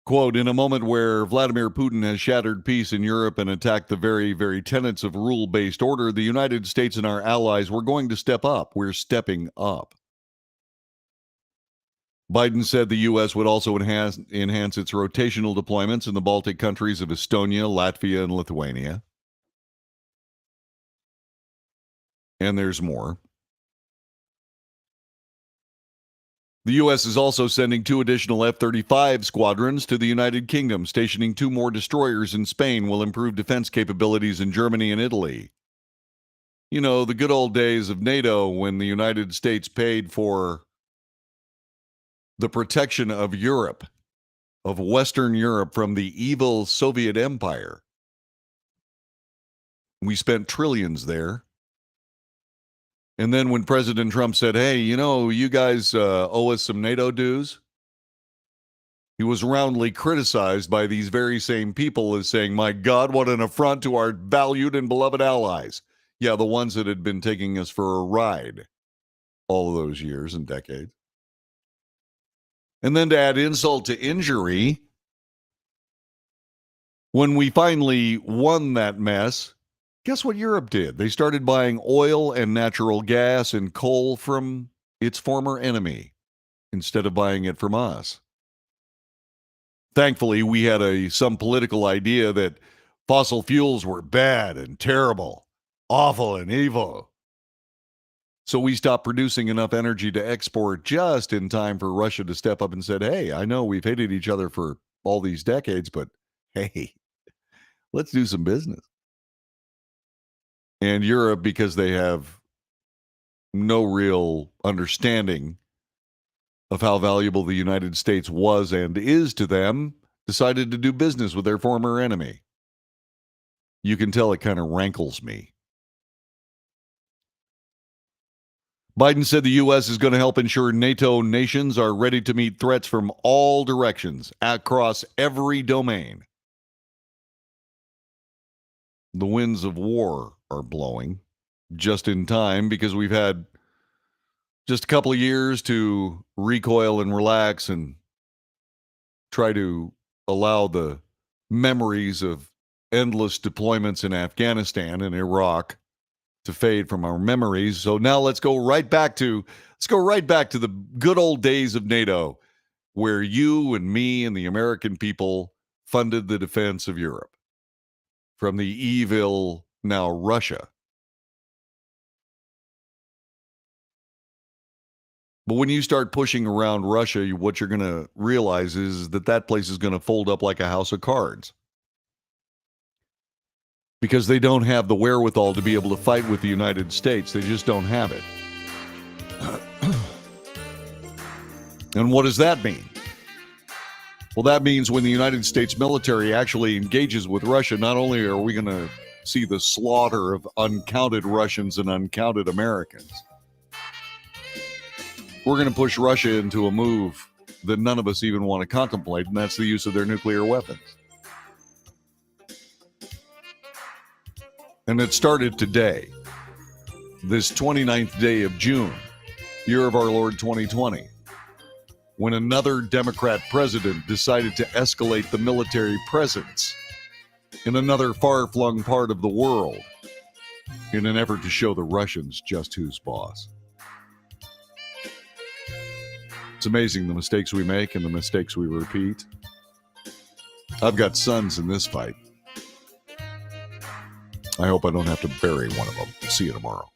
Quote, "In a moment where Vladimir Putin has shattered peace in Europe and attacked the very, very tenets of rule-based order, the United States and our allies, we're going to step up. We're stepping up." Biden said the U.S. would also enhance its rotational deployments in the Baltic countries of Estonia, Latvia, and Lithuania. And there's more. The U.S. is also sending 2 additional F-35 squadrons to the United Kingdom. Stationing 2 more destroyers in Spain will improve defense capabilities in Germany and Italy. You know, the good old days of NATO when the United States paid for the protection of Europe, of Western Europe from the evil Soviet Empire. We spent trillions there. And then when President Trump said, "Hey, you know, you guys owe us some NATO dues," he was roundly criticized by these very same people as saying, "My God, what an affront to our valued and beloved allies." Yeah, the ones that had been taking us for a ride all of those years and decades. And then to add insult to injury, when we finally won that mess, guess what Europe did? They started buying oil and natural gas and coal from its former enemy instead of buying it from us. Thankfully, we had some political idea that fossil fuels were bad and terrible, awful and evil. So we stopped producing enough energy to export just in time for Russia to step up and said, "Hey, I know we've hated each other for all these decades, but hey, let's do some business." And Europe, because they have no real understanding of how valuable the United States was and is to them, decided to do business with their former enemy. You can tell it kind of rankles me. Biden said the U.S. is going to help ensure NATO nations are ready to meet threats from all directions, across every domain. The winds of war are blowing just in time because we've had just a couple of years to recoil and relax and try to allow the memories of endless deployments in Afghanistan and Iraq to fade from our memories. So now let's go right back to the good old days of NATO, where you and me and the American people funded the defense of Europe from the evil, now Russia. But when you start pushing around Russia, what you're going to realize is that place is going to fold up like a house of cards. Because they don't have the wherewithal to be able to fight with the United States. They just don't have it. And what does that mean? Well, that means when the United States military actually engages with Russia, not only are we going to see the slaughter of uncounted Russians and uncounted Americans, we're going to push Russia into a move that none of us even want to contemplate, and that's the use of their nuclear weapons. And it started today, this 29th day of June, year of our Lord 2020, when another Democrat president decided to escalate the military presence in another far-flung part of the world in an effort to show the Russians just who's boss. It's amazing the mistakes we make and the mistakes we repeat. I've got sons in this fight. I hope I don't have to bury one of them. See you tomorrow.